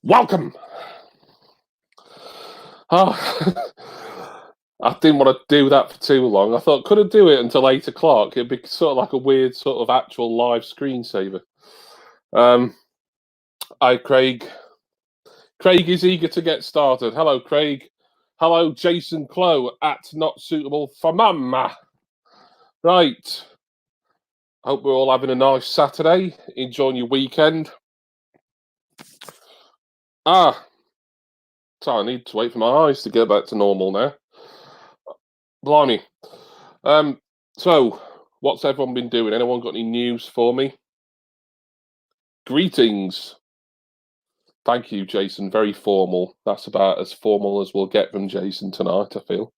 Welcome. Oh, I didn't want to do that for too long. I thought, could I do it until 8 o'clock? It'd be sort of like a weird sort of actual live screensaver. Hi, Craig. Craig is eager to get started. Hello, Craig. Hello, Jason Clow at Not Suitable for Mama. Right. Hope we're all having a nice Saturday, enjoying your weekend. So I need to wait for my eyes to get back to normal now. Blimey. So, what's everyone been doing? Anyone got any news for me? Greetings. Thank you, Jason. Very formal. That's about as formal as we'll get from Jason tonight, I feel.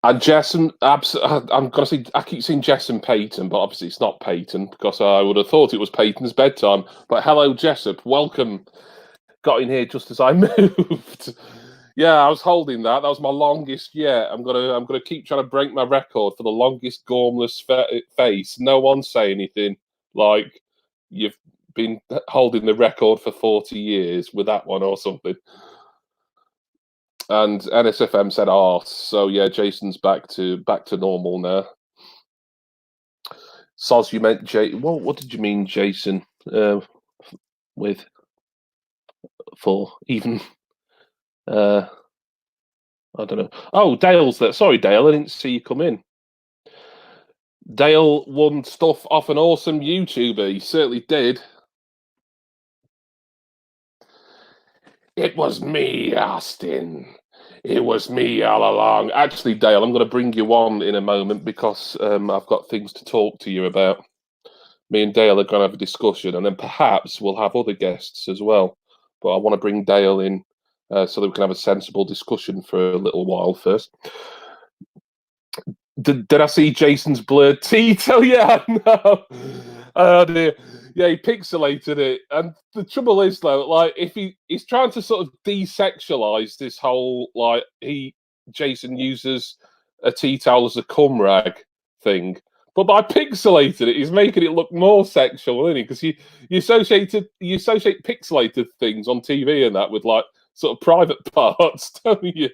And Jason, I'm gonna say I keep saying Jason Payton, but obviously it's not Payton because I would have thought it was Payton's bedtime. But hello, Jessup. Welcome. Got in here just as I moved. Yeah, I was holding that. That was my longest yet. I'm gonna keep trying to break my record for the longest gormless face. No one say anything. Like you've been holding the record for 40 years with that one or something. And NSFM said arse. So yeah, Jason's back to normal now. Soz, you meant what did you mean, Jason? With for even I don't know. Oh, Dale's there. Sorry, Dale, I didn't see you come in. Dale won stuff off an awesome YouTuber. He certainly did. It was me, Austin. It was me all along. Actually, Dale, I'm going to bring you on in a moment because I've got things to talk to you about. Me and Dale are going to have a discussion, and then perhaps we'll have other guests as well. But I want to bring Dale in so that we can have a sensible discussion for a little while first. Did I see Jason's blurred teeth? Oh yeah, no. Oh dear. Yeah, he pixelated it. And the trouble is though, like if he's trying to sort of desexualize this whole Jason uses a tea towel as a cum rag thing. But by pixelating it, he's making it look more sexual, isn't he? Because you associate pixelated things on TV and that with like sort of private parts, don't you?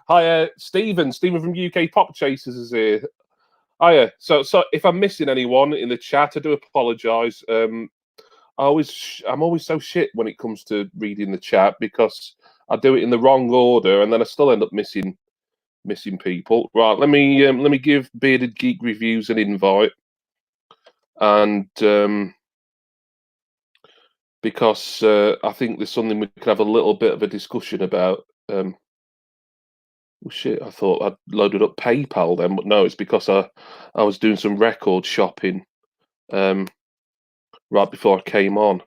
Hi, Stephen. Stephen from UK Pop Chasers is here. Hiya. So if I'm missing anyone in the chat, I do apologise. I'm always so shit when it comes to reading the chat because I do it in the wrong order and then I still end up missing people. Right. Let me give Bearded Geek Reviews an invite, and because I think there's something we could have a little bit of a discussion about. Oh shit, I thought I'd loaded up PayPal then, but no, it's because I was doing some record shopping right before I came on.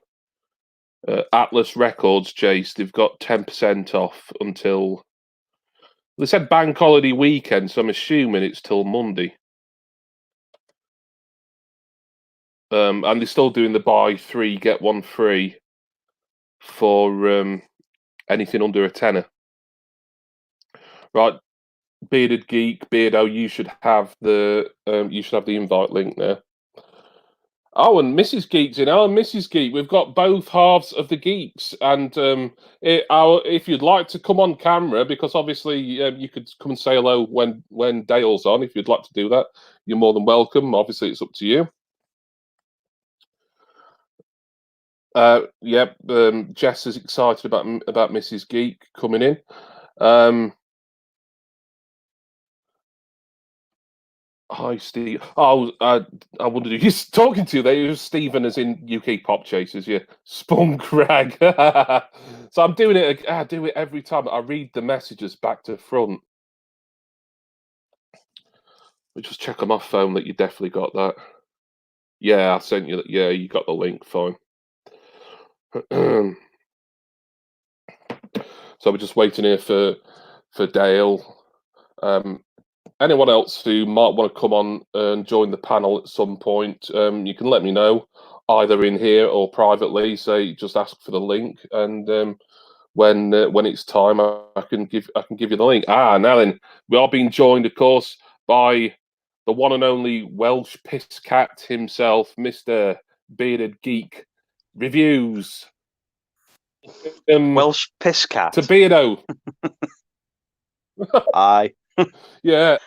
Atlas Records, Jace, they've got 10% off until they said bank holiday weekend, so I'm assuming it's till Monday. And they're still doing the buy 3 get 1 free for anything under a tenner. Right, Bearded Geek, Beardo, you should have the invite link there. Oh, and Mrs. Geek's in. Oh, and Mrs. Geek, we've got both halves of the geeks, and if you'd like to come on camera, because obviously you could come and say hello when Dale's on. If you'd like to do that, you're more than welcome. Obviously, it's up to you. Yep. Jess is excited about Mrs. Geek coming in. Hi, Steve. Oh, I wondered who you're talking to there. It was Stephen, as in UK Pop Chasers. Yeah, Spunk Rag. So I'm doing it. I do it every time. I read the messages back to front. We just check on my phone that you definitely got that. Yeah, I sent you that. Yeah, you got the link. Fine. So we're just waiting here for Dale. Anyone else who might want to come on and join the panel at some point, you can let me know either in here or privately. Say, just ask for the link, and when it's time, I can give you the link. Now then, we are being joined, of course, by the one and only Welsh piss cat himself, Mr. Bearded Geek reviews. Welsh piss cat. To Beardo. Aye. Yeah.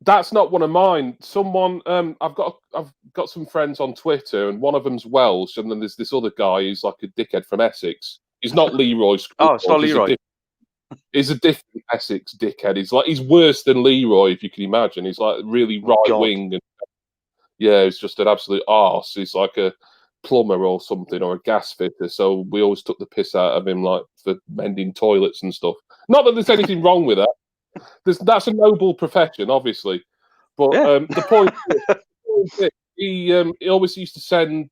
That's not one of mine. Someone, I've got some friends on Twitter, and one of them's Welsh, and then there's this other guy who's like a dickhead from Essex. He's not Leroy. Oh, it's not Leroy. He's a different Essex dickhead. He's worse than Leroy, if you can imagine. He's like really right wing, and yeah, he's just an absolute arse. He's like a plumber or something, or a gas fitter. So we always took the piss out of him, like for mending toilets and stuff. Not that there's anything wrong with that. That's a noble profession, obviously. But Yeah. the point is, he always used to send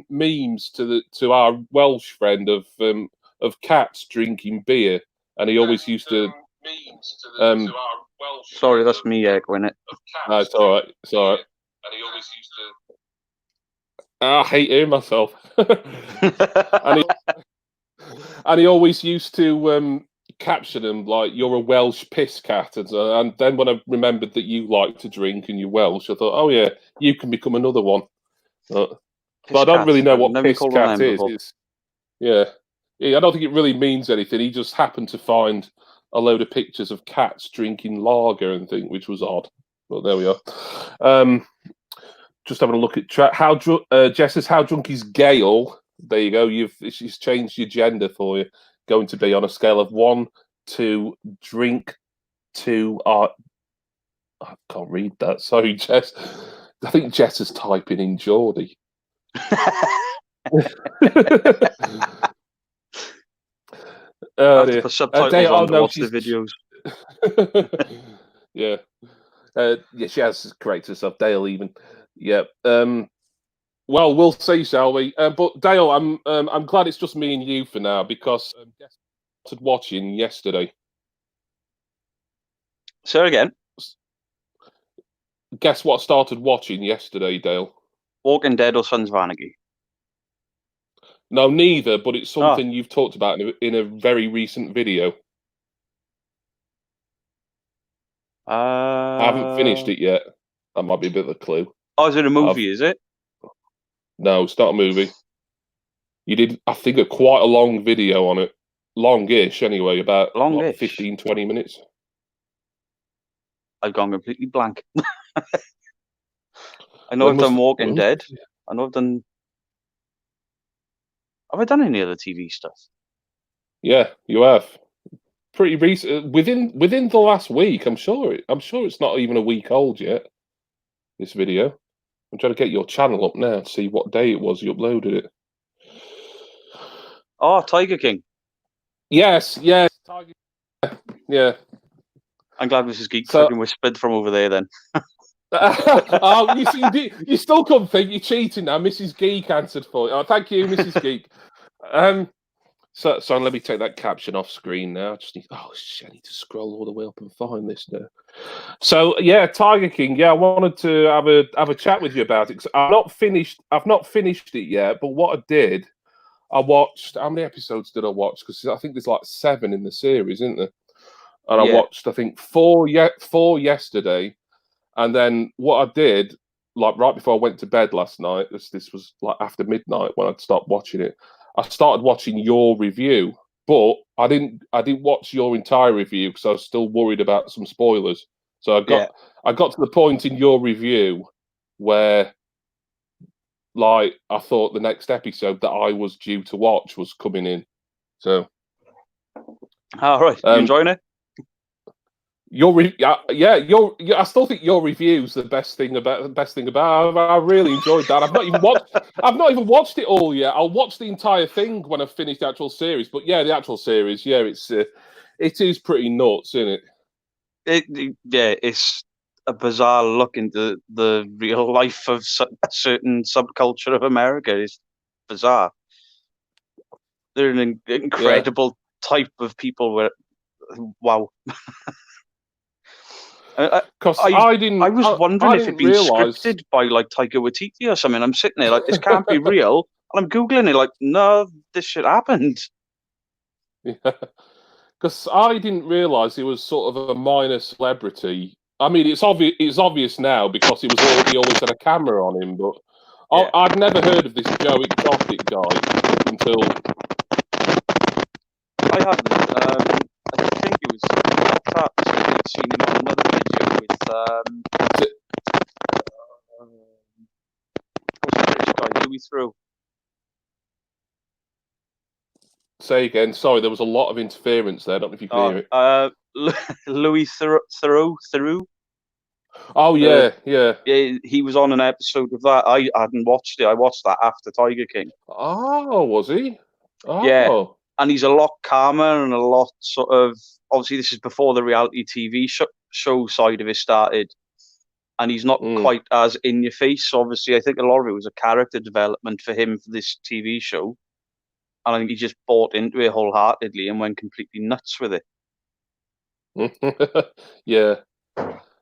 memes to our Welsh friend of cats drinking beer, and he always used to. Sorry, that's me echoing it. No, it's all right. It's all right. And he always used to. I hate hearing myself. and he always used to caption them like, "You're a Welsh piss cat," and then when I remembered that you like to drink and you're Welsh, I thought, "Oh yeah, you can become another one." But I don't really know what piss cat is. Yeah, I don't think it really means anything. He just happened to find a load of pictures of cats drinking lager and thing, which was odd. But there we are. Just having a look at chat. Jess says, how drunk is Gail? There you go. She's changed your gender for you. Going to be on a scale of 1 to drink to I can't read that. Sorry, Jess. I think Jess is typing in Geordie. For subtitles on to watch the videos. Yeah. Yeah, she has corrected herself. Dale even. Yeah. Well, we'll see, shall we? But Dale, I'm glad it's just me and you for now, because I started watching yesterday. Say again. Guess what I started watching yesterday, Dale? Walking Dead or Sons of Anarchy? No, neither, but it's something you've talked about in a very recent video. I haven't finished it yet. That might be a bit of a clue. Oh, is it a movie, is it? No, it's not a movie. You did, I think, quite a long video on it. Longish, anyway, about 15, 20 minutes. I've gone completely blank. I know I've done Walking Dead. I know I've done... Have I done any other TV stuff? Yeah, you have. Pretty recent, within the last week. I'm sure it's not even a week old yet. This video. I'm trying to get your channel up now to see what day it was you uploaded it. Oh, Tiger King. Yes, Tiger. Yeah. I'm glad Mrs. Geek fucking whispered from over there then. Oh, you still couldn't think you're cheating now. Mrs. Geek answered for you. Oh, thank you, Mrs. Geek. So let me take that caption off screen now. I just need. Oh shit! I need to scroll all the way up and find this now. So yeah, Tiger King. Yeah, I wanted to have a chat with you about it. I've not finished it yet. But what I did, I watched. How many episodes did I watch? Because I think there's like 7 in the series, isn't there? And I watched, I think, 4 yesterday. And then what I did, like right before I went to bed last night, this was like after midnight when I'd stopped watching it. I started watching your review, but I didn't watch your entire review because I was still worried about some spoilers. So I got to the point in your review where, like, I thought the next episode that I was due to watch was coming in. So, all right, you enjoying it? I still think your review's the best thing about it. I really enjoyed that. I've not even watched it all yet. I'll watch the entire thing when I've finished the actual series. But yeah, the actual series, it is pretty nuts, isn't it? It's a bizarre look into the real life of a certain subculture of America. It's bizarre. They're an incredible type of people. Wow. Because I was wondering if it'd been scripted by like Taika Waititi or something. I'm sitting there like, this can't be real, and I'm googling it like, no, this shit happened. Yeah, because I didn't realize he was sort of a minor celebrity I mean, it's obvious. It's obvious now because he always had a camera on him. But Yeah. I'd never heard of this Joe Exotic guy until I haven't. I think it was perhaps I'd seen him on another video with what's the British guy, Louis Theroux. Say again. Sorry, there was a lot of interference there. I don't know if you can hear it. Louis Theroux. Oh yeah, yeah. He was on an episode of that. I hadn't watched it. I watched that after Tiger King. Oh, was he? Oh. Yeah. And he's a lot calmer and a lot sort of. Obviously, this is before the reality TV show side of it started, and he's not quite as in your face. So obviously, I think a lot of it was a character development for him for this TV show, and I think he just bought into it wholeheartedly and went completely nuts with it. Yeah.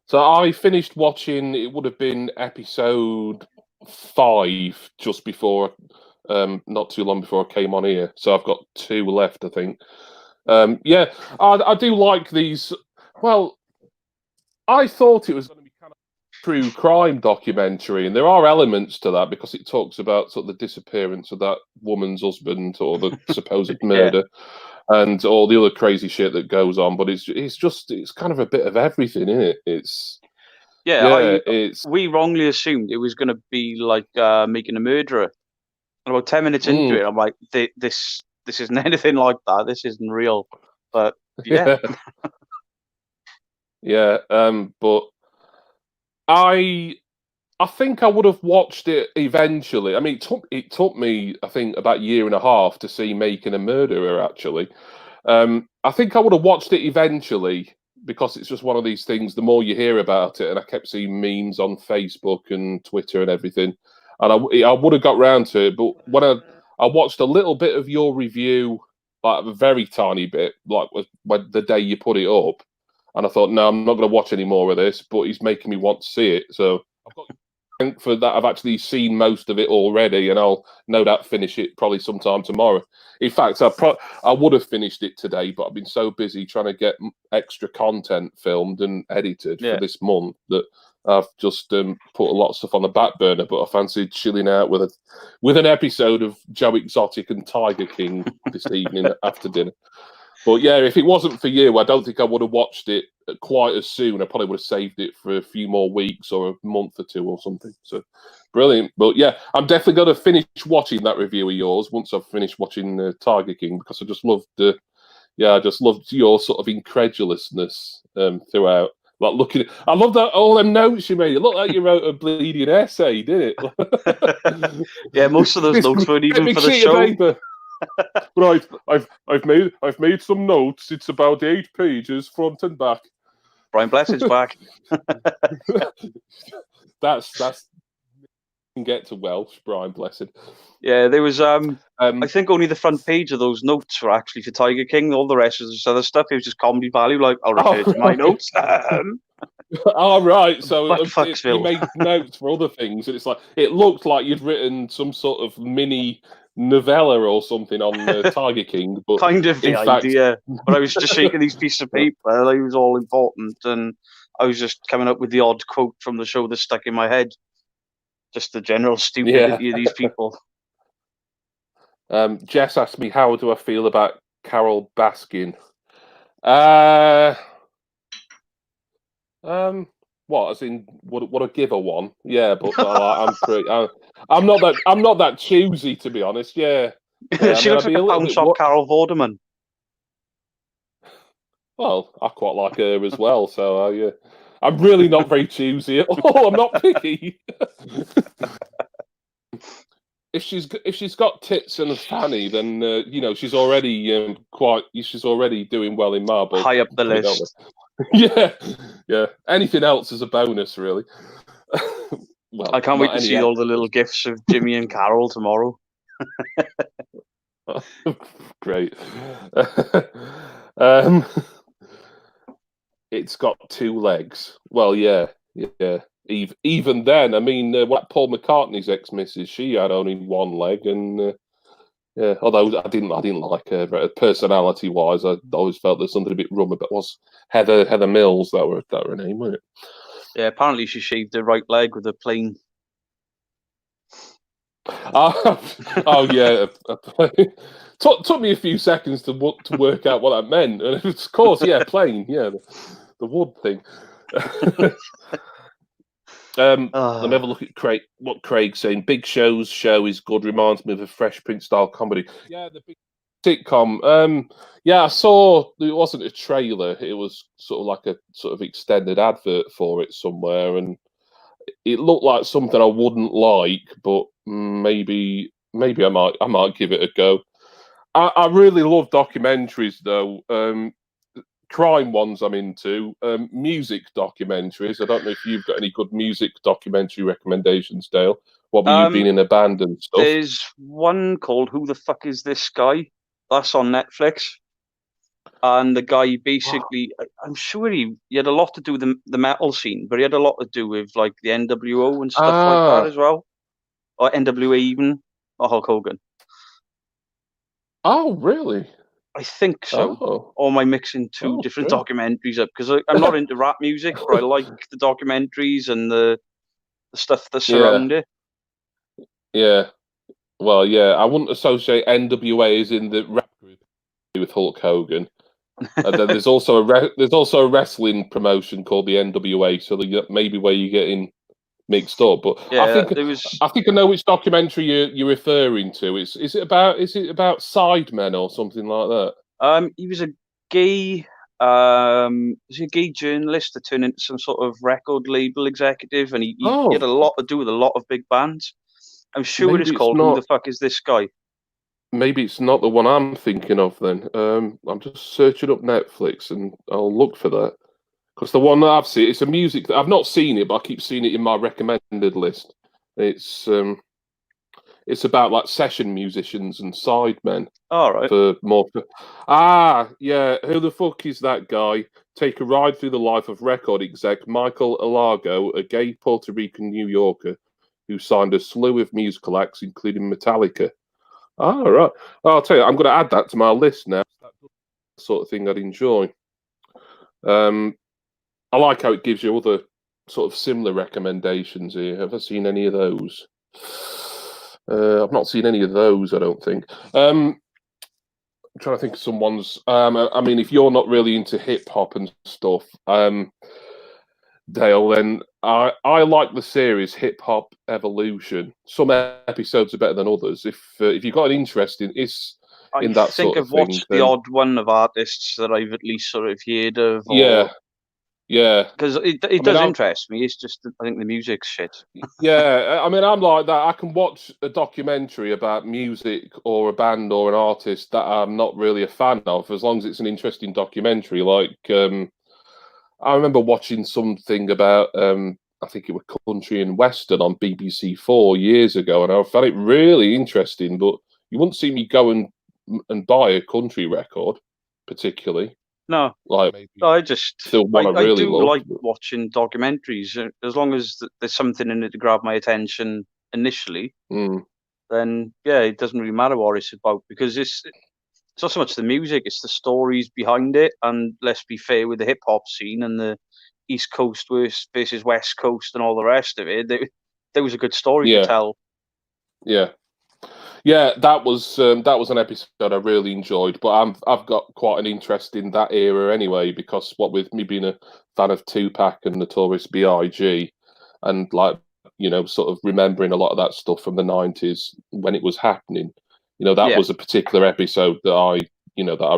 So I finished watching. It would have been episode 5 just before, not too long before I came on here. So I've got 2 left, I think. Yeah, I do like these. Well, I thought it was going to be kind of a true crime documentary, and there are elements to that because it talks about sort of the disappearance of that woman's husband or the supposed murder. And all the other crazy shit that goes on, but it's kind of a bit of everything, isn't it? It's we wrongly assumed it was going to be like Making a Murderer, and about 10 minutes into it, I'm like, this isn't anything like that. This isn't real. But yeah, yeah. But I think I would have watched it eventually. I mean, it took me, I think, about a year and a half to see Making a Murderer, actually. I think I would have watched it eventually because it's just one of these things, the more you hear about it, and I kept seeing memes on Facebook and Twitter and everything, and I would have got round to it, but when I watched a little bit of your review, like a very tiny bit, like when the day you put it up, and I thought, no, I'm not going to watch any more of this, but he's making me want to see it, so I've got for that. I've actually seen most of it already, and I'll no doubt finish it probably sometime tomorrow. In fact, I would have finished it today, but I've been so busy trying to get extra content filmed and edited for this month that I've just put a lot of stuff on the back burner. But I fancied chilling out with an episode of Joe Exotic and Tiger King this evening after dinner. But yeah, if it wasn't for you, I don't think I would have watched it quite as soon. I probably would have saved it for a few more weeks or a month or 2 or something. So brilliant. But yeah, I'm definitely going to finish watching that review of yours once I've finished watching Tiger King, because I just loved I just loved your sort of incredulousness throughout. Like looking, I love that all them notes you made. It looked like you wrote a bleeding essay, didn't it? Yeah, most of those notes weren't even for the show. Right, I've made some notes. It's about 8 pages, front and back. Brian Blessed's back. that's can get to Welsh, Brian Blessed. Yeah, there was I think only the front page of those notes were actually for Tiger King. All the rest of this other stuff, it was just comedy value. Like, I'll refer to my notes. Oh right, so you made notes for other things, and it's like it looked like you'd written some sort of mini novella or something on Tiger King, but kind of the idea. But I was just shaking these pieces of paper, like it was all important, and I was just coming up with the odd quote from the show that stuck in my head. Just the general stupidity of these people. Jess asked me, how do I feel about Carol Baskin? What, as in would I give her one? Yeah, but I'm not that choosy, to be honest. Yeah, she looks like a pound shop Carol Vorderman. Well, I quite like her as well, so I'm really not very choosy at all. I'm not picky. If she's got tits and a fanny, then she's already she's already doing well in my book. High up the list. Yeah. Anything else is a bonus, really. Well, I can't wait to see all the little gifs of Jimmy and Carol tomorrow. Great. It's got 2 legs. Well, yeah. Even then, I mean, what Paul McCartney's ex-missus, she had only 1 leg, and Yeah, although I didn't like her personality wise. I always felt there's something a bit rum about. Was Heather Mills that were her name, wasn't it? Yeah, apparently she shaved her right leg with a plane. Oh yeah, took me a few seconds to work out what that meant, and of course, yeah, plane, yeah, the wood thing. Let me have a look at Craig. What Craig's saying. Big Show's show is good. Reminds me of a Fresh Prince style comedy. Yeah, the big sitcom. Yeah, I saw. It wasn't a trailer. It was sort of like a sort of extended advert for it somewhere, and it looked like something I wouldn't like, but maybe I might give it a go. I really love documentaries though. Crime ones I'm into, music documentaries. I don't know if you've got any good music documentary recommendations, Dale. What were you been in a band and stuff? There's one called Who the Fuck Is This Guy? That's on Netflix. And the guy basically, I'm sure he had a lot to do with the metal scene, but he had a lot to do with like the NWO and stuff like that as well. Or NWA even, or Hulk Hogan. Oh, really? I think so. Oh. Or am I mixing two different documentaries up? Because I'm not into rap music, but I like the documentaries and the stuff that surround it. Yeah. Well, yeah, I wouldn't associate NWA as in the rap group with Hulk Hogan. And then there's also a wrestling promotion called the NWA, so maybe where you're getting mixed up. But yeah, I think I know which documentary you're referring to. Is it about Sidemen or something like that? He was a gay journalist that turned into some sort of record label executive, and he had a lot to do with a lot of big bands. I'm sure it's called Who the Fuck Is This Guy? Maybe it's not the one I'm thinking of then. I'm just searching up Netflix and I'll look for that. Because the one that I've seen, it's a music that I've not seen it, but I keep seeing it in my recommended list. It's about like session musicians and sidemen. All right. Yeah. Who the fuck is that guy? Take a ride through the life of record exec Michael Alago, a gay Puerto Rican New Yorker who signed a slew of musical acts, including Metallica. All right. I'll tell you, I'm going to add that to my list now. That's the sort of thing I'd enjoy. I like how it gives you other sort of similar recommendations here. Have I seen any of those? I've not seen any of those, I don't think. I'm trying to think of some ones. I mean, if you're not really into hip hop and stuff, Dale, then I like the series Hip Hop Evolution. Some episodes are better than others. If you've got an interest in that sort of thing, I think I've watched the odd one of artists that I've at least sort of heard of. Yeah. Because it does interest me. It's just I think the music's shit. Yeah, I mean, I'm like that. I can watch a documentary about music or a band or an artist that I'm not really a fan of, as long as it's an interesting documentary. Like, I remember watching something about, I think it was country and western on BBC 4 years ago, and I found it really interesting. But you wouldn't see me go and buy a country record, particularly. No, like I do like watching documentaries as long as there's something in it to grab my attention initially. Then yeah, it doesn't really matter what it's about because it's not so much the music; it's the stories behind it. And let's be fair with the hip hop scene and the East Coast versus West Coast and all the rest of it. There was a good story to tell. Yeah, that was an episode I really enjoyed. But I've got quite an interest in that era anyway, because what with me being a fan of Tupac and Notorious B.I.G. and like, you know, sort of remembering a lot of that stuff from the 90s when it was happening. You know, that was a particular episode that I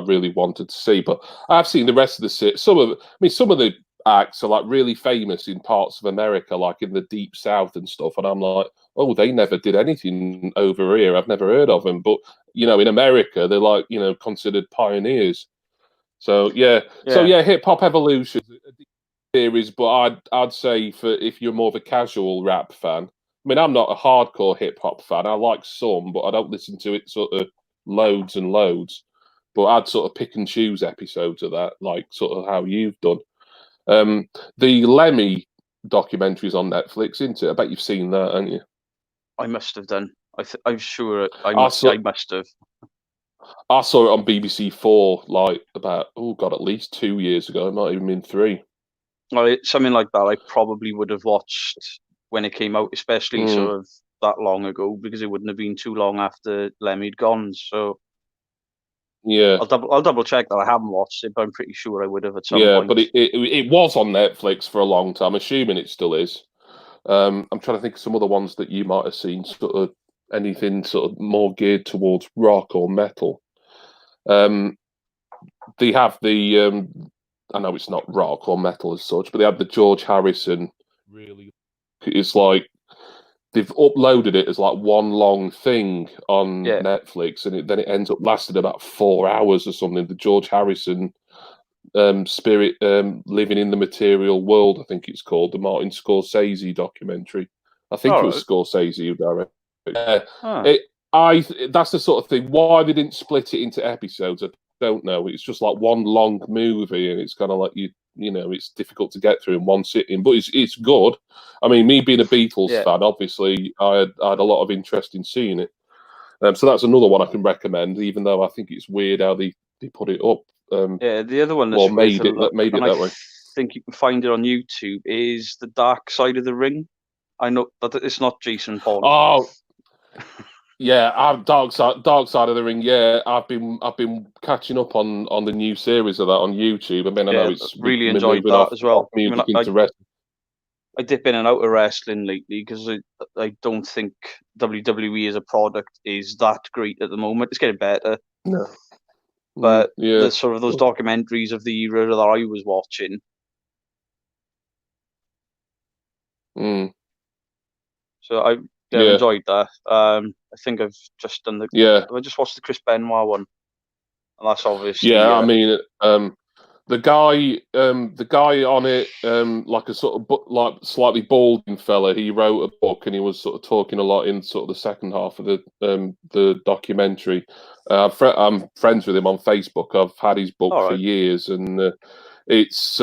really wanted to see. But I've seen the rest of the set. Some of the acts are like really famous in parts of America, like in the deep south and stuff, and I'm like, oh, they never did anything over here. I've never heard of them. But you know, in America, they're like, you know, considered pioneers. So hip hop evolution series. But I'd say for if you're more of a casual rap fan, I mean, I'm not a hardcore hip hop fan. I like some, but I don't listen to it sort of loads and loads. But I'd sort of pick and choose episodes of that, like sort of how you've done. The Lemmy documentaries on Netflix, isn't it? I bet you've seen that, haven't you? I must have done. I'm sure I saw must have. I saw it on BBC Four like about at least 2 years ago. It might even been 3. Well, something like that, I probably would have watched when it came out, especially sort of that long ago, because it wouldn't have been too long after Lemmy'd gone. So yeah, I'll double check that. I haven't watched it, but I'm pretty sure I would have at some yeah. point. But it was on Netflix for a long time. Assuming it still is. I'm trying to think of some other ones that you might have seen. Sort of anything sort of more geared towards rock or metal. They have the I know it's not rock or metal as such, but they have the George Harrison. Really, it's like they've uploaded it as like one long thing on Netflix, and then it ends up lasting about 4 hours or something. The George Harrison Spirit Living in the Material World, I think it's called, the Martin Scorsese documentary. I think it was Scorsese who directed. That's the sort of thing. Why they didn't split it into episodes, I don't know. It's just like one long movie, and it's kind of like you know, it's difficult to get through in one sitting, but it's good. I mean, me being a Beatles fan, obviously, I had a lot of interest in seeing it. So that's another one I can recommend, even though I think it's weird how they put it up. The other one that's made it that way. I think you can find it on YouTube is The Dark Side of the Ring. I know that it's not Jason Paul. Oh, yeah, Dark Side of the Ring. Yeah, I've been catching up on the new series of that on YouTube. I mean, I know it's really enjoyed that as well. Music into wrestling. I dip in and out of wrestling lately because I don't think WWE as a product is that great at the moment. It's getting better. No. But the sort of those documentaries of the era that I was watching. So I enjoyed that. I think I've just done I just watched the Chris Benoit one, and that's obviously. Yeah, I mean, the guy on it, like a sort of like slightly balding fella. He wrote a book, and he was sort of talking a lot in sort of the second half of the documentary. I'm friends with him on Facebook. I've had his book for years, and it's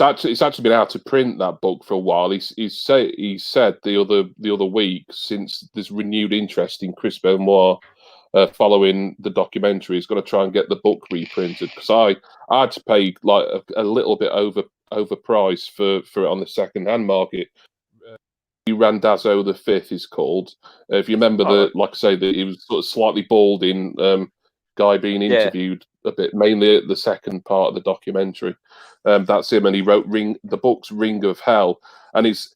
actually been out of print, that book, for a while. He said the other week, since there's renewed interest in Chris Benoit following the documentary, he's going to try and get the book reprinted, because I had to pay like a little bit overpriced for it on the second hand market. Randazzo the Fifth is called. If you remember like I say, that he was sort of slightly balding guy being interviewed a bit, mainly at the second part of the documentary. That's him, and he wrote the book's Ring of Hell, and it's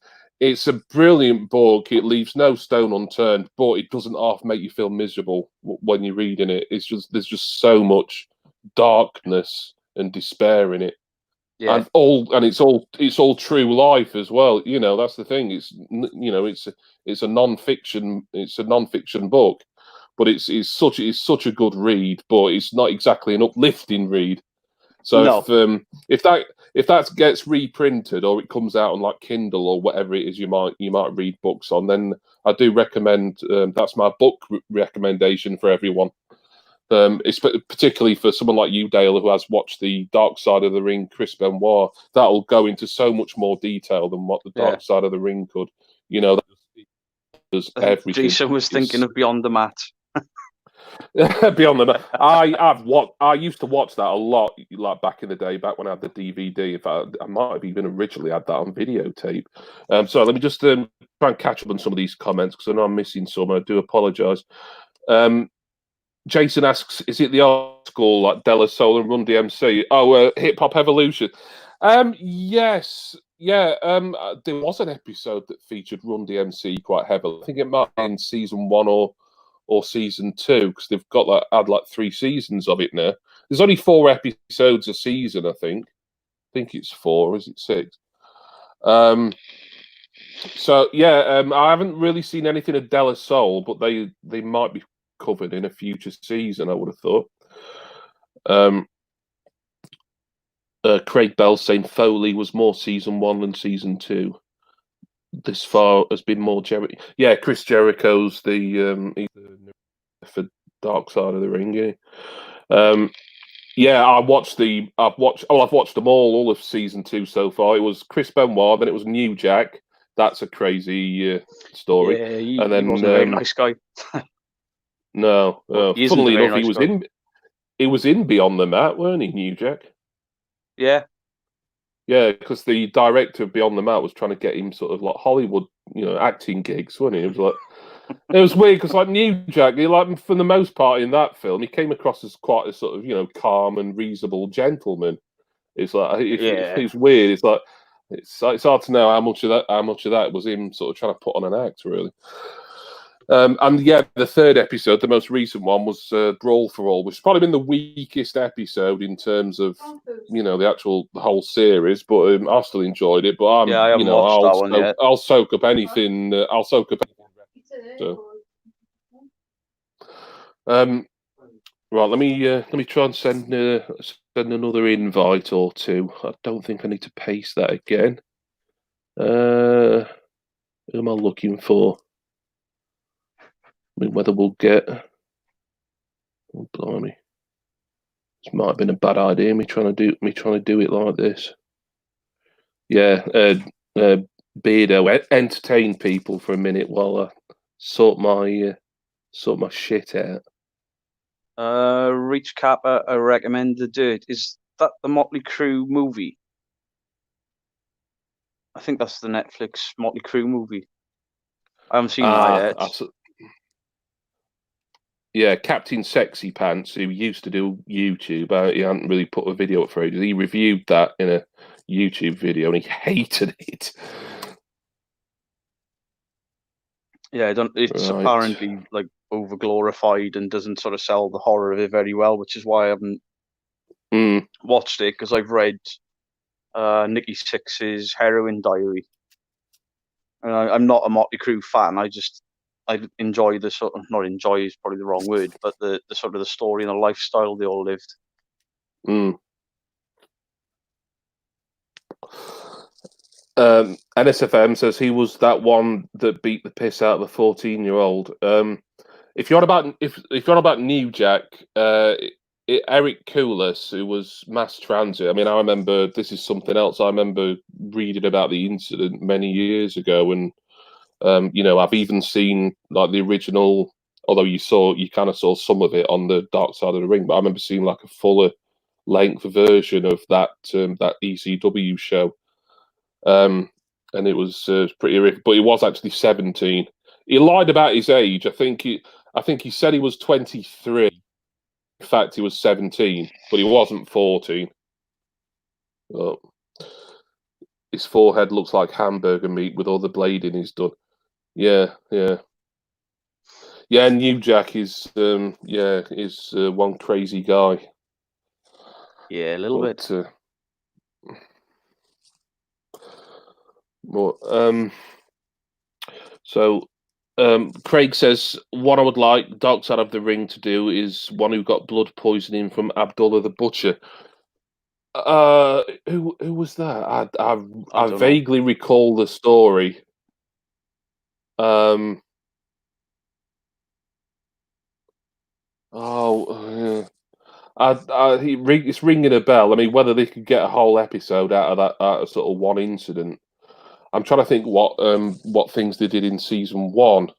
a brilliant book. It leaves no stone unturned, but it doesn't half make you feel miserable when you're reading it. There's just so much darkness and despair in it. And it's all true life as well. You know, that's the thing. It's a non-fiction book, but it's such a good read. But it's not exactly an uplifting read. So if that gets reprinted, or it comes out on like Kindle or whatever it is you might read books on, then I do recommend. That's my book recommendation for everyone. It's particularly for someone like you, Dale, who has watched the Dark Side of the Ring, Chris Benoit. That'll go into so much more detail than what the Dark Side of the Ring could. You know, there's everything. Jason was thinking of Beyond the Mat. Beyond the Mat. I used to watch that a lot, like back in the day, back when I had the DVD. In fact, I might have even originally had that on videotape. So let me just try and catch up on some of these comments, because I know I'm missing some. I do apologise. Jason asks, is it the old school like De La Soul and Run DMC? Oh, Hip Hop Evolution. Yes. Yeah. There was an episode that featured Run DMC quite heavily. I think it might be in season 1 or season 2, because they've got had 3 seasons of it now. There's only 4 episodes a season, I think. I think it's 4, or is it 6? So yeah, I haven't really seen anything of De La Soul, but they might be covered in a future season, I would have thought. Craig Bell saying Foley was more season 1 than season 2. This far has been more Jericho. Yeah, Chris Jericho's the for Dark Side of the Ring. Yeah, I've watched them all of season 2 so far. It was Chris Benoit, then it was New Jack, that's a crazy story. Yeah, And then he wasn't a very nice guy. no, He isn't funnily a very enough, nice guy. he was in Beyond the Mat, weren't he, New Jack? Yeah. Yeah, because the director of Beyond the Mat was trying to get him sort of like Hollywood, acting gigs, wasn't he? It was like it was weird because like New Jack, like for the most part in that film, he came across as quite a sort of calm and reasonable gentleman. It's like it's weird. It's like it's hard to know how much of that was him sort of trying to put on an act, really. And yeah, the third episode, the most recent one, was Brawl for All, which has probably been the weakest episode in terms of the whole series. But I still enjoyed it. But I haven't watched that one yet. I'll soak up anything. I'll soak up anything. So. Right, let me try and send another invite or two. I don't think I need to paste that again. Who am I looking for? I mean, whether we'll get. Oh, blimey. This might have been a bad idea. Me trying to do it like this. Yeah, Beardo, entertain people for a minute while I sort my shit out. Reach Kappa, I recommend The Dirt. Is that the Motley Crue movie? I think that's the Netflix Motley Crue movie. I haven't seen that yet. Yeah, Captain Sexy Pants, who used to do YouTube, he hadn't really put a video up for ages. He reviewed that in a YouTube video and he hated it. Yeah, it's apparently like over glorified and doesn't sort of sell the horror of it very well, which is why I haven't watched it, because I've read Nikki Sixx's Heroin Diary. And I'm not a Motley Crue fan. I enjoy the sort of, not enjoy is probably the wrong word, but the sort of the story and the lifestyle they all lived. NSFM says he was that one that beat the piss out of a 14-year-old. If you're on about New Jack, Eric Koulis, who was mass transit. I mean, I remember this is something else. I remember reading about the incident many years ago, and I've even seen like the original. Although you kind of saw some of it on the Dark Side of the Ring, but I remember seeing like a fuller length version of that ECW show. And it was pretty horrific. But he was actually 17. He lied about his age. I think he said he was 23. In fact, he was 17, but he wasn't 14. But his forehead looks like hamburger meat with all the blading he's done. Yeah. New Jack is one crazy guy. Yeah, a little bit. Craig says what I would like Dark Side of the Ring to do is one who got blood poisoning from Abdullah the Butcher. Who was that? I vaguely recall the story. It's ringing a bell. I mean, whether they could get a whole episode out of sort of one incident. I'm trying to think what things they did in season 1,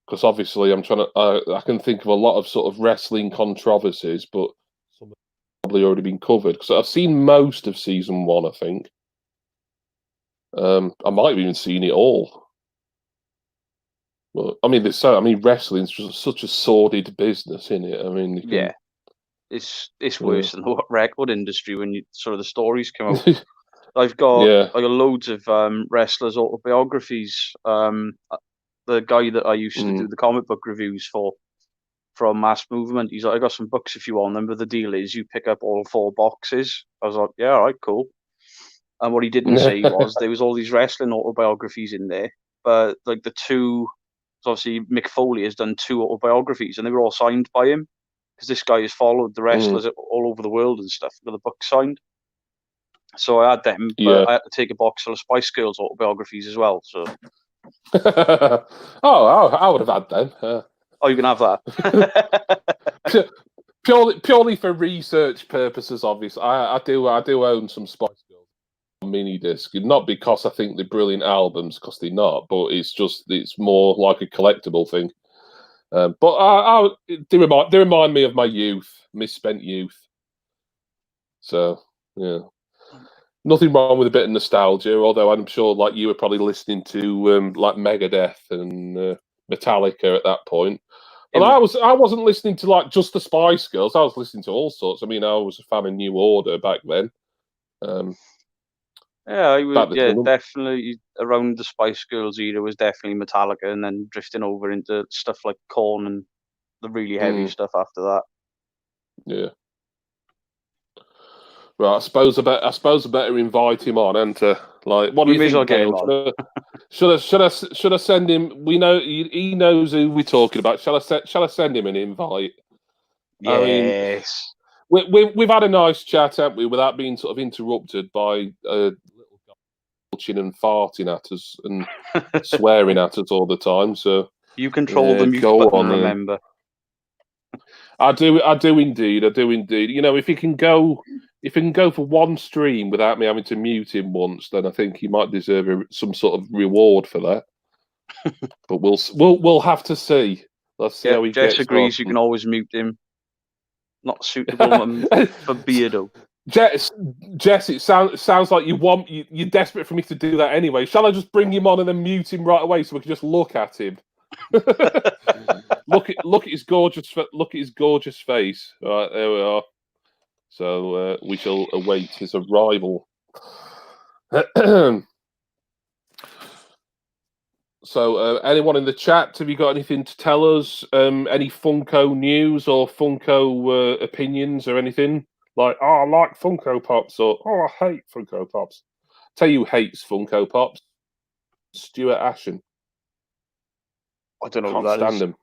because obviously I can think of a lot of sort of wrestling controversies, but some have probably already been covered. Because I've seen most of season 1, I think. I might have even seen it all. Well, I mean, wrestling's just such a sordid business, isn't it? I mean, it's worse than the record industry when sort of the stories come out. I've got loads of wrestlers' autobiographies. The guy that I used to do the comic book reviews for, from Mass Movement, he's like, I got some books if you want them, but the deal is you pick up all 4 boxes. I was like, yeah, all right, cool. And what he didn't say was there was all these wrestling autobiographies in there, but like the 2, so obviously Mick Foley has done 2 autobiographies, and they were all signed by him, because this guy has followed the wrestlers all over the world and stuff with the book signed. So I had them, but I had to take a box full of Spice Girls autobiographies as well. So, I would have had them. Oh, you can have that. purely for research purposes, obviously. I do own some Spice Girls. mini disc, not because I think they're brilliant albums, because they're not, but it's more like a collectible thing. But they remind me of my youth, misspent youth. So yeah, nothing wrong with a bit of nostalgia. Although I'm sure, like, you were probably listening to like Megadeth and Metallica at that point. And I wasn't listening to like just the Spice Girls. I was listening to all sorts. I mean, I was a fan of New Order back then. Yeah, I was. Yeah, definitely around the Spice Girls era was definitely Metallica, and then drifting over into stuff like Korn and the really heavy stuff after that. Yeah. Right, I suppose I better invite him on, and like, what do you think, Gail? Should I send him? We know he knows who we're talking about. Shall I send him an invite? Yes. I mean, we've had a nice chat, haven't we, without being sort of interrupted by little guy belching and farting at us and swearing at us all the time. So you control the mute button, remember. I do indeed. You know, if he can go for one stream without me having to mute him once, then I think he might deserve some sort of reward for that. But we'll have to see. Let's see how he gets on. Jess agrees. You can always mute him. Not suitable for Beardo. Jess, it sounds like you're desperate for me to do that anyway. Shall I just bring him on and then mute him right away so we can just look at him? look at his gorgeous face. Right, there we are. So we shall await his arrival. So anyone in the chat, have you got anything to tell us? Any Funko news or Funko opinions or anything? Like, I like Funko Pops, or I hate Funko Pops. Tell you who hates Funko Pops. Stuart Ashen. I don't know Can't who that stand is. him.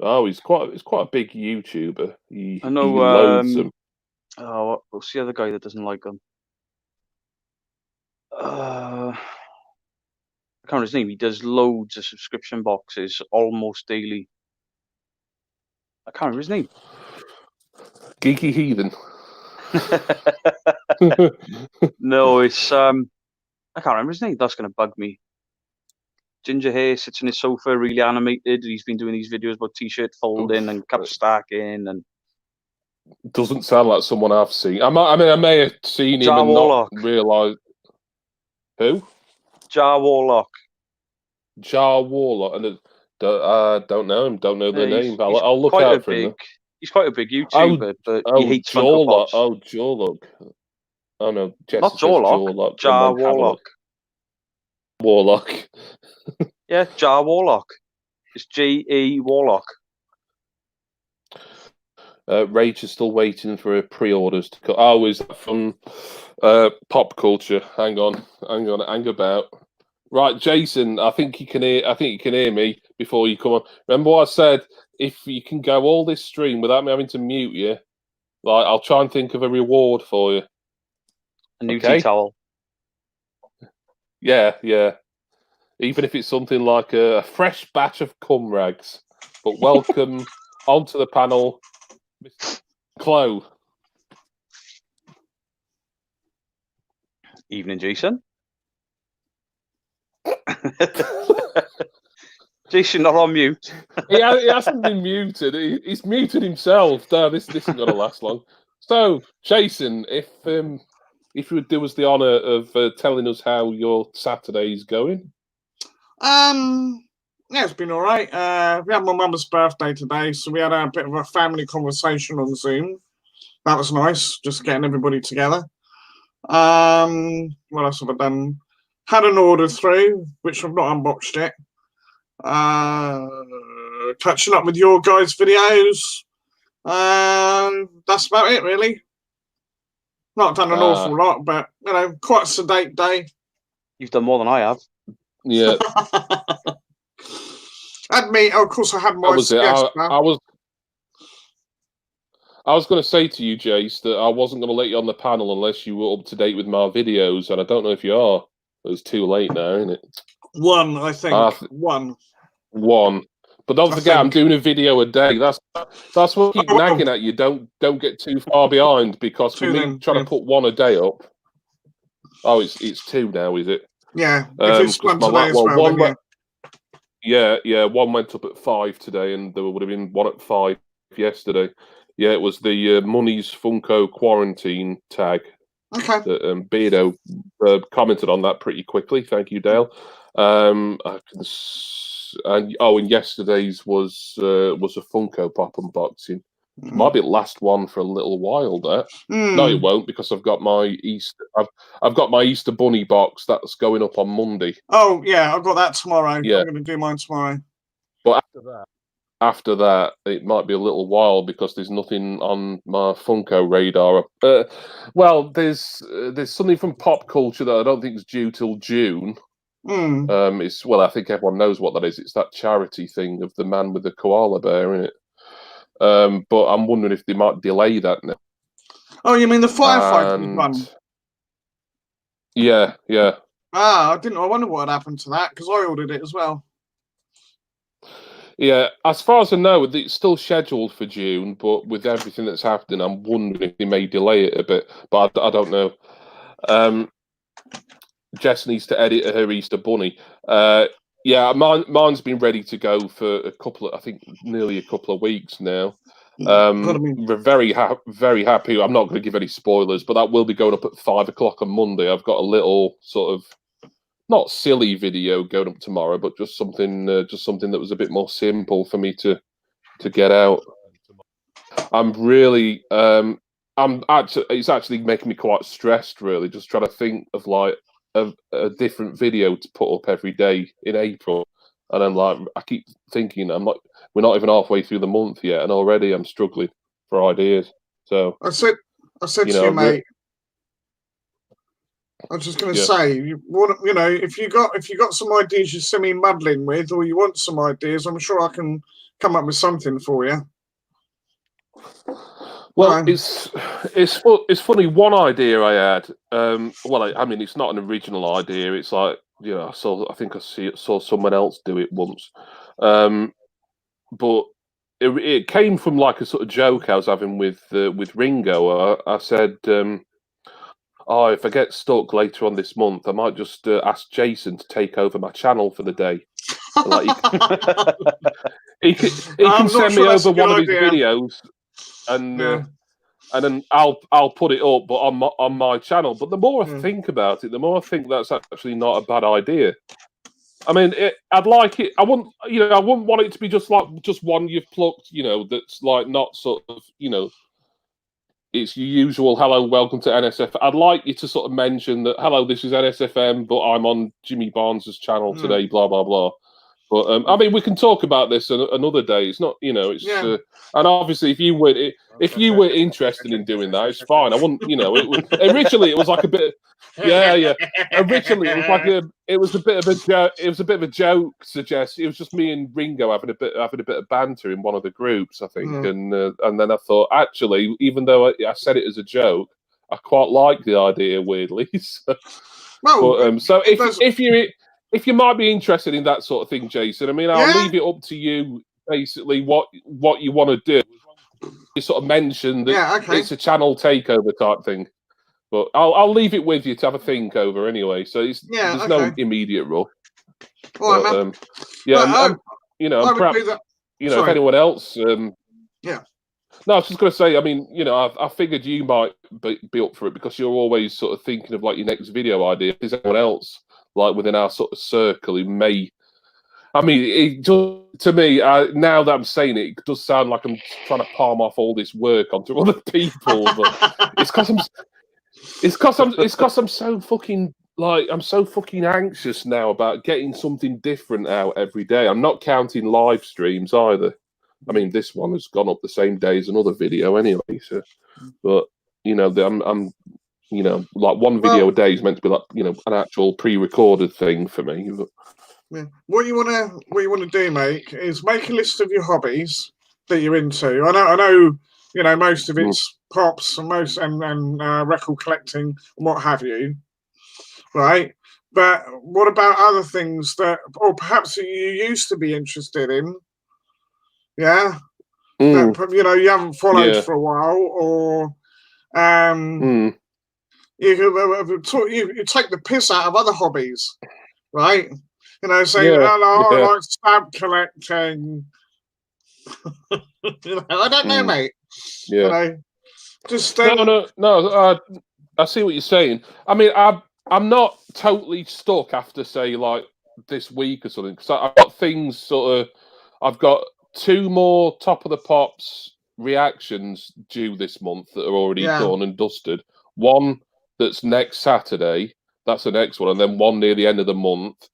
Oh, he's quite a big YouTuber. I know. He loathes them. Oh, what's the other guy that doesn't like them? I can't remember his name. He does loads of subscription boxes almost daily. I can't remember his name. Geeky Heathen. No, it's I can't remember his name. That's gonna bug me. Ginger hair, sits on his sofa, really animated. He's been doing these videos about t-shirt folding and cup stacking, and doesn't sound like someone I've seen. I may have seen him and not realised. Who? Jar Warlock. Jar Warlock, and don't know him. Don't know the name. I'll look out for him. He's quite a big YouTuber, but he hates Funko Pops. Oh, Jorlock. Oh no, not Jorlock. Jar Warlock. Warlock. Yeah, Jar Warlock. It's J.E. Warlock. Rach is still waiting for her pre-orders to come. Oh, is that from Pop Culture? Hang on, hang about. Right, Jason, I think you can hear me before you come on. Remember what I said? If you can go all this stream without me having to mute you, like, I'll try and think of a reward for you. A new tea towel. Yeah. Even if it's something like a fresh batch of cum rags. But welcome onto the panel, Mr. Chloe. Evening, Jason. Jason, not on mute. he hasn't been muted. He's muted himself. No, this isn't going to last long. So, Jason, if you would do us the honour of telling us how your Saturday's going. Yeah, it's been all right. We had my mum's birthday today, so we had a bit of a family conversation on Zoom. That was nice, just getting everybody together. What else have I done? Had an order through, which I've not unboxed it. Catching up with your guys' videos. That's about it, really. Not done an awful lot, but, you know, quite a sedate day. You've done more than I have. Yeah. Of course, I had my guest. I was going to say to you, Jace, that I wasn't going to let you on the panel unless you were up to date with my videos, and I don't know if you are. It's too late now, isn't it? One, I think. One. But don't forget, I'm doing a video a day. That's what I keep nagging at you. Don't get too far behind, because for me trying to put one a day up. Oh, it's 2 now, is it? Yeah, if it's 'Cause one today as well, one then yeah, one went up at 5 today, and there would have been one at 5 yesterday. Yeah, it was the Money's Funko quarantine tag okay. that Beardo commented on that pretty quickly. Thank you, Dale. And yesterday's was a Funko Pop unboxing. Might be the last one for a little while there. No, it won't, because I've got my Easter Bunny box that's going up on Monday. Oh yeah, I've got that tomorrow. Yeah. I'm going to do mine tomorrow. But after that, it might be a little while because there's nothing on my Funko radar. Well, there's something from pop culture that I don't think is due till June. I think everyone knows what that is. It's that charity thing of the man with the koala bear in it. But I'm wondering if they might delay that now. Oh, you mean the firefighter one? Yeah. Ah, I wonder what had happened to that, because I ordered it as well. Yeah, as far as I know, it's still scheduled for June, but with everything that's happening, I'm wondering if they may delay it a bit. But I don't know. Jess needs to edit her Easter Bunny. Yeah, mine's been ready to go for nearly a couple of weeks now. We're very happy. I'm not going to give any spoilers, but that will be going up at 5 o'clock on Monday. I've got a little sort of not silly video going up tomorrow, but just something that was a bit more simple for me to get out. It's actually making me quite stressed, really, just trying to think of like a different video to put up every day in April. And then I keep thinking we're not even halfway through the month yet, and already I'm struggling for ideas. So I said to you, mate, I was just going to say, if you got some ideas you see me muddling with, or you want some ideas, I'm sure I can come up with something for you. Well, it's funny. One idea I had. It's not an original idea. It's like I saw someone else do it once, but it came from like a sort of joke I was having with Ringo. I said, if I get stuck later on this month, I might just ask Jason to take over my channel for the day. He can send me over one of his videos, and then I'll put it up, but on my channel. But the more I think about it, the more I think that's actually not a bad idea. I mean, I'd like it. I wouldn't want it to be just one you've plucked. That's like not sort of it's your usual hello, welcome to NSF. I'd like you to sort of mention that hello, this is NSFM, but I'm on Jimmy Barnes's channel today. Blah blah blah. But we can talk about this another day. It's not, and obviously, if you were interested in doing that, it's fine. I wouldn't, originally it was like a bit, yeah. Originally it was a bit of a joke. It was a bit of a joke. Suggest it was just me and Ringo having a bit of banter in one of the groups, I think, and then I thought actually, even though I said it as a joke, I quite like the idea weirdly. So if you might be interested in that sort of thing, Jason, I'll leave it up to you. Basically, what you want to do. You sort of mentioned that it's a channel takeover type thing, but I'll leave it with you to have a think over anyway. So there's no immediate rush. All right, man. Perhaps if anyone else, No, I was just going to say, I figured you might be up for it because you're always sort of thinking of like your next video idea. If there's anyone else like within our sort of circle who may, it just, to me, now that I'm saying it, it does sound like I'm trying to palm off all this work onto other people, but it's because I'm so fucking I'm so fucking anxious now about getting something different out every day. I'm not counting live streams either. This one has gone up the same day as another video anyway. So, but I'm like one video a day is meant to be like an actual pre-recorded thing for me. But, what you wanna do, mate, is make a list of your hobbies that you're into. I know, most of it's pops and record collecting and what have you, right? But what about other things that, or perhaps you used to be interested in? Yeah, that, you haven't followed for a while, or you take the piss out of other hobbies, right? You know, saying, Yeah, "Oh, yeah. I like stamp collecting." You know, I don't know, mate. Yeah. You know, just No. I see what you're saying. I mean, I'm not totally stuck after say like this week or something because I've got things sort of. I've got 2 more Top of the Pops reactions due this month that are already done and dusted. One that's next Saturday. That's the next one, and then one near the end of the month.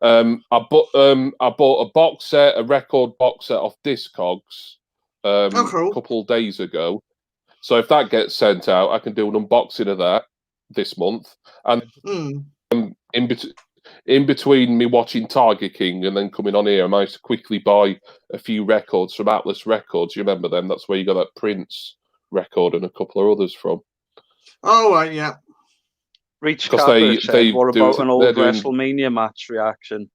I bought a box set, a record box set off Discogs, a couple of days ago. So if that gets sent out, I can do an unboxing of that this month. And in between me watching Tiger King and then coming on here, I managed to quickly buy a few records from Atlas Records. You remember them? That's where you got that Prince record and a couple of others from. Oh, yeah. Reach Capper said, what about an old WrestleMania match reaction?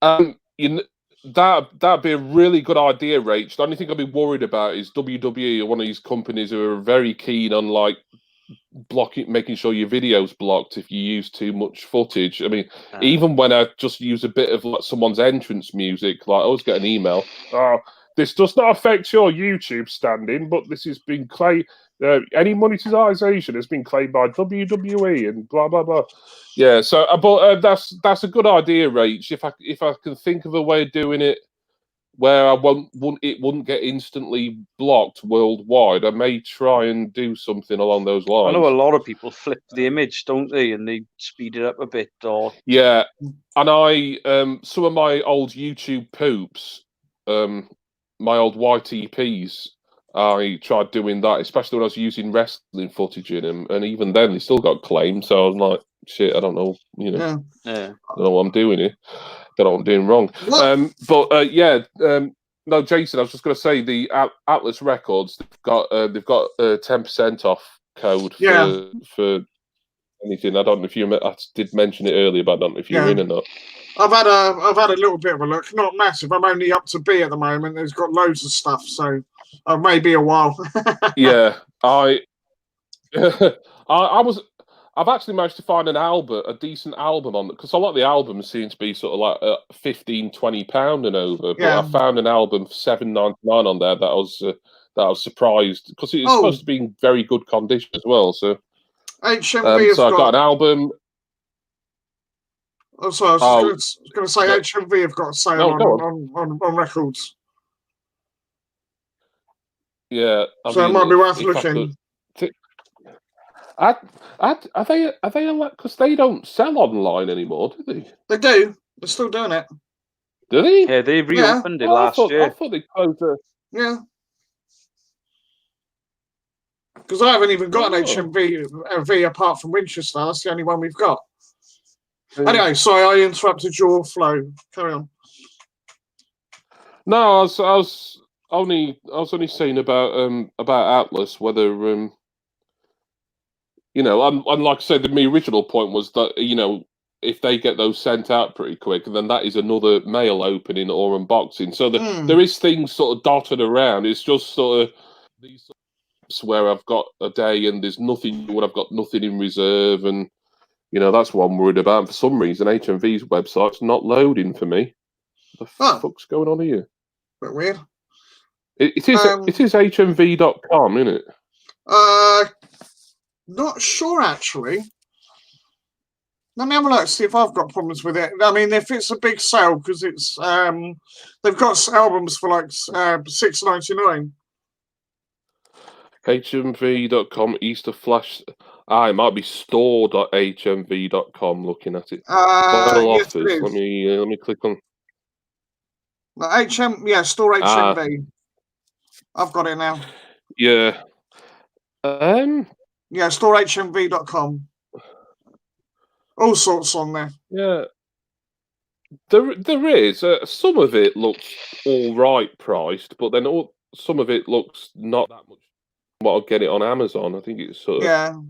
That'd be a really good idea, Rach. The only thing I'd be worried about is WWE are one of these companies who are very keen on like making sure your video's blocked if you use too much footage. I mean, even when I just use a bit of like someone's entrance music, like I always get an email, "Oh, this does not affect your YouTube standing, but this has been claimed. Any monetization has been claimed by WWE and blah blah blah." Yeah, so but that's a good idea, Rach. If I can think of a way of doing it where it wouldn't get instantly blocked worldwide, I may try and do something along those lines. I know a lot of people flip the image, don't they, and they speed it up a bit. Or yeah, and I some of my old YouTube poops, my old YTPs, I tried doing that, especially when I was using wrestling footage in them, and even then they still got claimed. So I was like, shit, I don't know, I don't know what I'm doing here. Don't know what I'm doing wrong. No, Jason, I was just going to say the Atlas Records, they've got a 10% off code for anything. I don't know if I did mention it earlier, but I don't know if you're in or not. I've had a little bit of a look, not massive. I'm only up to B at the moment. There's got loads of stuff, so maybe a while. Yeah, I've actually managed to find a decent album on it, because a lot of the albums seem to be sort of like £15-20 and over. But I found an album for £7.99 on there that I was surprised, because it's supposed to be in very good condition as well. So HMV so I got an album. Oh, sorry, I was going to say HMV have got a sale on records. Yeah, so it might be worth looking. Are they because they don't sell online anymore, do they? They do. They're still doing it. Do they? Yeah, they reopened it last year. I thought they closed it. Yeah. Because I haven't even got an HMV apart from Winchester. That's the only one we've got. Anyway, sorry, I interrupted your flow. Carry on. No, I was only saying about Atlas, whether and like I said, my original point was that if they get those sent out pretty quick, then that is another mail opening or unboxing. So there is things sort of dotted around. It's just sort of these where I've got a day and there's nothing when I've got nothing in reserve, and that's what I'm worried about. For some reason, HMV's website's not loading for me. What the fuck's going on here? Bit weird. It is HMV.com, isn't it? Not sure actually. Let me have a look, see if I've got problems with it. I mean, if it's a big sale, because it's they've got albums for like $6.99. HMV.com Easter Flash. It might be store.hmv.com. Looking at it. Yes, it is. Let me click on. Store HMV. I've got it now. Yeah. Yeah, storehmv.com. All sorts on there. Yeah. There is. Some of it looks all right priced, but then some of it looks not that much. What I'll get it on Amazon. I think it's sort of.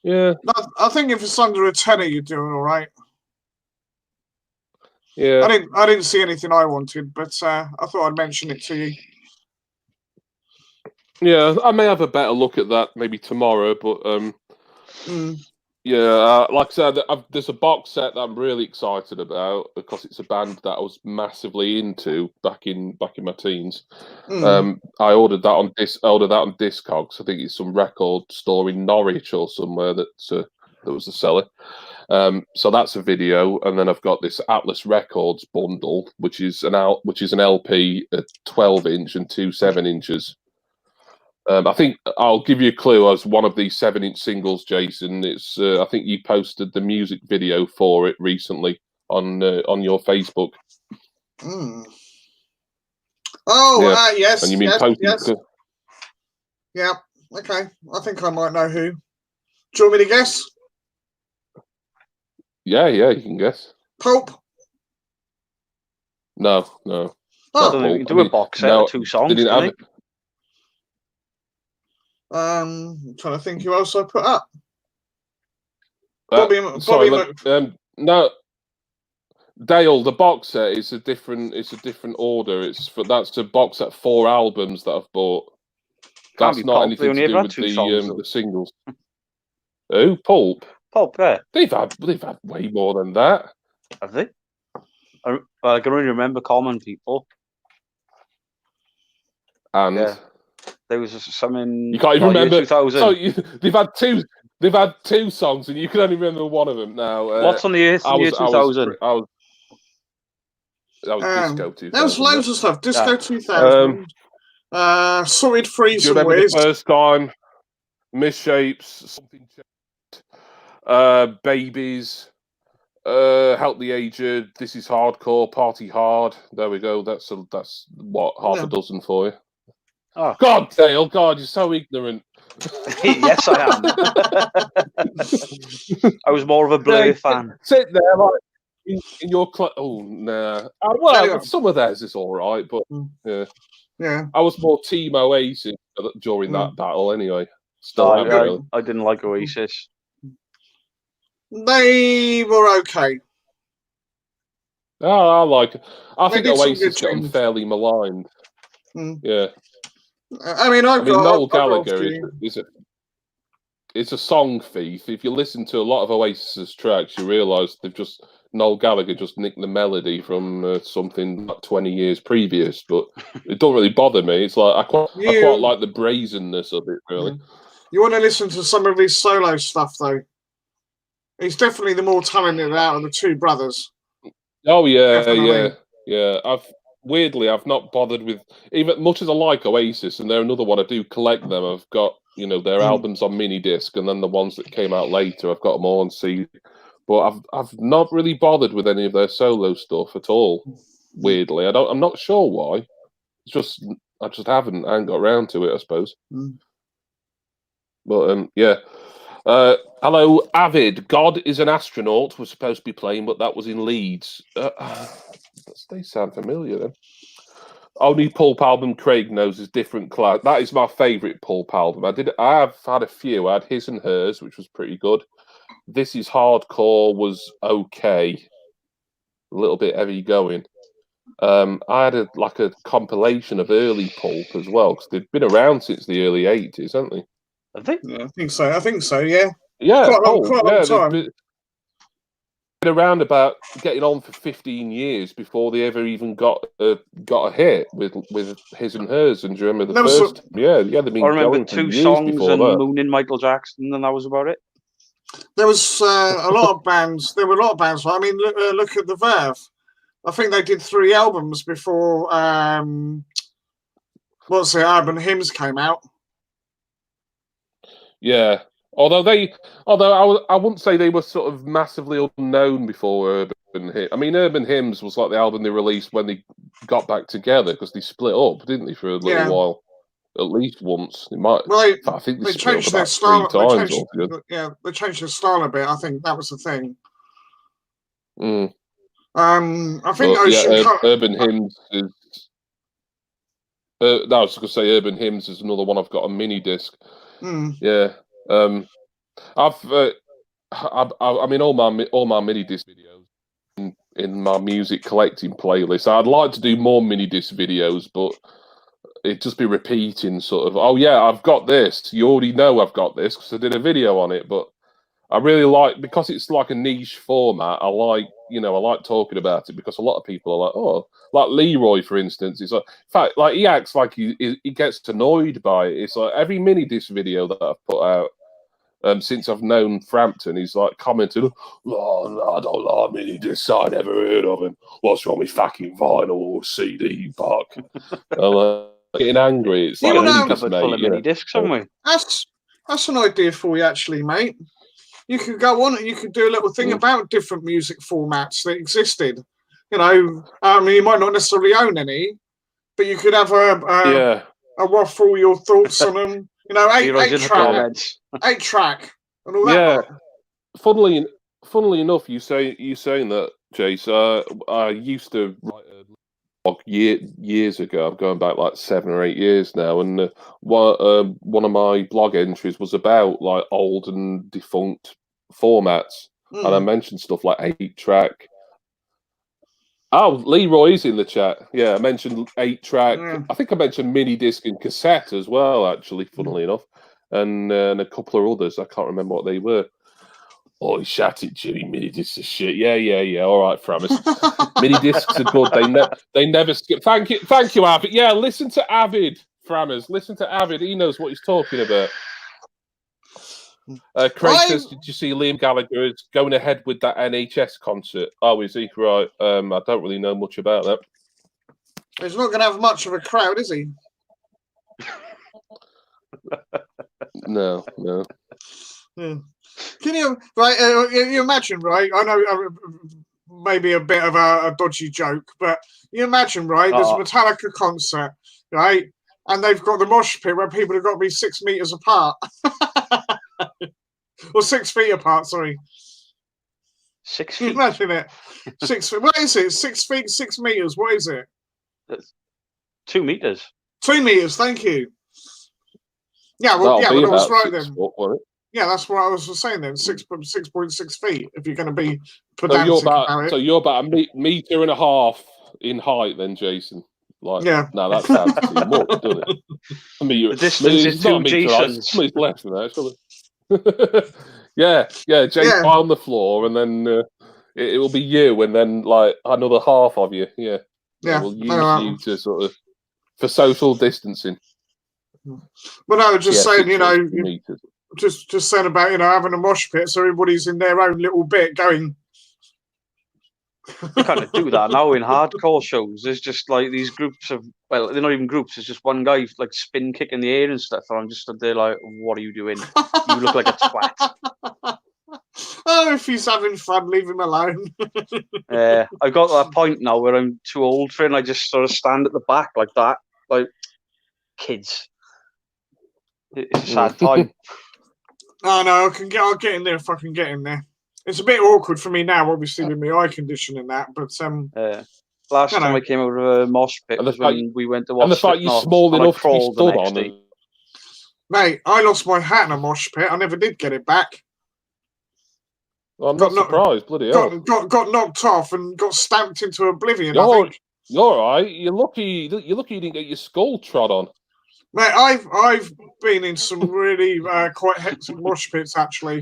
Yeah. I think if it's under a tenner, you're doing all right. Yeah. I didn't see anything I wanted, but I thought I'd mention it to you. Yeah, I may have a better look at that maybe tomorrow, but yeah, like I said, there's a box set that I'm really excited about because it's a band that I was massively into back in my teens. I ordered that on Discogs. I think it's some record store in Norwich or somewhere that was the seller. So that's a video, and then I've got this Atlas Records bundle, which is an LP, a 12-inch and two 7-inches. I think I'll give you a clue as one of these 7-inch singles, Jason. It's I think you posted the music video for it recently on your Facebook. Oh, yeah. yes. And you mean yes. Yeah. Okay. I think I might know who. Do you want me to guess? Yeah, you can guess. Pulp? No. Oh, you can do a box set of 2 songs, didn't it? I'm trying to think who else I put up. No, Dale. The box set is a different order. That's a box set 4 albums that I've bought. That's not anything to do with the singles. Oh, Pulp. Pulp, yeah. They've had way more than that. Have they? I can only remember Common People. And yeah. There was something. You can't even remember. 2000. So they've had two. They've had 2 songs, and you can only remember one of them now. What's on the year 2000? That was Disco 2000. There was loads of stuff. Disco 2000. Sorted Freeze. Do you remember the first time? Misshapes. Something changed. Babies. Help the Aged. This is Hardcore. Party Hard. There we go. That's what half a dozen for you. Oh God, Dale! God, you're so ignorant. Yes, I am. I was more of a Blur fan. Sit there, like in your oh nah. Well, some of theirs is all right, but yeah. I was more Team Oasis during that battle, anyway. I didn't like Oasis. They were okay. Oh, I like it. I think Oasis got unfairly maligned. Yeah. I mean, Noel Gallagher is a song thief. If you listen to a lot of Oasis's tracks, you realise Noel Gallagher just nicked the melody from something like 20 years previous. But it don't really bother me. It's like I quite like the brazenness of it, really. You want to listen to some of his solo stuff, though. He's definitely the more talented out of the 2 brothers. Oh yeah, definitely. yeah. I've not bothered with, even much as I like Oasis, and they're another one I do collect them. I've got their albums on mini disc, and then the ones that came out later, I've got them all on CD. But I've not really bothered with any of their solo stuff at all. Weirdly, I'm not sure why. It's just I haven't got around to it, I suppose. But yeah. Hello, Avid. God is an Astronaut was supposed to be playing, but that was in Leeds. They sound familiar then. Only Pulp album Craig knows is Different Class. That is my favourite Pulp album. I have had a few. I had His and Hers, which was pretty good. This is Hardcore was okay. A little bit heavy going. I had a compilation of early Pulp as well, because they've been around since the early 80s, haven't they? I think. Yeah, I think so. Yeah. Yeah. Quite a long time. Been around about getting on for 15 years before they ever even got a hit with His and Hers. And do you remember the first? Yeah. They've been going for 2 songs and Mooning Michael Jackson, and that was about it. There was a lot of bands. There were a lot of bands. I mean, look at the Verve. I think they did 3 albums before Urban Hymns came out. Yeah, although I wouldn't say they were sort of massively unknown before Urban Hymns. I mean, Urban Hymns was like the album they released when they got back together, because they split up, didn't they, for a little while? At least once. They might. Well, I think they split changed up their about style. 3 times. They changed their style a bit. I think that was the thing. I think Urban Hymns is. I was going to say Urban Hymns is another one I've got on mini disc. Yeah, I mean all my mini disc videos in my music collecting playlist. I'd like to do more mini disc videos, but it'd just be repeating sort of, oh yeah, I've got this. You already know I've got this because I did a video on it. But I really like, because it's like a niche format. I like talking about it because a lot of people are like, oh, like Leroy, for instance. It's like, in fact, like he acts like he gets annoyed by it. It's like every mini disc video that I've put out since I've known Frampton, he's like commented, oh, no, I don't like mini discs. I never heard of him. What's wrong with fucking vinyl or CD, fuck? I'm getting angry. It's like, full of mini discs, haven't we? That's an idea for you, actually, mate. You could go on and you could do a little thing about different music formats that existed. You know, I mean, you might not necessarily own any, but you could have a waffle your thoughts on them. You know, eight track, and all that. Yeah. Funnily enough, you saying that, Jace. I used to write a blog years ago. I'm going back like 7 or 8 years now, and one of my blog entries was about like old and defunct formats, and I mentioned stuff like 8 track. Oh, Leroy's in the chat. Yeah, I mentioned 8 track. I think I mentioned mini disc and cassette as well, actually, funnily enough, and a couple of others. I can't remember what they were. Oh, he shouted, Jimmy, mini discs are shit. Yeah. All right, Framus. Mini discs are good. They never skip. Thank you, Avid. Yeah, listen to Avid, Framus. Listen to Avid. He knows what he's talking about. Craig says, did you see Liam Gallagher is going ahead with that NHS concert? Oh, is he? Right. I don't really know much about that. He's not going to have much of a crowd, is he? No. Yeah. Can you you imagine, right? I know maybe a bit of a dodgy joke, but you imagine, right? There's a Metallica concert, right? And they've got the mosh pit where people have got to be 6 meters apart. Or 6 feet apart, sorry. 6 feet. Imagine it. 6 feet. What is it? 6 feet, 6 meters. What is it? 2 meters. 2 meters, thank you. Yeah, well, but I was right then. Yeah, that's what I was saying then. 6.6 feet. If you're going to be pedantic about it. So you're about a meter and a half in height, then, Jason. Like, yeah. No, that sounds too much, doesn't it? I mean, the distance is 2 Jasons. It's less than that, surely. yeah, Jason on the floor, and then it will be you, and then like another half of you. Yeah. We'll use you to sort of for social distancing. But I was just saying, just saying about having a mosh pit, so everybody's in their own little bit going. You kind of do that now in hardcore shows. There's just like these groups of, well, they're not even groups. It's just one guy like spin kicking the air and stuff. And I'm just stood there like, what are you doing? You look like a twat. Oh, if he's having fun, leave him alone. I've got to that point now where I'm too old for it, and I just sort of stand at the back like that, like kids. It's a sad time. Oh no, I'll get in there if I can get in there. It's a bit awkward for me now, obviously, with my eye condition and that. But last time I came out of a mosh pit was when we went to watch. And the fact you're small enough to be stood on. Mate, I lost my hat in a mosh pit. I never did get it back. Well, I'm not surprised. Bloody hell. Got knocked off and got stamped into oblivion. You're all right. You're lucky. You didn't get your skull trod on. Mate, I've been in some really quite hectic mosh pits actually.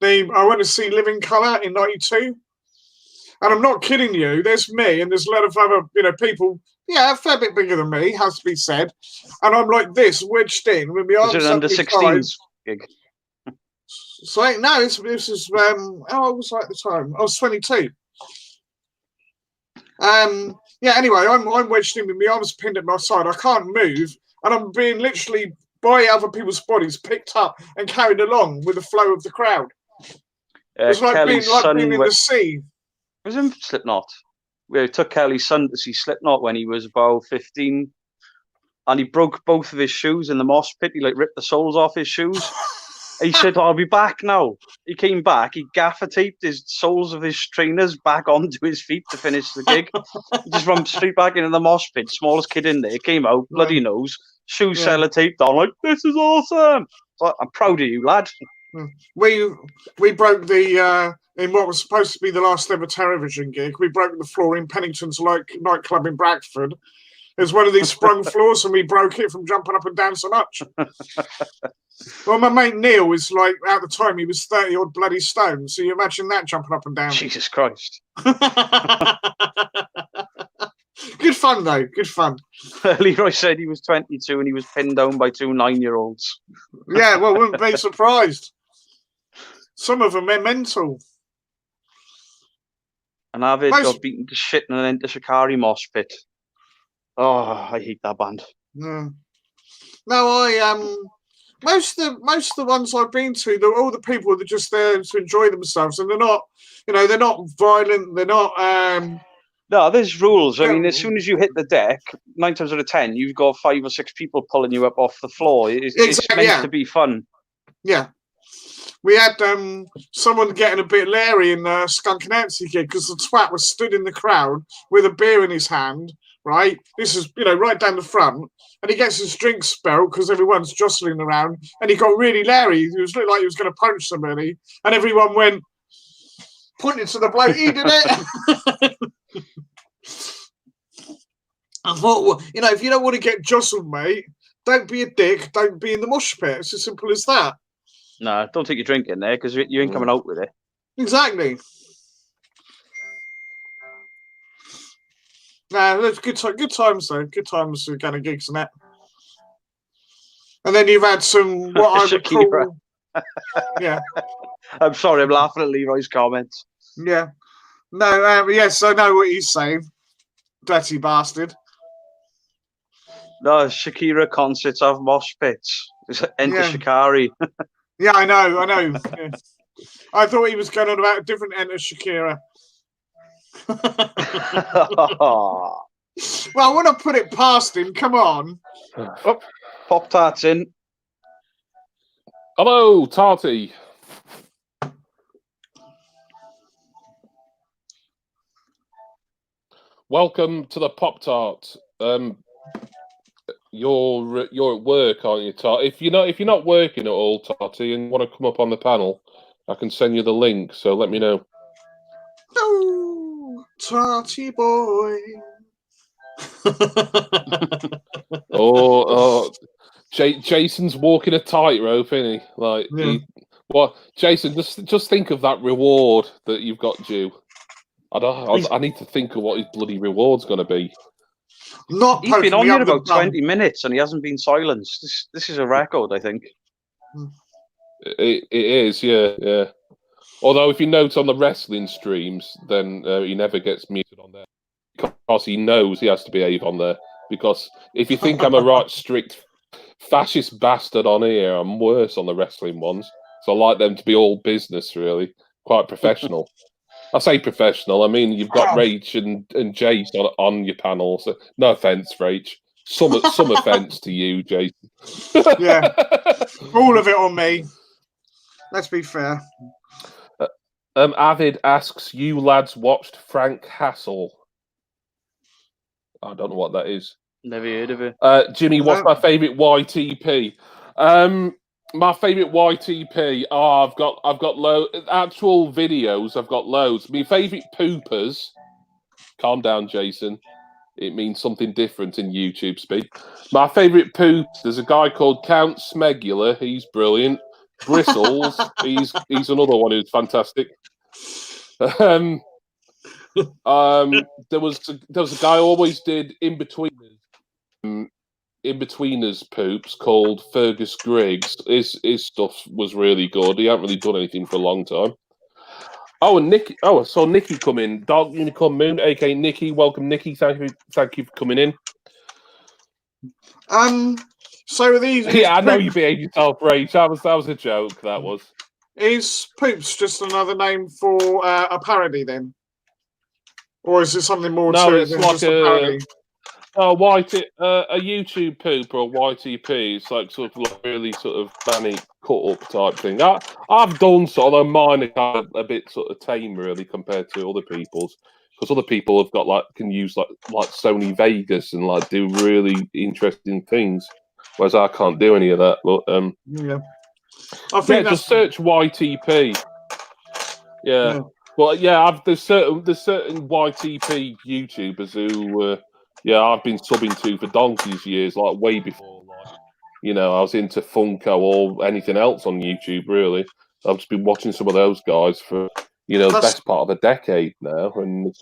I went to see Living Colour in '92, and I'm not kidding you. There's me, and there's a lot of other people. Yeah, a fair bit bigger than me, has to be said. And I'm like this, wedged in with my arms. Is it under 16s gig? So no, this is how old was I at the time? I was 22. Yeah. Anyway, I'm wedged in with my arms pinned at my side. I can't move, and I'm being literally by other people's bodies picked up and carried along with the flow of the crowd. It's like being in the sea. Was in Slipknot. We took Kelly's son to see Slipknot when he was about 15, and he broke both of his shoes in the mosh pit. He ripped the soles off his shoes. He said, "I'll be back now." He came back. He gaffer taped his soles of his trainers back onto his feet to finish the gig. He just ran straight back into the mosh pit. Smallest kid in there. Came out, bloody nose, shoes sellotaped on. Like, this is awesome. So, I'm proud of you, lad. We broke the in what was supposed to be the last ever television gig. We broke the floor in Pennington's nightclub in Bradford. was one of these sprung floors, and we broke it from jumping up and down so much. Well, my mate Neil was like, at the time, he was 30 odd bloody stone. So you imagine that jumping up and down. Jesus Christ. Good fun, though. Good fun. Leroy said he was 22 and he was pinned down by 2 9-year-olds. Yeah, well, wouldn't be surprised. Some of them are mental. And Avid got beaten to shit in an Enter Shikari mosh pit. Oh, I hate that band. Yeah. No, most of the ones I've been to, all the people are just there to enjoy themselves, and they're not, they're not violent. They're not. No, there's rules. I mean, as soon as you hit the deck, 9 times out of 10, you've got 5 or 6 people pulling you up off the floor. It's meant to be fun. Yeah. We had someone getting a bit leery in the Skunk Nancy gig because the twat was stood in the crowd with a beer in his hand, right? This is, right down the front. And he gets his drink spilled because everyone's jostling around. And he got really leery. He was looking like he was going to punch somebody. And everyone went, pointing to the bloke, he did it. I thought, well, if you don't want to get jostled, mate, don't be a dick. Don't be in the mosh pit. It's as simple as that. No, don't take your drink in there because you ain't coming out with it. Exactly. No, that's good times though. Good times for kind of gigs and that. And then you've had some what I would call. Yeah. I'm sorry, I'm laughing at Leroy's comments. Yeah. No, yes, I know what he's saying. Dirty bastard. No, Shakira concerts have mosh pits. Enter Shikari. Yeah, I know. Yeah. I thought he was going on about a different Enter Shakira. Well, I want to put it past him. Come on. Oh, Pop-Tart's in. Hello, Tarty. Welcome to the Pop-Tart. You're at work, aren't you, Tarty? If you're not working at all, Tarty, and want to come up on the panel, I can send you the link. So let me know. Oh, Tarty boy. Jason's walking a tightrope, isn't he? Like, Jason, just think of that reward that you've got due. I need to think of what his bloody reward's going to be. He's been on here about 20 minutes and he hasn't been silenced. This is a record, I think. It is, yeah. Although if you note on the wrestling streams, then he never gets muted on there because he knows he has to behave on there. Because if you think I'm a right strict fascist bastard on here, I'm worse on the wrestling ones. So I like them to be all business, really, quite professional. I say professional. I mean, you've got Rach and Jace on your panel. So no offense, Rach. Some offense to you, Jason. Yeah, all of it on me. Let's be fair. Avid asks, you lads watched Frank Hassel? I don't know what that is. Never heard of it. Jimmy, what's my favourite YTP? My favourite YTP. Oh, I've got actual videos. I've got loads. My favourite poopers. Calm down, Jason. It means something different in YouTube speak. My favourite poops. There's a guy called Count Smegula. He's brilliant. Bristles. he's another one who's fantastic. There was a guy who always did in-betweeners poops called Fergus Griggs. His stuff was really good. He hadn't really done anything for a long time. Oh, and Nikki. Oh, I saw Nikki come in. Dark Unicorn Moon, aka Nikki. Welcome, Nikki. Thank you for coming in. So these. Yeah, I know you behaved yourself, Rach. That was a joke. That was. Is poops just another name for a parody then, or is it something more to it than just a parody? A YouTube poop or a YTP. It's like sort of like really sort of funny cut up type thing. I've done so, although mine are kind of a bit sort of tame really compared to other people's, because other people have got can use like Sony Vegas and like do really interesting things, whereas I can't do any of that. But I think just search YTP. Yeah. Well, yeah, there's certain YTP YouTubers who Yeah, I've been subbing to for donkey's years, like way before, like, you know, I was into Funko or anything else on YouTube, really. I've just been watching some of those guys for, you know, the best part of a decade now. And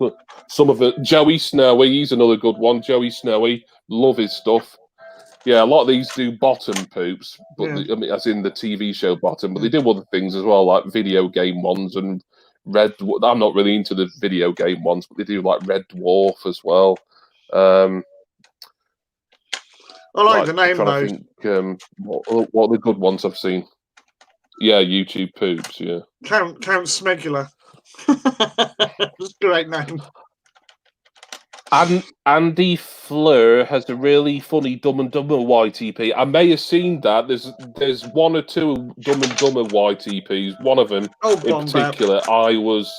some of it, Joey Snowy, he's another good one. Joey Snowy, love his stuff. Yeah, a lot of these do bottom poops, but Yeah. I mean, as in the TV show bottom, but they do other things as well, like video game ones and Red. I'm not really into the video game ones, but they do like Red Dwarf as well. I like the name trying though. to think what are the good ones I've seen. Yeah, YouTube poops. Yeah, Count Smegula. That's a great name. and Andy Fleur has a really funny Dumb and Dumber YTP. I may have seen that. There's one or two Dumb and Dumber YTPs. One of them in particular, I was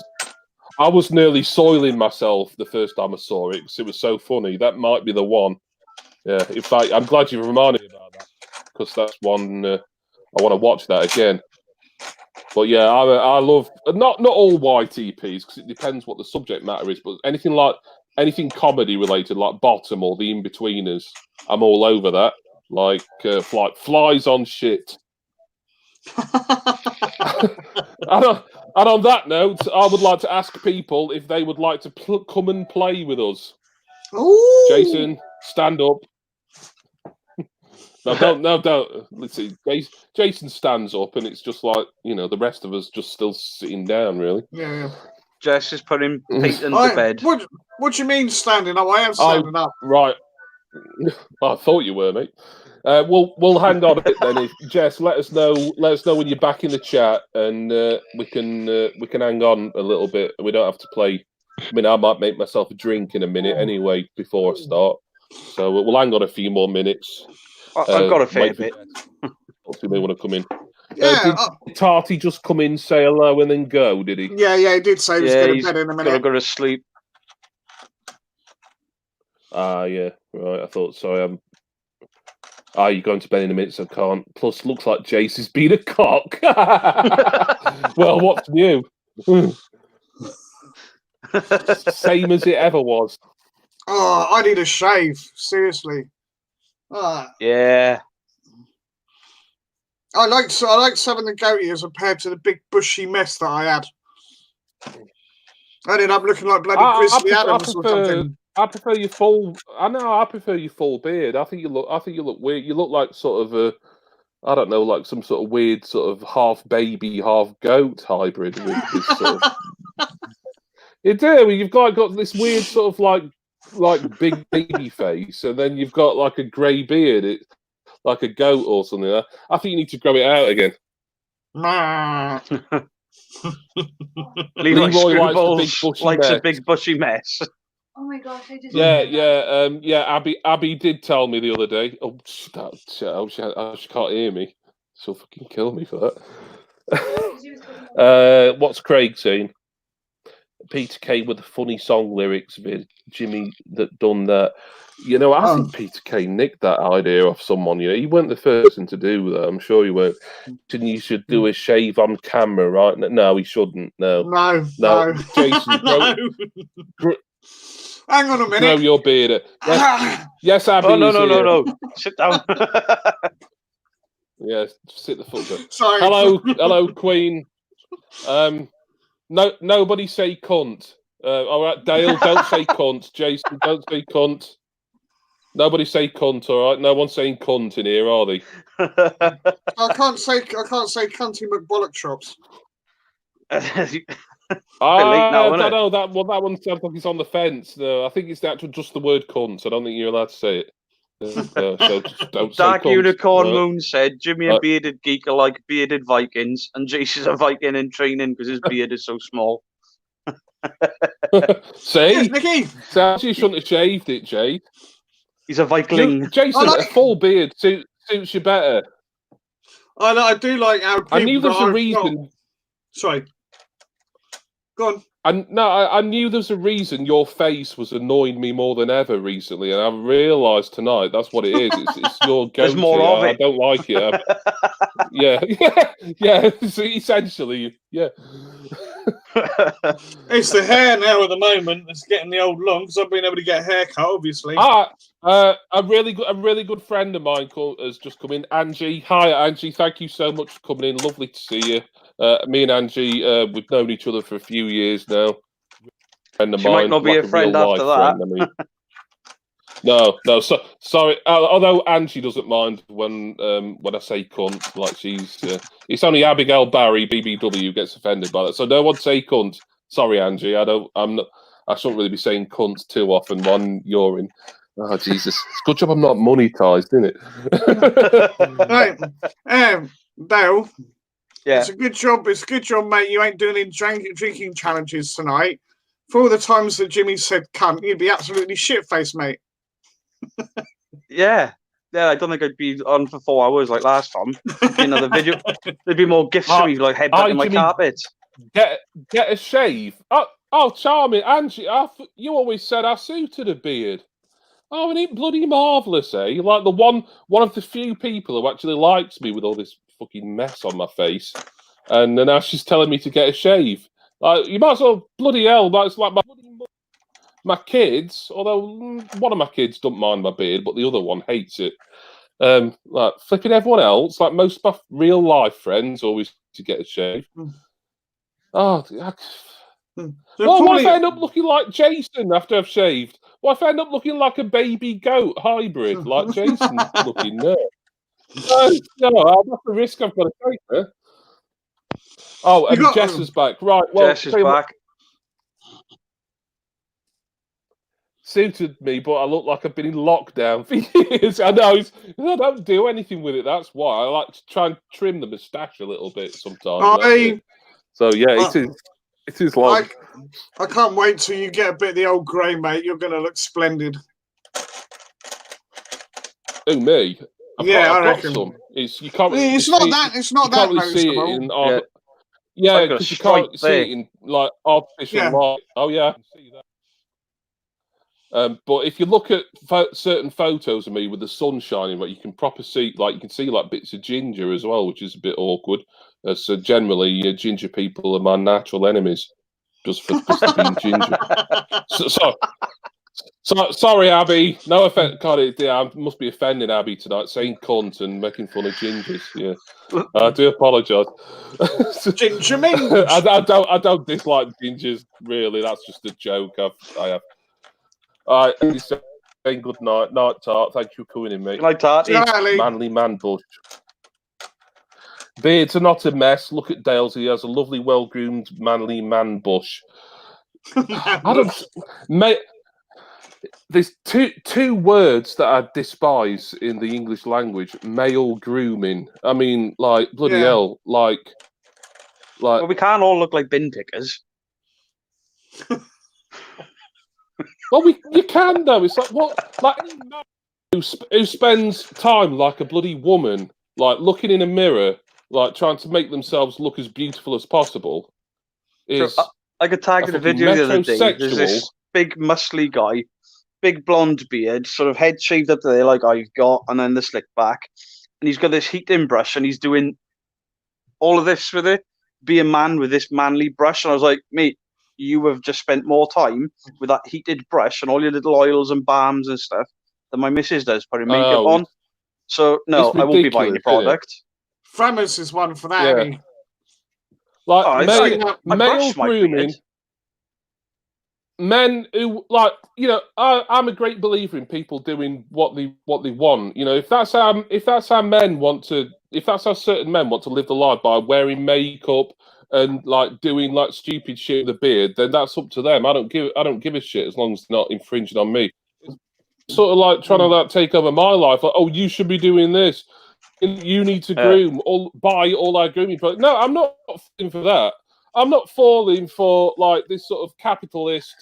nearly soiling myself the first time I saw it because it was so funny. That might be the one. Yeah, in fact, I'm glad you reminded me about that because that's one I want to watch that again. But yeah, I love not all YTPs because it depends what the subject matter is. But anything comedy related, like Bottom or the In-Betweeners, I'm all over that. Like flies on shit. And on that note, I would like to ask people if they would like to come and play with us. Ooh. Jason, stand up. No, don't. Let's see. Jason stands up, and it's just like, you know, the rest of us just still sitting down, really. Yeah. Jess is putting Pete into bed. What do you mean standing up? I am standing up. Right. I thought you were, mate. We'll hang on a bit then. Jess, let us know when you're back in the chat, and we can hang on a little bit. We don't have to play. I mean, I might make myself a drink in a minute anyway before I start. So we'll hang on a few more minutes. I've got a fair bit. Hopefully they want to come in. Yeah. Did Tarty just come in, say hello, and then go? Did he? Yeah, he did say he was going to bed in a minute. Gotta go to sleep. Yeah, right. I thought. Sorry, you're going to bed in a minute, so I can't. Plus, looks like Jace has been a cock. Well, what's new? Same as it ever was. Oh, I need a shave. Seriously. Yeah. I liked having the goatee as compared to the big bushy mess that I had. I ended up looking like bloody Grizzly Adams or something. I prefer your full. I prefer your full beard. I think you look weird. You look like sort of a, I don't know, like some sort of weird sort of half baby, half goat hybrid. With this sort of... You do. You've got this weird sort of like big baby face, and then you've got like a grey beard. It's like a goat or something. I think you need to grow it out again. Leroy likes a big bushy mess. Oh my gosh! I just yeah. Abby did tell me the other day. Oh, she can't hear me. She'll fucking kill me for that. What's Craig saying? Peter Kay with the funny song lyrics vid. Jimmy that done that. You know, I think Peter Kay nicked that idea off someone. You know, he weren't the first one to do that. I'm sure he weren't. You should do a shave on camera, right? No, he shouldn't. No. Jason, hang on a minute. Grow your beard. Yes, Abby. Oh, no. Sit down. Yeah, sit the fuck down. Sorry. Hello, Queen. No, nobody say cunt. All right, Dale, don't say cunt. Jason, don't say cunt. Nobody say cunt. All right, no one's saying cunt in here, are they? I can't say cunty McBollock chops. Now, no, that one sounds like it's on the fence. No, I think it's just the word cunt. I don't think you're allowed to say it. So just don't Dark say cunt. Unicorn Moon said Jimmy and Bearded Geek are like bearded Vikings, and Jason's a Viking in training because his beard is so small. See? Yes, Nicky. So you shouldn't have shaved it, Jay. He's a Viking. Jason, a full beard suits you better. I do like how people... I knew there's a reason... Sorry. Go on. I knew there's a reason your face was annoying me more than ever recently, and I realised tonight that's what it is. It's your goatee. There's more of it. I don't like it. Yeah, yeah. Essentially, yeah. It's the hair now at the moment that's getting the old long, because I've been able to get a haircut, obviously. A really good friend of mine has just come in. Angie, hi Angie. Thank you so much for coming in. Lovely to see you. Me and Angie, we've known each other for a few years now. Friend of She mine, might not be like a friend after that. Friend, I mean. No. So sorry. Although Angie doesn't mind when I say cunt, like she's. It's only Abigail Barry, BBW, who gets offended by that. So no one say cunt. Sorry, Angie. I'm not. I shouldn't really be saying cunt too often when you're in. Oh Jesus! It's a good job I'm not monetized, isn't it? Right, Dale. Yeah. It's a good job. It's a good job, mate. You ain't doing any drinking challenges tonight. For all the times that Jimmy said cunt, you'd be absolutely shit-faced, mate. Yeah. I don't think I'd be on for 4 hours like last time. Another video. There'd be more gifts of me like headbutting my carpet. Get a shave. Oh, charming, Angie. You always said I suited a beard. Oh, and it bloody marvellous, eh? You're like one of the few people who actually likes me with all this fucking mess on my face. And now she's telling me to get a shave. Like, you might as well, bloody hell, that's like my kids, although one of my kids don't mind my beard, but the other one hates it. Like, flipping everyone else, like most of my real life friends always to get a shave. Oh, well, what if I end up looking like Jason after I've shaved? What if I end up looking like a baby goat hybrid, like Jason looking there? No, that's the risk I've got to take there. Oh, and Jess is back. Right, well, Jess is back. Suited me, but I look like I've been in lockdown for years. I know, I don't do anything with it. That's why I like to try and trim the moustache a little bit sometimes. So yeah, it is like. I can't wait till you get a bit of the old grey, mate. You're going to look splendid. Who, me? I reckon. Some. You can't. It's not that. It's not that really see it in. Yeah, because you can't see it in like artificial light. Oh yeah, I can see that. But if you look at certain photos of me with the sun shining, right, you can see like bits of ginger as well, which is a bit awkward. So generally, ginger people are my natural enemies, just for being ginger. Sorry, Abby. No offense. God, I must be offending Abby tonight, saying cunt and making fun of gingers. Yeah, I do apologise. Ginger minge. I don't dislike gingers. Really, that's just a joke. I have. All right, saying good night, Tart. Thank you for coming in, mate. Good night, Tart. Manly man bush. Beards are not a mess. Look at Dale's. He has a lovely, well-groomed, manly man bush. Mate. There's two words that I despise in the English language: male grooming. I mean, like bloody hell, like. Well, we can't all look like bin pickers. Well, you can though. It's like what, like who spends time like a bloody woman, like looking in a mirror, like trying to make themselves look as beautiful as possible. Is I could tag in a video the other day. There's this big muscly guy, big blonde beard, sort of head shaved up to there like I've got, and then the slick back, and he's got this heating brush, and he's doing all of this with it. Be a man with this manly brush, and I was like, mate, you have just spent more time with that heated brush and all your little oils and balms and stuff than my missus does putting makeup on. So no, I won't be buying your product. Frammers is one for that. Yeah. Like male grooming. Men who I'm a great believer in people doing what they want. You know, if that's how certain men want to live the life by wearing makeup and like doing like stupid shit with a beard, then that's up to them. I don't give a shit as long as it's not infringing on me. It's sort of like trying to like take over my life. Like, oh, you should be doing this. You need to buy all our grooming products. No, I'm not falling for that. I'm not falling for like this sort of capitalist.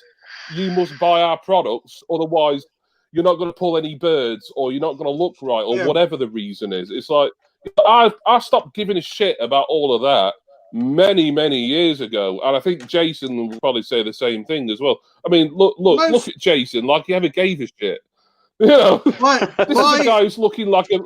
You must buy our products, otherwise you're not going to pull any birds, or you're not going to look right, or whatever the reason is. It's like I stopped giving a shit about all of that many years ago, and I think Jason will probably say the same thing as well. I mean, look at Jason, like he ever gave a shit. You know, My, this is a guy who's looking like a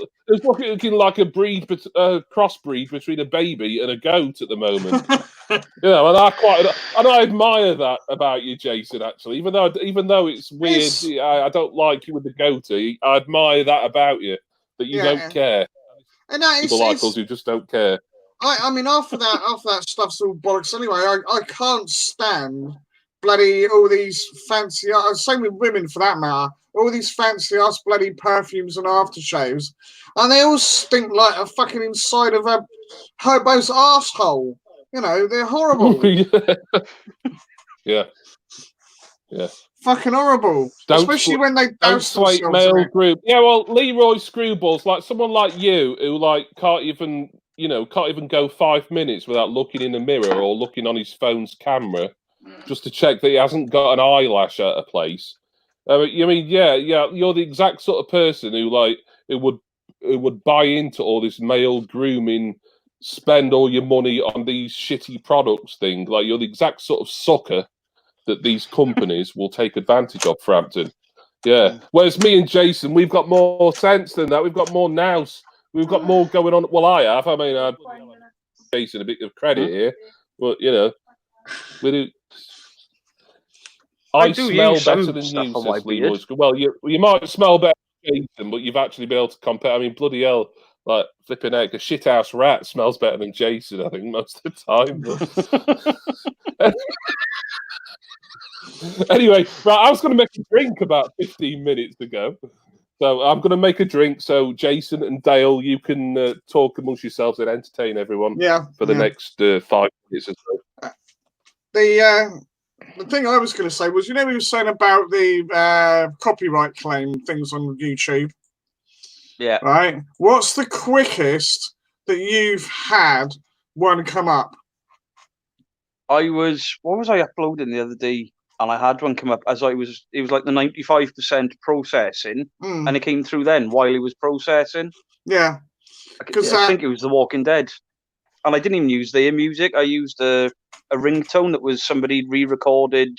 crossbreed between a baby and a goat at the moment. You know, and I admire that about you, Jason. Actually, even though it's weird, I don't like you with the goatee. I admire that about you, that you don't care. And that people like us who just don't care. I mean, after that stuff's all bollocks anyway. I can't stand bloody all these fancy. Same with women for that matter. All these fancy ass bloody perfumes and aftershaves, and they all stink like a fucking inside of a hobo's asshole. You know, they're horrible. Yeah. Fucking horrible. Especially when they don't swipe male group. Yeah, well, Leroy Screwballs, like someone like you who like can't even go 5 minutes without looking in the mirror or looking on his phone's camera just to check that he hasn't got an eyelash at a place. You mean, yeah, you're the exact sort of person who would buy into all this male grooming, spend all your money on these shitty products thing. Like, you're the exact sort of sucker that these companies will take advantage of, Frampton. Yeah. Whereas me and Jason, we've got more sense than that. We've got more nous. We've got more going on. Well, I have. I mean, I've Jason a bit of credit here, but you know, we do. I smell better than you, says Leroy. Well, you might smell better than Jason, but you've actually been able to compare. I mean, bloody hell, like flipping heck, a shithouse rat smells better than Jason, I think, most of the time. Anyway, right, I was going to make a drink about 15 minutes ago. So I'm going to make a drink. So Jason and Dale, you can talk amongst yourselves and entertain everyone for the next 5 minutes or so. The thing I was going to say was, we were saying about the copyright claim things on YouTube. Yeah. Right. What's the quickest that you've had one come up? What was I uploading the other day? And I had one come up as it was like the 95% processing, and it came through then while it was processing. Yeah. I think it was The Walking Dead. And I didn't even use their music. I used a ringtone that was somebody re-recorded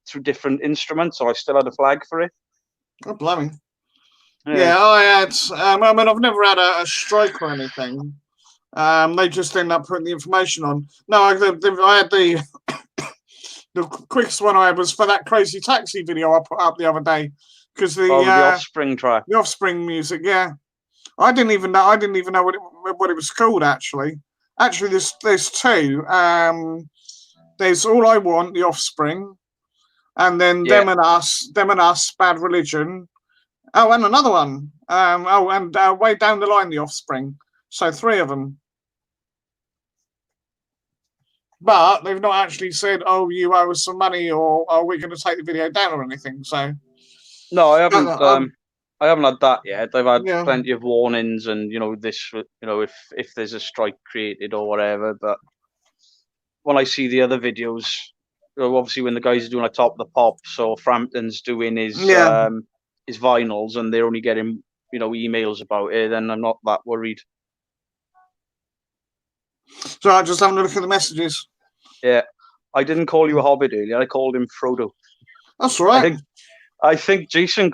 through different instruments, so I still had a flag for it. Oh, blimey. Yeah, I had. I mean, I've never had a strike or anything. They just end up putting the information on. No, I had the the quickest one I had was for that Crazy Taxi video I put up the other day, because the Offspring track, the Offspring music. Yeah, I didn't even know what it was called actually. Actually, there's two. There's All I Want, the Offspring, and then Them and Us, Bad Religion. Oh, and another one. Way down the line, the Offspring. So 3 of them. But they've not actually said, "Oh, you owe us some money," or "Are we going to take the video down," or anything. So no, I haven't. I haven't had that yet. I've had plenty of warnings, and if there's a strike created or whatever. But when I see the other videos, obviously when the guys are doing like Top of the Pops, or Frampton's doing his vinyls, and they're only getting emails about it, then I'm not that worried. So I'm just having a look at the messages. Yeah, I didn't call you a hobbit earlier. I called him Frodo. That's all right. I think Jason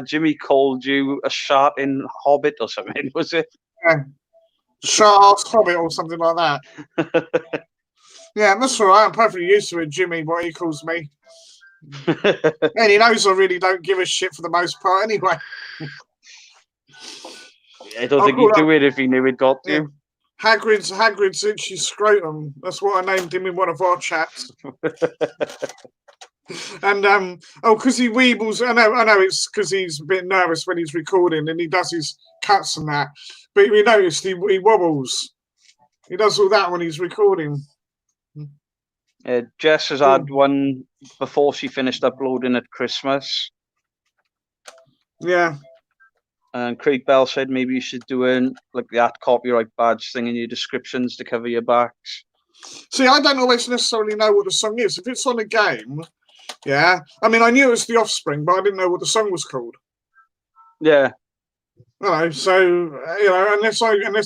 Jimmy called you a sharp-in hobbit or something, was it? Yeah, sharp-ass hobbit or something like that. Yeah, that's all right. I'm perfectly used to it, Jimmy, what he calls me. And he knows I really don't give a shit for the most part anyway. I don't think he'd do it if he knew he'd got to. Hagrid's itchy scrotum. That's what I named him in one of our chats. And because he weebles. I know it's because he's a bit nervous when he's recording and he does his cuts and that. But we noticed he wobbles. He does all that when he's recording. Jess has had one before she finished uploading at Christmas. Yeah. And Craig Bell said maybe you should do that copyright badge thing in your descriptions to cover your backs. See, I don't always necessarily know what the song is. If it's on a game, yeah. I mean, I knew it was The Offspring, but I didn't know what the song was called. Yeah. So unless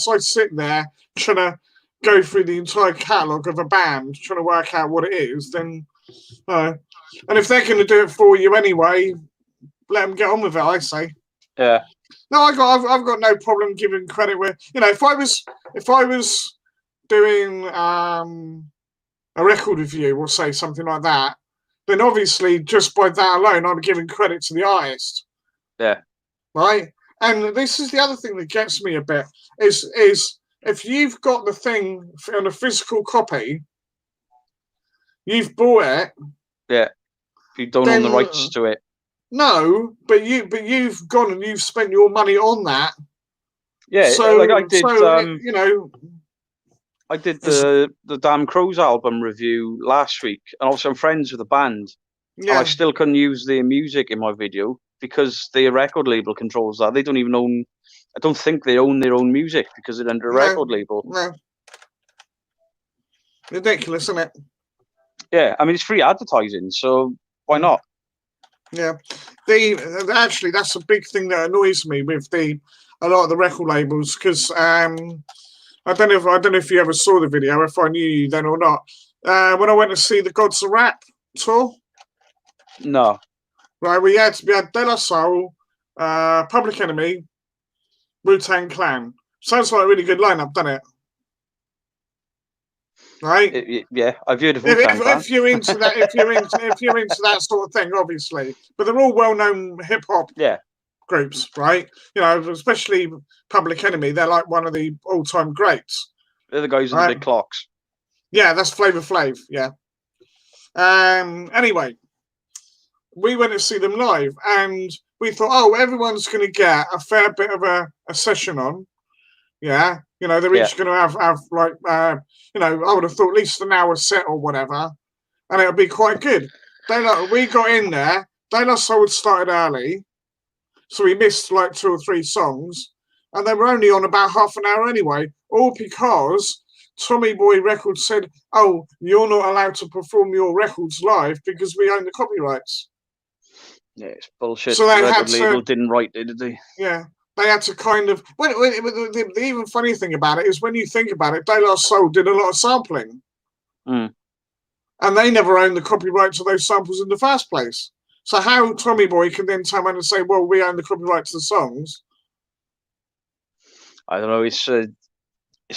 I sit there trying to go through the entire catalogue of a band, trying to work out what it is, then and if they're going to do it for you anyway, let them get on with it. I say. Yeah. No, I've got no problem giving credit where, you know, if I was doing a record review or say something like that, then obviously just by that alone, I'm giving credit to the artist. Yeah. Right. And this is the other thing that gets me a bit is if you've got the thing on a physical copy, you've bought it. Yeah. If you don't own the rights to it. No, but you've gone and you've spent your money on that. Yeah, so, like I did. You know, I did the Damn Crows album review last week, and also I'm friends with the band, and I still couldn't use their music in my video because their record label controls that. They don't even own. I don't think they own their own music because they're under a record label. No. Ridiculous, isn't it? Yeah, I mean it's free advertising, so why not? Yeah, actually that's a big thing that annoys me with a lot of the record labels because I don't know if you ever saw the video, if I knew you then or not. When I went to see the Gods of Rap tour, no, right, we had De La Soul, Public Enemy, Wu-Tang Clan. Sounds like a really good lineup, doesn't it? Right? Yeah, I've heard of Wu-Tang Clan. If you're into that, if you're into that sort of thing, obviously, but they're all well-known hip hop groups, right? You know, especially Public Enemy, they're like one of the all-time greats. They're the guys in the big clocks. Yeah, that's Flavor Flav. Yeah. Anyway, we went to see them live, and we thought, oh, everyone's going to get a fair bit of a session on. Yeah, you know, they're each going to have like, you know, I would have thought at least an hour set or whatever, and it'll be quite good. We got in there. De La Soul started early, so we missed like 2 or 3 songs, and they were only on about half an hour anyway, all because Tommy Boy Records said, oh, you're not allowed to perform your records live because we own the copyrights. Yeah, it's bullshit. So the record label didn't write it, did they? Yeah. They had to kind of. The even funny thing about it is when you think about it, De La Soul did a lot of sampling, and they never owned the copyright to those samples in the first place. So how Tommy Boy can then turn around and say, "Well, we own the copyright to the songs"? I don't know. It's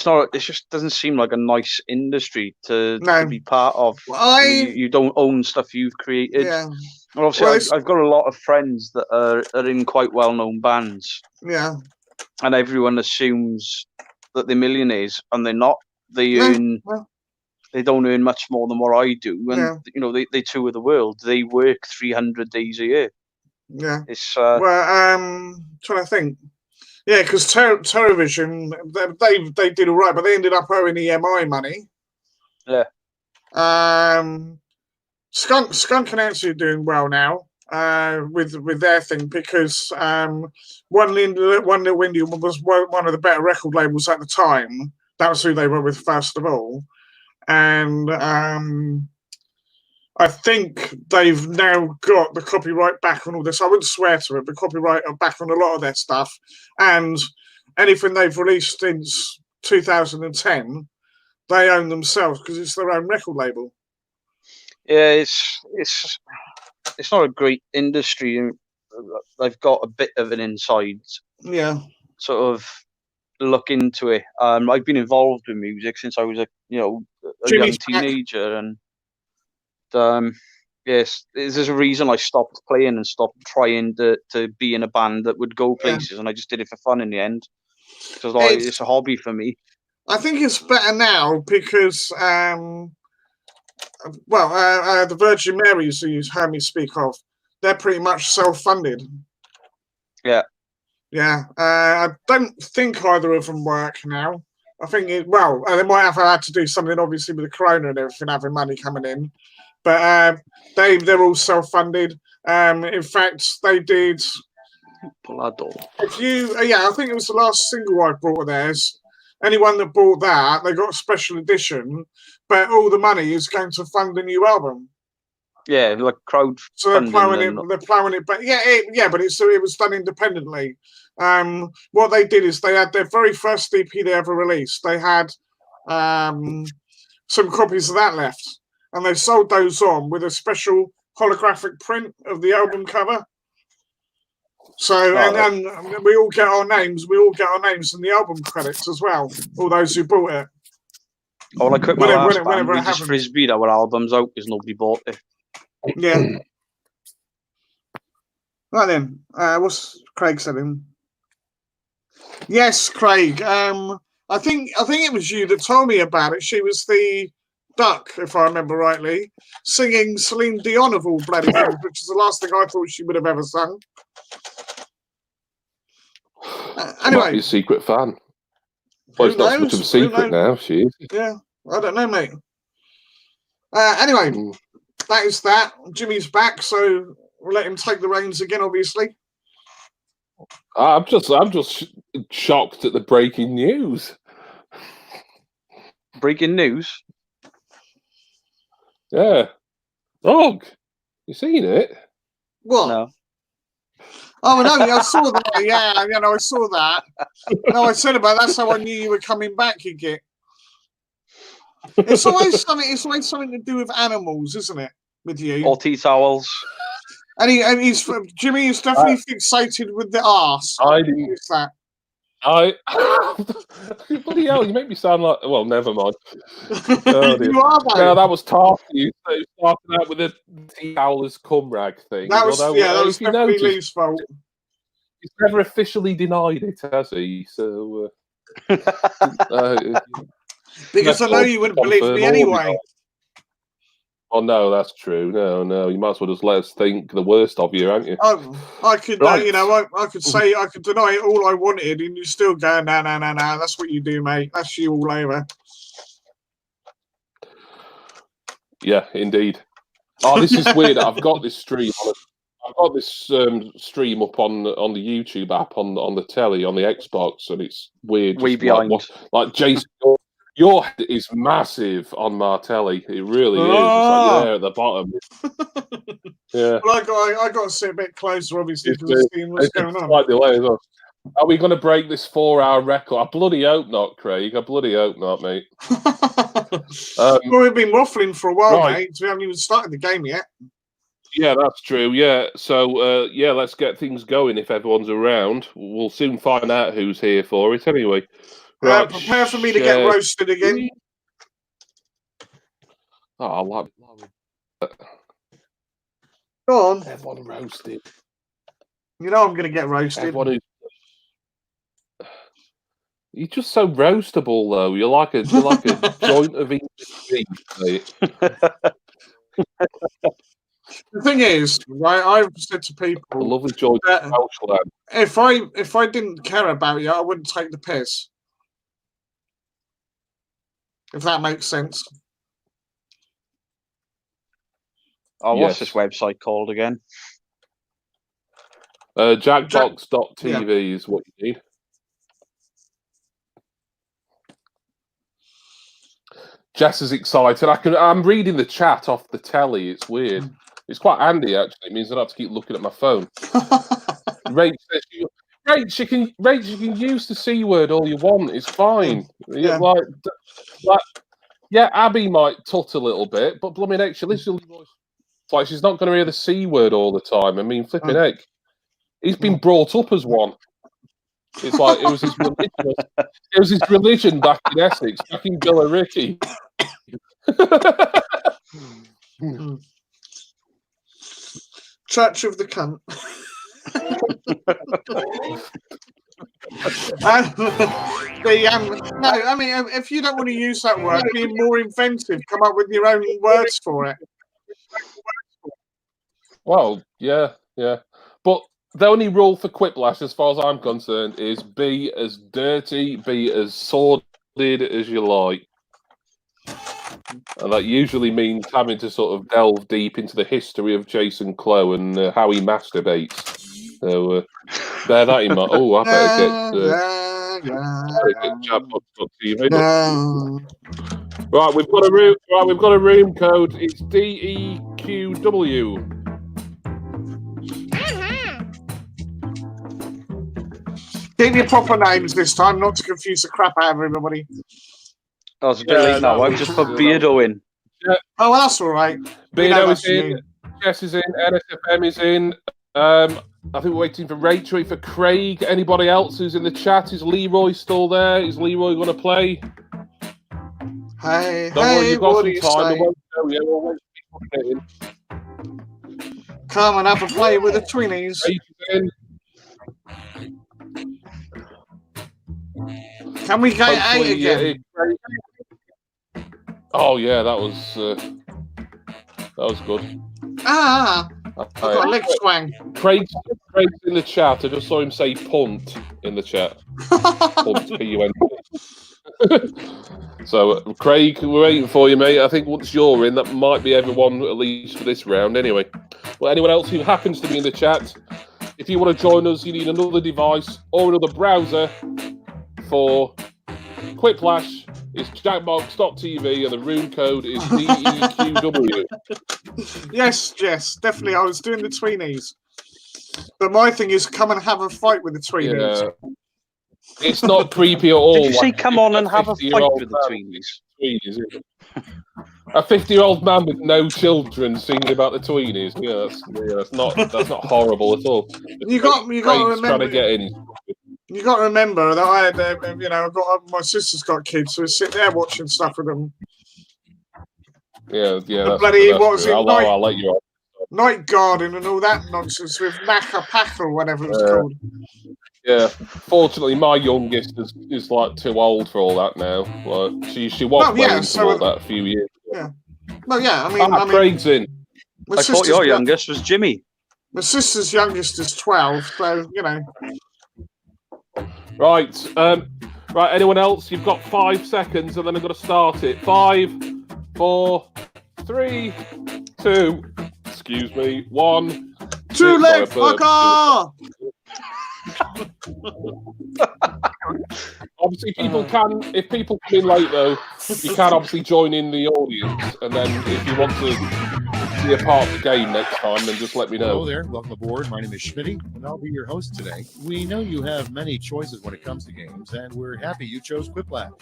not. It just doesn't seem like a nice industry to be part of. You don't own stuff you've created. Yeah. Well, obviously, I've got a lot of friends that are in quite well-known bands. Yeah. And everyone assumes that they're millionaires, and they're not. They they don't earn much more than what I do, and you know they tour the world. They work 300 days a year. Yeah. It's trying to think. Yeah, because Terrorvision, they did all right, but they ended up owing EMI money. Yeah. Skunk and Nancy are doing well now with their thing because One Little Windy was one of the better record labels at the time. That was who they were with first of all, and I think they've now got the copyright back on all this. I wouldn't swear to it, but copyright are back on a lot of their stuff, and anything they've released since 2010, they own themselves because it's their own record label. Yeah, it's not a great industry. I've got a bit of an inside sort of look into it. I've been involved with music since I was a young teenager, and yes, there's a reason I stopped playing and stopped trying to be in a band that would go places, and I just did it for fun in the end. Because it's a hobby for me. I think it's better now because the Virgin Marys who you heard me speak of, they're pretty much self-funded. Yeah. Yeah. I don't think either of them work now. I think they might have had to do something obviously with the corona and everything, having money coming in. But they're all self-funded. In fact, they did. I think it was the last single I bought of theirs. Anyone that bought that, they got a special edition, but all the money is going to fund a new album. Yeah, like crowd. So they're plowing it, but but it was done independently. What they did is they had their very first EP they ever released. They had some copies of that left, and they sold those on with a special holographic print of the album cover. So and we all get our names. We all get our names in the album credits as well. All those who bought it. Oh, well, I quit my last band. Whenever We it just happens. frisbeed our albums out because nobody bought it. Yeah. Right then, what's Craig saying? Yes, Craig. I think it was you that told me about it. She was the duck, if I remember rightly, singing Celine Dion of all bloody things, which is the last thing I thought she would have ever sung. Anyway, Might be a secret fan. Well, it's not so much of a secret now. She is. Yeah, I don't know, mate. Anyway, that is that. Jimmy's back, so we'll let him take the reins again. Obviously, I'm just shocked at the breaking news. Breaking news? Yeah. Og, you seen it? What? No. Oh no, I saw that. Yeah, I saw that. No, I said about that's how I knew you were coming back. You get. It's always something. It's always something to do with animals, isn't it? With you. Or tea towels. And he's Jimmy is definitely fixated with the arse. I didn't. Bloody hell! You make me sound like. Well, never mind. Oh, You are though. No, that was tough. You started out with the tea towelers cum rag thing. That was that was definitely Lee's fault. He's never officially denied it, has he? So. Because I know you wouldn't believe me anyway. Oh no, that's true. No, you might as well just let us think the worst of you, aren't you? I could, right. I could say I could deny it all I wanted, and you still go, no. That's what you do, mate. That's you all over. Yeah, indeed. Oh, this is weird. I've got this stream. I've got this stream up on the YouTube app on the telly on the Xbox, and it's weird. Way behind. Like Jason. Your head is massive on Martelli. It really is. It's like there at the bottom. Yeah. Well, I got to sit a bit closer, obviously, because of seeing what's going on. Slight delay as well. Are we going to break this 4-hour record? I bloody hope not, Craig. I bloody hope not, mate. Well, we've been waffling for a while, right. mate. We haven't even started the game yet. Yeah, that's true. Yeah. So, let's get things going if everyone's around. We'll soon find out who's here for it anyway. Right, prepare for me to get roasted again. Oh, I love it. Go on. Everyone roasted. You know I'm going to get roasted. You're just so roastable, though. You're like a joint of English beef, mate. The thing is, right? I've said to people, a lovely joint of Welsh land. If I didn't care about you, I wouldn't take the piss. If that makes sense. Oh, what's this website called again? Jackbox.tv is what you need. Jess is excited. I'm reading the chat off the telly. It's weird. It's quite handy actually. It means I don't have to keep looking at my phone. Rach you can use the C word all you want. It's fine. Yeah. Yeah, Abby might tut a little bit, but blooming heck, she's like she's not going to hear the C word all the time. I mean, flipping heck, he's been brought up as one. It's like it was his religion. It was his religion back in Essex, back in Billericay. Church of the cunt. No, I mean, if you don't want to use that word, be more inventive. Come up with your own words for it. Well, yeah. But the only rule for Quiplash, as far as I'm concerned, is be as dirty, be as sordid as you like. And that usually means having to sort of delve deep into the history of Jason Clough and how he masturbates. So bear that in mind. Oh, I better get Jackbox.tv. Right, we've got a room. Right, we've got a room code. It's DEQW. Give your proper names this time, not to confuse the crap out of everybody. I was a bit late now. I've just put Beardo in. Yeah. Oh, well, that's all right. Beardo is in. Jess is in. NSFM is in. I think we're waiting for Rachel, for Craig. Anybody else who's in the chat? Is Leroy still there? Is Leroy going to play? Hey, Don't worry, hey, you've got what some do you time. say? We'll wait for people to get in. Come and have a play with the twinnies. Rachel's in. Can we get 8 Hopefully, again? Oh yeah, that was good. I've got a leg swang. Craig's in the chat. I just saw him say punt in the chat. Punt, P-U-N-T. So, Craig, we're waiting for you, mate. I think once you're in, that might be everyone, at least for this round anyway. Well, anyone else who happens to be in the chat, if you want to join us, you need another device or another browser for Quiplash. It's jackbox.tv and the room code is DEQW. Yes, Jess, definitely. I was doing the tweenies. But my thing is come and have a fight with the tweenies. Yeah. It's not creepy at all. Did you say come on and have a fight with the tweenies? A 50-year-old man with no children singing about the tweenies. Yeah, that's not horrible at all. You got to remember. Trying to get in. You got to remember that I had, my sister's got kids, so I sit there watching stuff with them. Yeah. The bloody what was it? I'll let you off. Night Garden and all that nonsense with Naka Pack or whatever it's called. Yeah, fortunately, my youngest is like too old for all that now. Like she was all that a few years ago. Yeah. Well, yeah. I mean, Craig's in. I thought your youngest was Jimmy. My sister's youngest is 12, so you know. Right. Right. Anyone else? You've got 5 seconds, and then I've got to start it. 5, 4, 3, 2. Excuse me. 1. Too late, fucker! Obviously, if people come in late though, you can obviously join in the audience, and then if you want to be a part of the game next time, then just let me know. Hello there, welcome aboard. My name is Schmitty, and I'll be your host today. We know you have many choices when it comes to games, and we're happy you chose Quiplash.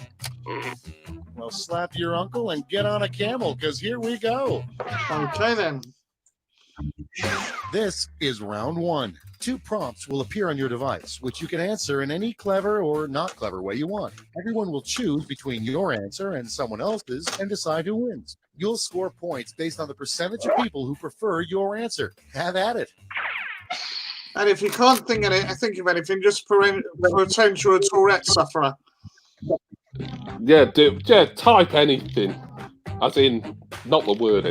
Well, slap your uncle and get on a camel, because here we go. Okay then. This is round 1. 2 prompts will appear on your device, which you can answer in any clever or not clever way you want. Everyone will choose between your answer and someone else's and decide who wins. You'll score points based on the percentage of people who prefer your answer. Have at it. And if you can't think of anything, just pretend you're a Tourette sufferer. Yeah, type anything. As in, not the word,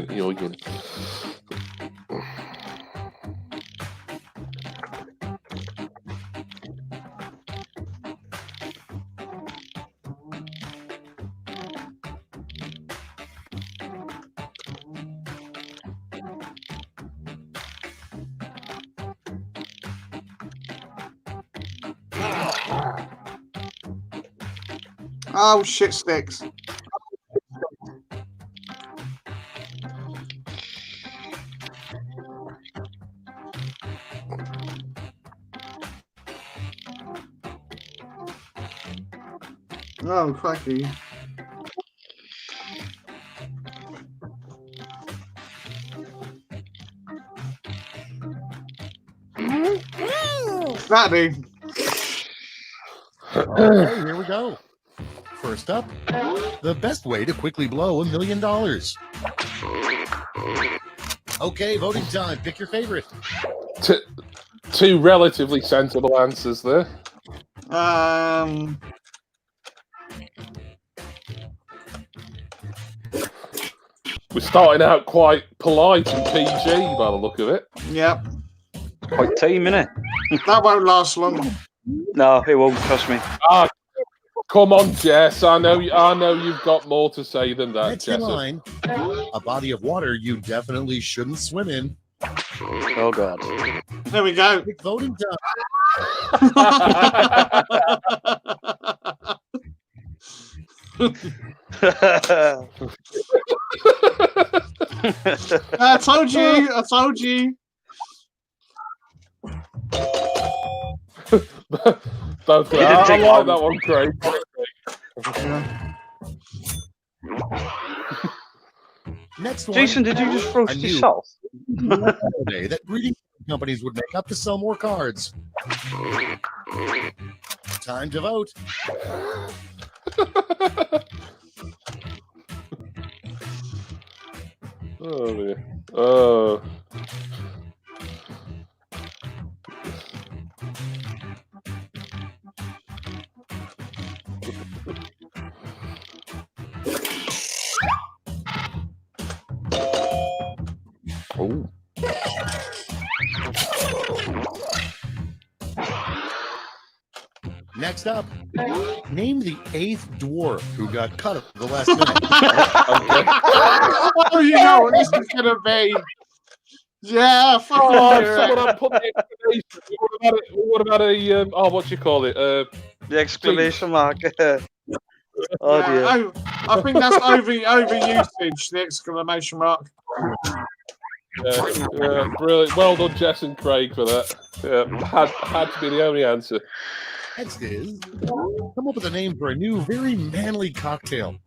Oh, shit sticks. Oh, crikey. That'd be. Okay, here we go. First up, the best way to quickly blow $1 million. Okay, voting time. Pick your favorite. Two relatively sensible answers there. We're starting out quite polite and PG by the look of it. Yep. Quite tame, innit? That won't last long. No, it won't, trust me. Come on, Jess. I know you've got more to say than that, Next in Jess. line, a body of water you definitely shouldn't swim in. Oh, God. There we go. Pick voting time. I told you. Both good. I like that one, Craig. Next one. Jason, did you just roast yourself? VideoADay that greeting companies would make up to sell more cards? Time to vote. Oh dear. Oh. Oh. Next up, name the 8th dwarf who got cut at the last minute. Oh, you know what this is gonna be. Yeah, fucking Oh, do it. someone had put the exclamation. What about a what do you call it? The exclamation mark. Oh Yeah, dear. I think that's overusage, the exclamation mark. Yeah, brilliant. Well done, Jess and Craig, for that. Yeah, had to be the only answer. Next is, come up with a name for a new, very manly cocktail.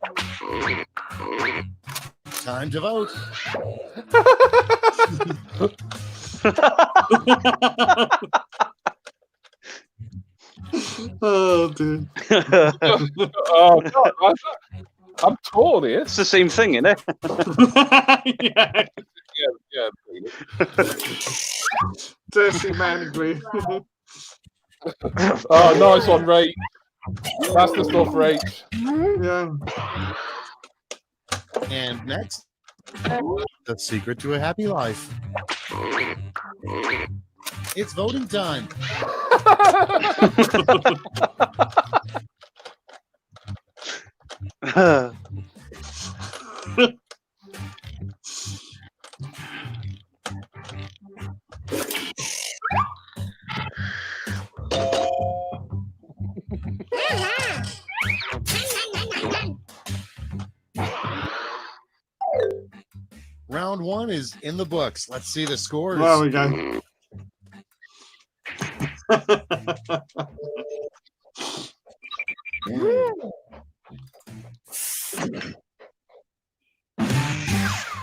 Time to vote. Oh, dude. Oh God, I'm torn here. It's the same thing, isn't it? Yeah, Yeah. dirty manly. Oh, nice one, Rach. That's the stuff, Rach. Yeah. And next, the secret to a happy life. It's voting time. Round 1 is in the books. Let's see the scores. There we go.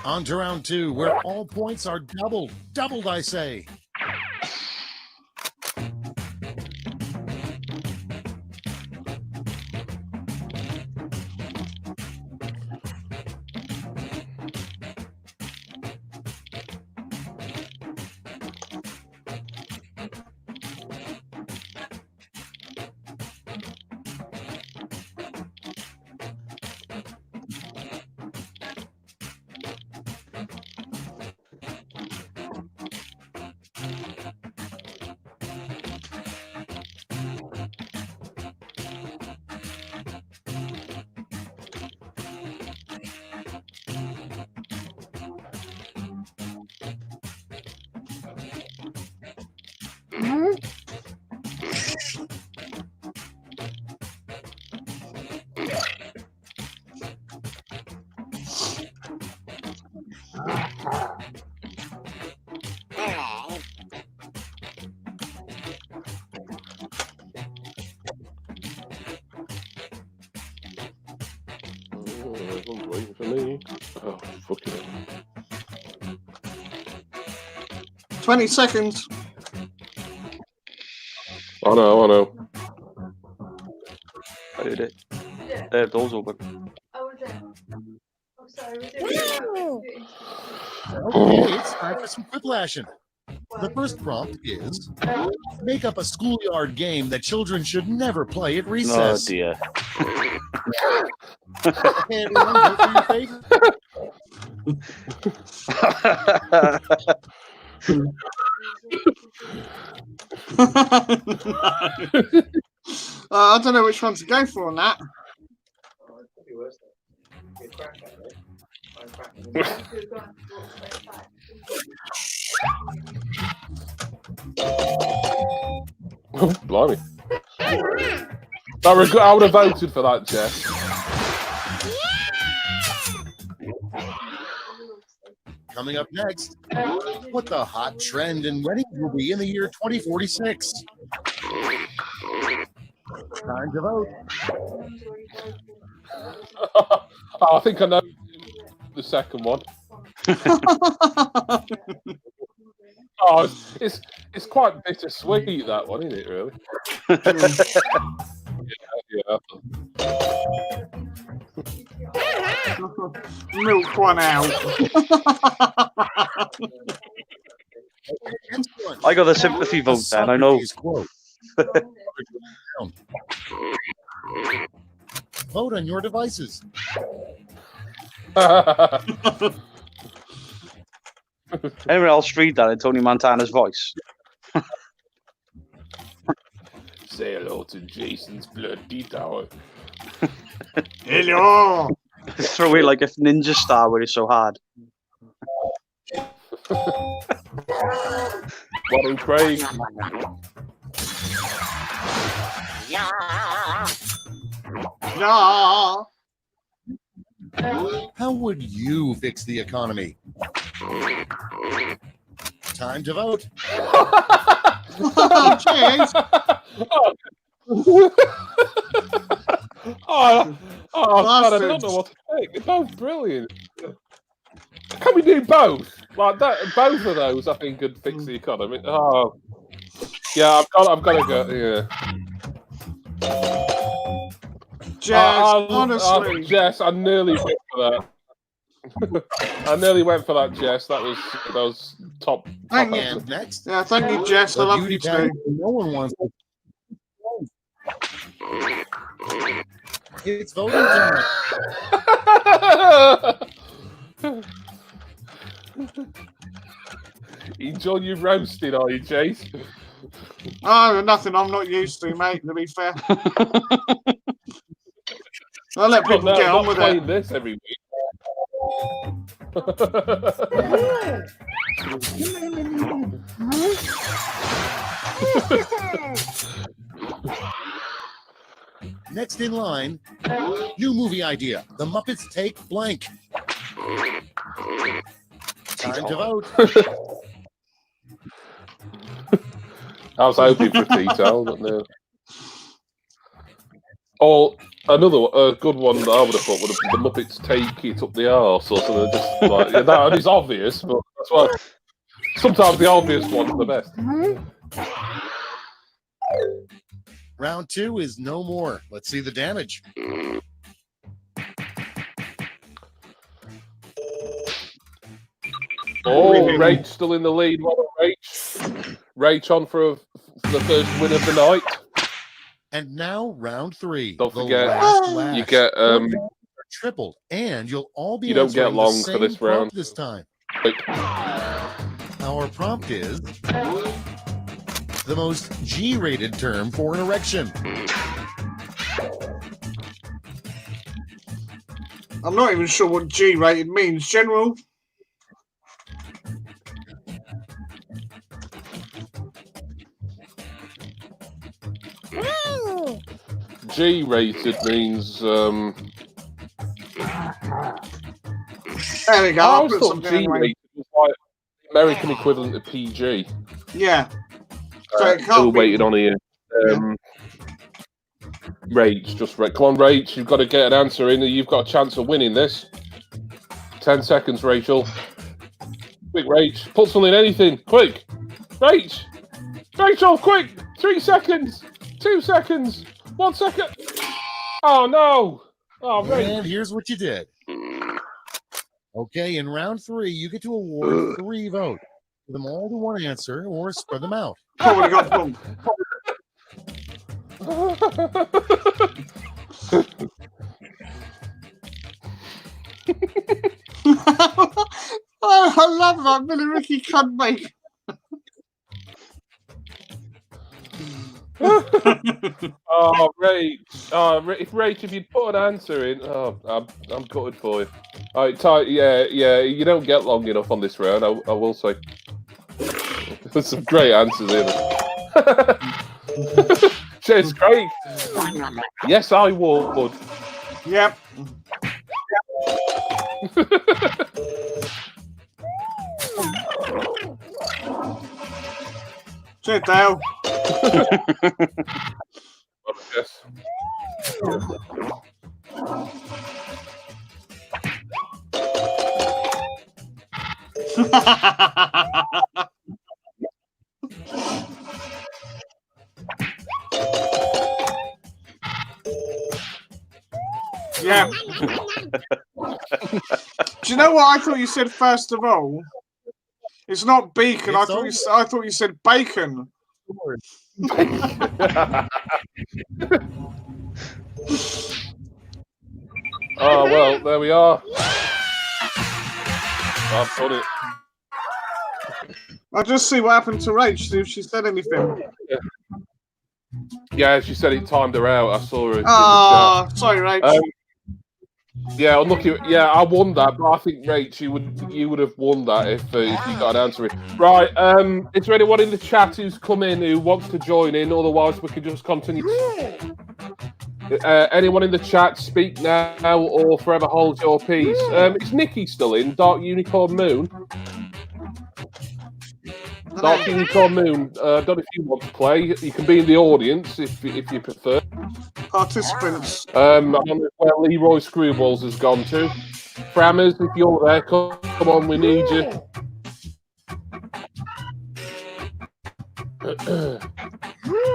On to round 2, where all points are doubled. Doubled, I say. Everyone's waiting for me. Oh, fucking hell. 20 seconds. I know. I did it. There, door's open. Oh, was it? Oh, sorry, we're doing it. Okay, it's time for some quiplashing. The first prompt is, make up a schoolyard game that children should never play at Oh recess. dear. Okay, everyone, vote for your favorite. I don't know which one to go for on that. Oh, blimey. I would have voted for that, Jess. Coming up next, what the hot trend in weddings will be in the year 2046. Time to vote. Oh, I think I know the second one. Oh, it's quite bittersweet, that one, isn't it? Really? Yeah. Milk one out. Next one. I got a sympathy A vote then. I know. Socrates quote. Vote on your devices. Anyone else read that in Tony Montana's voice? Say hello to Jason's bloody tower. Hello. Throw it like a ninja star where it's so hard. Morning, Craig. Yeah. How would you fix the economy? Time to vote. Cheers. God, I don't Bastards. know what to think. They're both brilliant. Can we do both? Like that, both of those, I think, could fix the economy. Oh, yeah, I've got to go. Yeah, Jazz, honestly. Jess, I nearly went for that. I nearly went for that, Jess. That was top. Thank you. And next, Yeah, thank you, Jess. I the love beauty you pageant too. no one wants. It's voting time. Enjoy your roasting, are you, Chase? Oh, nothing I'm not used to, mate, to be fair. I'll let people get on with playing it. this every week. Next in line, new movie idea. The Muppets take blank. Time to vote. I was hoping for detail, but no. Oh, another good one that I would have thought would have been the Muppets take it up the arse or something. Just like that is obvious, but that's why sometimes the obvious one's the best. Round two is no more. Let's see the damage. Oh, Rach still in the lead. What a Rach. Rach on for the first win of the night. And now round three. Don't the forget, last lash. you get tripled, and you'll all be you don't get answering long the for same this prompt round. this time. Wait. Our prompt is the most G-rated term for an erection. I'm not even sure what G-rated means. General? G-rated means There we go. I I'll always put thought something G-rated anyway. was like the American equivalent of PG. Yeah. So it Still can't be. waiting on here. Rach, just Rach. Come on, Rach. You've got to get an answer in. You've got a chance of winning this. 10 seconds, Rachel. Quick, Rach. Put something in anything. Quick. Rach. Rachel, quick. 3 seconds. 2 seconds. 1 second. Oh, no. Oh, Rach. And here's what you did. Okay, in round three, you get to award 3 votes. Give them all to one answer or spread them out. Probably got boom. Oh, I love that Billy Ricky cunt make. Oh, Rach. Rach, if you'd put an answer in, I'm gutted for you. All right, Ty, yeah, you don't get long enough on this round, I will say. There's some great answers in it. Cheers, Craig. Yes, I would. Yep. Sit down. Yes. Yeah. Do you know what I thought you said first of all? It's not beacon. I thought you said bacon. Oh well, there we are. I've done it. I'll just see what happened to Rach. See if she said anything. Yeah, she said it timed her out. I saw her. Oh, sorry, Rach. Yeah, unlucky. Yeah, I won that, but I think Rach, you would have won that if you got an answer. Right. Is there anyone in the chat who's come in who wants to join in? Otherwise, we could just continue. Anyone in the chat, speak now or forever hold your peace. Is Nikki still in? Dark Unicorn Moon. Dark Unicorn Moon. Don't know if you want to play. You can be in the audience if you prefer. Participants. I don't know where Leroy Screwballs has gone to. Frammers, if you're there, come on, we need you.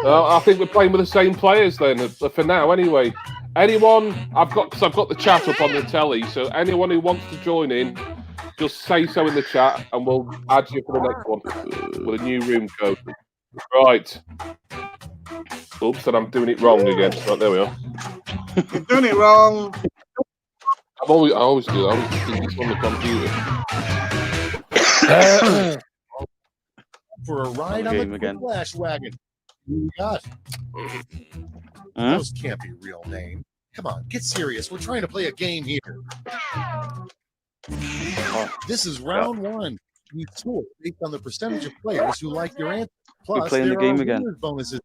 I think we're playing with the same players then for now. Anyway, anyone? I've got the chat up on the telly, so anyone who wants to join in, just say so in the chat, and we'll add you for the next one with a new room code. Right. Oops, and I'm doing it wrong again. Right, there we are. You're doing it wrong. I always do. I always think it's on the computer. For a ride on the Quiplash wagon. You got. Those can't be real names. Come on, get serious. We're trying to play a game here. This is round one. You score based on the percentage of players who like your answer. Plus, we're playing the game again. Bonuses.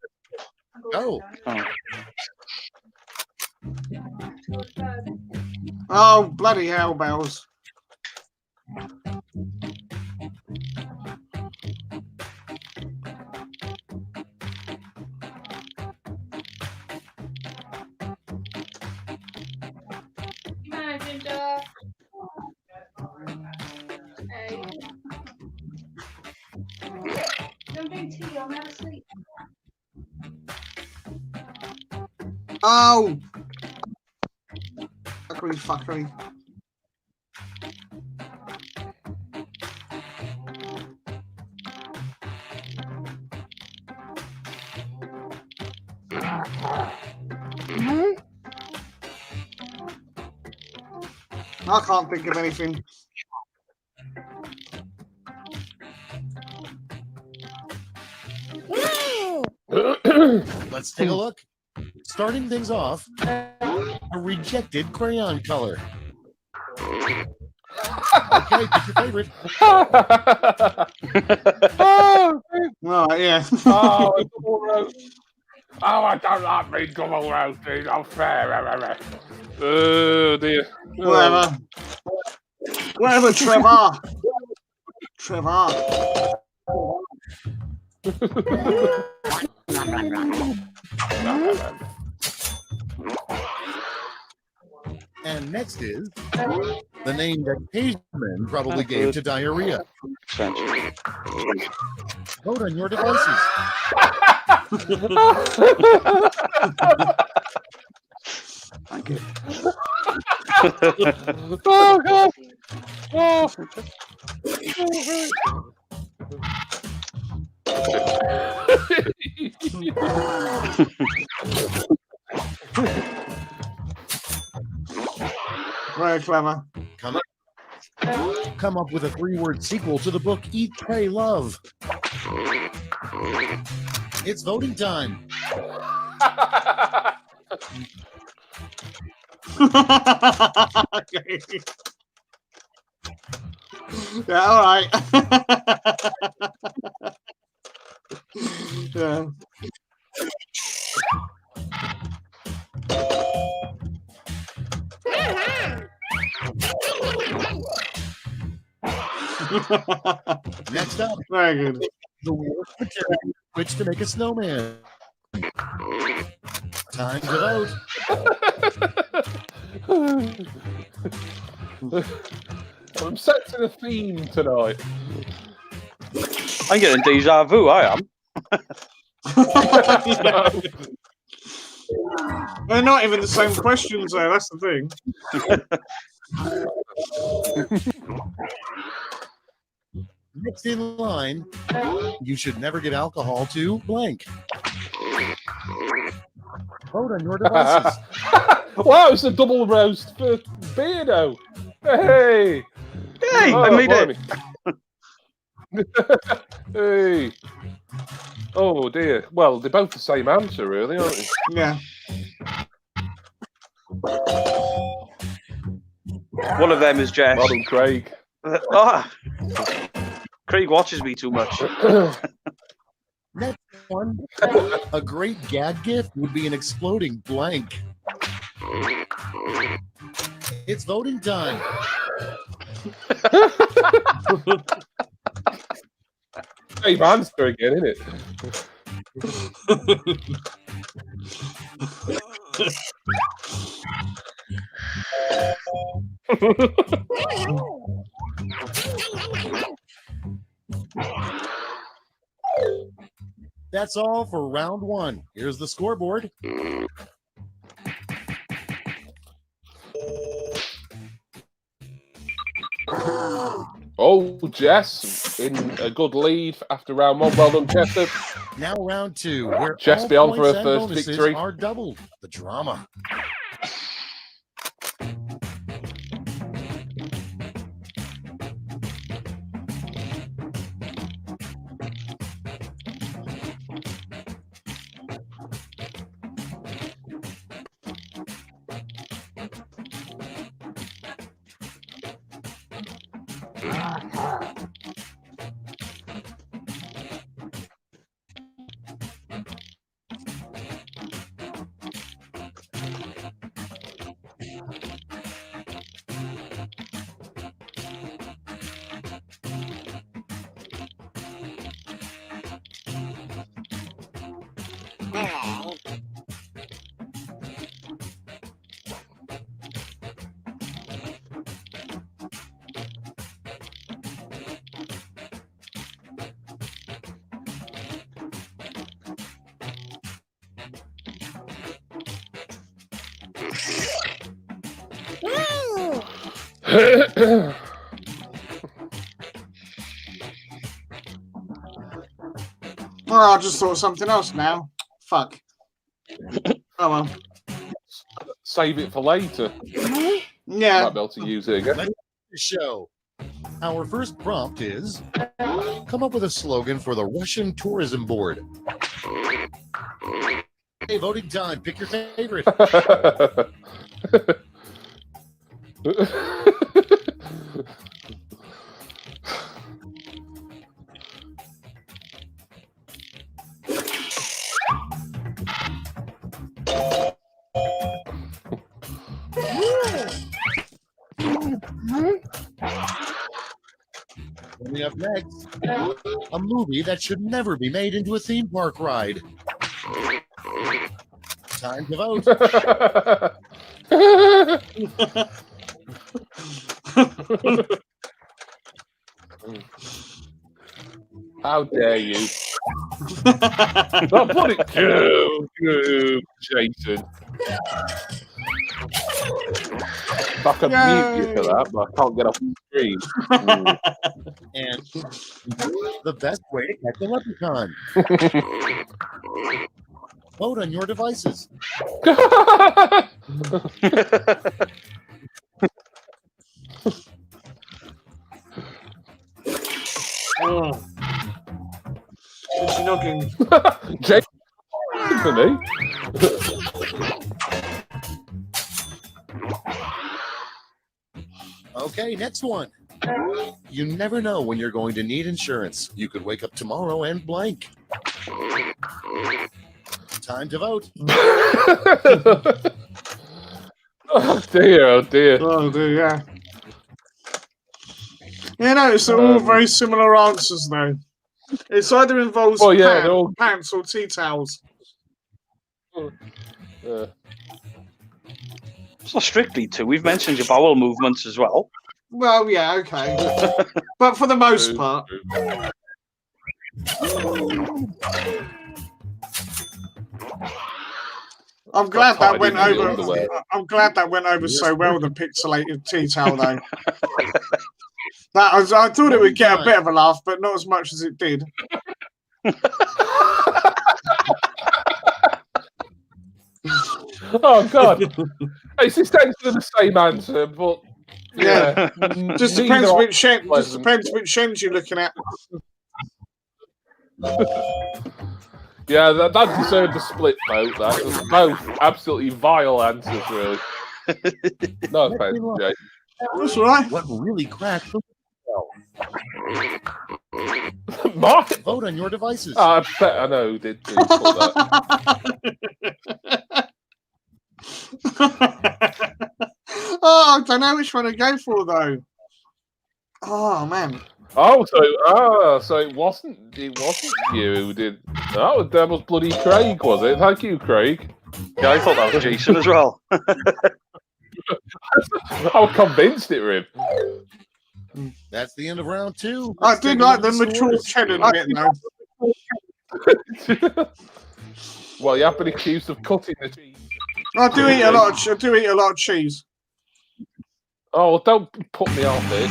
Go. Oh, bloody hell, bells. Imagine, hey. Don't drink tea, I'll never sleep. Oh! Fuckery. I can't think of anything. Let's take a look. Starting things off, a rejected crayon color. Okay, pick your favorite. Oh, yeah. I don't like me double roasting. I'm fair. Oh dear. Whatever, Trevor. And next is the name that cavemen probably gave to diarrhea. Vote on your devices. Thank you. Oh, God. Oh. Very clever. Come up with a 3-word sequel to the book Eat, Pray, Love. It's voting time. Okay. Yeah, all right. Yeah. Next up, very good. The worst material which to make a snowman. Time to vote. I'm setting a theme tonight. I'm getting deja vu, I am. They're not even the same questions, though. That's the thing. Next in line, you should never give alcohol to blank. Vote on your devices. Wow, it's a double roast for Beardo. Hey! Hey, I made it. Hey! Oh dear. Well, they're both the same answer, really, aren't they? Yeah. One of them is Jess. Well done, Craig. Craig watches me too much. Next one, a great gag gift would be an exploding blank. It's voting time. Same answer again, isn't it? That's all for round one. Here's the scoreboard. Oh, Jess in a good lead after round one. Well done, Jessup. Now round two, where Jess all be on for points her and first bonuses victory. are doubled. The drama. Oh, I just thought of something else now. Fuck. Oh well. Save it for later. Yeah. Might be able to use it again. Let's the show. Our first prompt is come up with a slogan for the Russian Tourism Board. Hey, voting time. Pick your favorite. Coming up next, a movie that should never be made into a theme park ride. Time to vote. How dare you? I'll put it to Jason. I can mute you for that, but I can't get off the screen. And the best way to catch a leprechaun. Vote on your devices. Oh. It's knocking. Jason for me. Okay, next one. You never know when you're going to need insurance. You could wake up tomorrow and blank. Time to vote. Oh dear, oh dear. Oh dear, yeah. You know, it's all very similar answers though. It's either involves pants or tea towels. It's not strictly two. We've mentioned your bowel movements as well. Well, yeah, okay. But for the most part. I'm glad that tied went into the over. underwear. I'm glad that went over so well. The pixelated tea towel, though. I thought it would get a bit of a laugh, but not as much as it did. Oh God! It's essentially the same answer, but Yeah. Just depends which end. Just pleasant. depends which end you're looking at. Yeah, that deserved a split vote. That was both absolutely vile answers, really. No offense, Jay. That's all right. What really cracked the Mark, vote on your devices? I bet I know who did put that. Oh, I don't know which one to go for though. Oh man. Oh, so it wasn't you who did. Oh, that was bloody Craig, was it? Thank you, Craig. Yeah, I thought that was Jason as well. I was convinced it was him. That's the end of round 2. I Let's did take a like look the at mature scores. tenant bit though. Well, you have been accused of cutting the cheese. I do eat a lot of cheese. Oh, well, don't put me off it.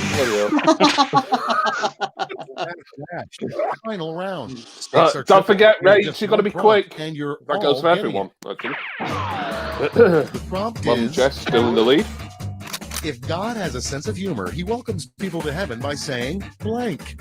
Final round. Stakes are Don't triple. forget, There's Rach, just you've got to one be prompt, quick. And you're That goes all for getting everyone, it. actually. The prompt Well, is, Jess still in the lead. if God has a sense of humor, he welcomes people to heaven by saying blank.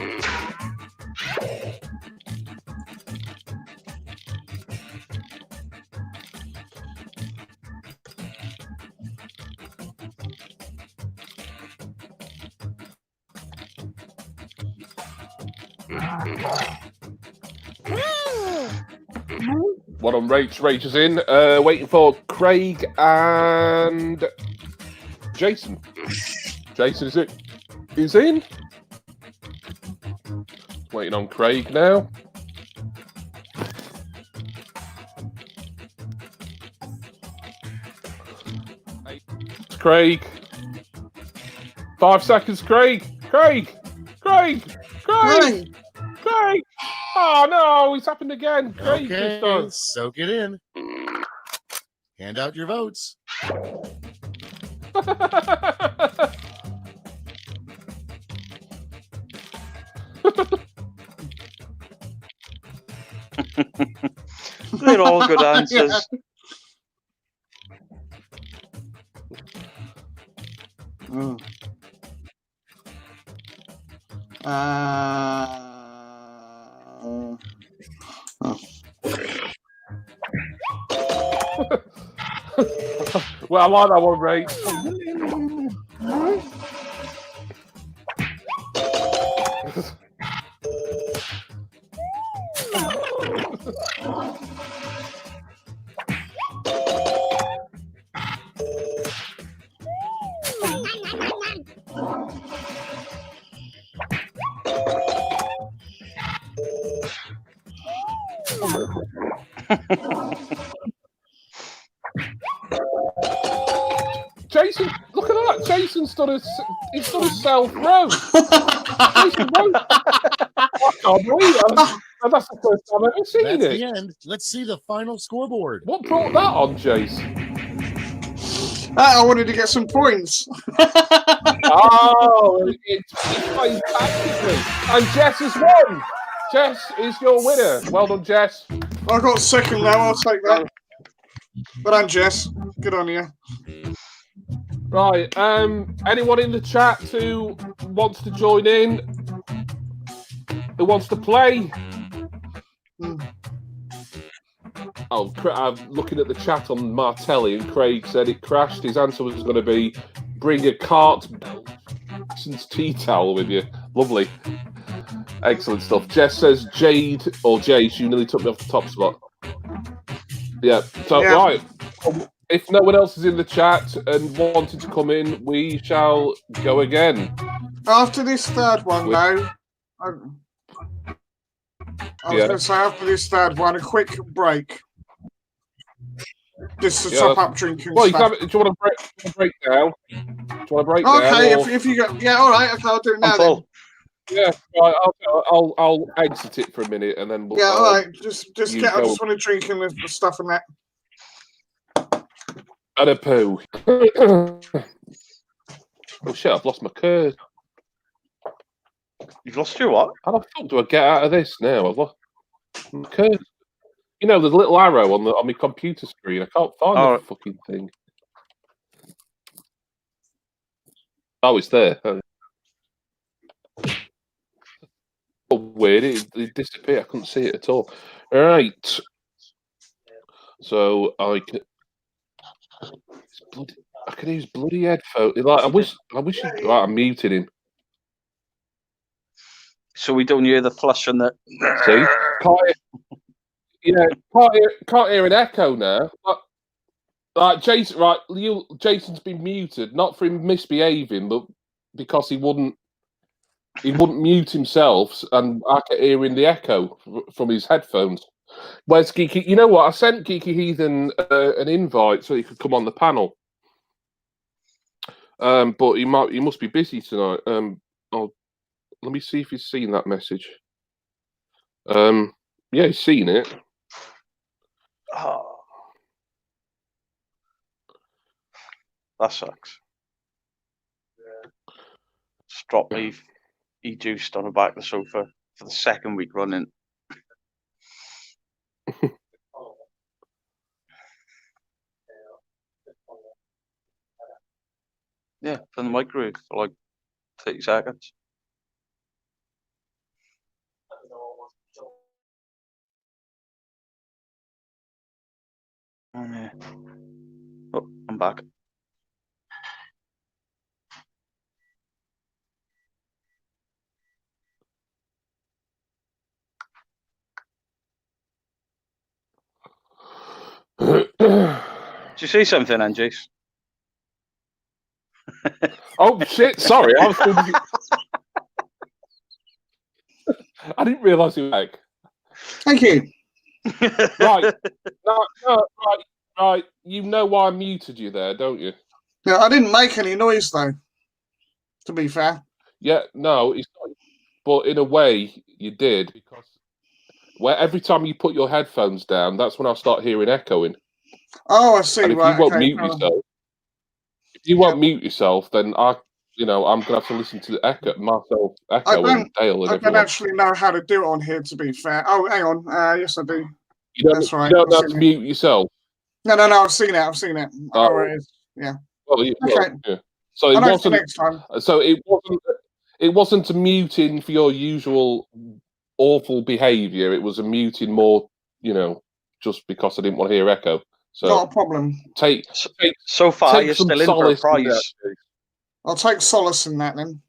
What on Rach? Rach is in. Waiting for Craig and Jason. Jason is in. Waiting on Craig now. It's Craig. 5 seconds, Craig. Craig. Oh no, it's happened again. Craig Okay, just done. soak it in. Hand out your votes. They're all good answers. Mm. Well, I like that one, Rach. Jason, look at that. Jason stood a self-row. Jason wrote. I can't believe it. That's the first time I've ever seen That's it. the end. Let's see the final scoreboard. What brought that on, Jace? I wanted to get some points. Oh, it's played tactically. And Jess has won. Jess is your winner. Well done, Jess. I got second now. I'll take that. Well done, Jess. Good on you. Right. Anyone in the chat who wants to join in? Who wants to play? Oh, I'm looking at the chat on Martelli, and Craig said it crashed. His answer was going to be bring a cart Jason's tea towel with you. Lovely. Excellent stuff. Jess says Jade or Jace, you nearly took me off the top spot. Yeah. So, Yeah. right. If no one else is in the chat and wanted to come in, we shall go again. After this third one, though, I was going to say after this third one, a quick break. Just to top up drinking Well, stuff. do you want to break now? Do you want to break now? Okay, or- if you go, yeah, all right. Okay, I'll do it now I'm then. full. Yeah, right, I'll exit it for a minute and then we'll. Yeah, all right. Just you get. I go. just want to drink and the stuff and that. And a poo. Oh shit! I've lost my curse. You've lost your what? How the fuck do I get out of this now? I've lost my curse. You know, there's a little arrow on my computer screen. I can't find the fucking thing. Oh, it's there. Oh, weird. It disappeared. I couldn't see it at all. All right. So I can. I can use bloody headphones. Like I wish. Right, I muted him. So we don't hear the flush and the. See, can't hear an echo now. Like Jason, right? Jason's been muted, not for him misbehaving, but because he wouldn't mute himself, and I kept hearing the echo from his headphones. Where's Geeky? You know what? I sent Geeky Heathen an invite so he could come on the panel. But he must be busy tonight. Let me see if he's seen that message. Yeah, he's seen it. Oh, that sucks. Just dropped me juiced on the back of the sofa for the second week running. Yeah, from the microwave for like 30 seconds. Oh, yeah. Oh, I'm back. Did you say something, Jace? Oh shit! Sorry, I was thinking... I didn't realise he was back. Thank you. Right, right. You know why I muted you there, don't you? Yeah, I didn't make any noise though. To be fair. Yeah, no, it's not. But in a way, you did because every time you put your headphones down, that's when I start hearing echoing. Oh, I see. And if right, you won't okay. mute yourself, mute yourself, then I'm gonna have to listen to the myself echoing Dale and I everyone. don't actually know how to do it on here. To be fair. Oh, hang on. Yes, I do. That's right. You don't have to mute yourself. No. I've seen it. I know where it is. Yeah. Well, Okay. Yeah. So it wasn't. Next time. So it wasn't. It wasn't a muting for your usual awful behaviour. It was a muting more, just because I didn't want to hear echo. So not a problem. So far, you're still in for a prize. I'll take solace in that then.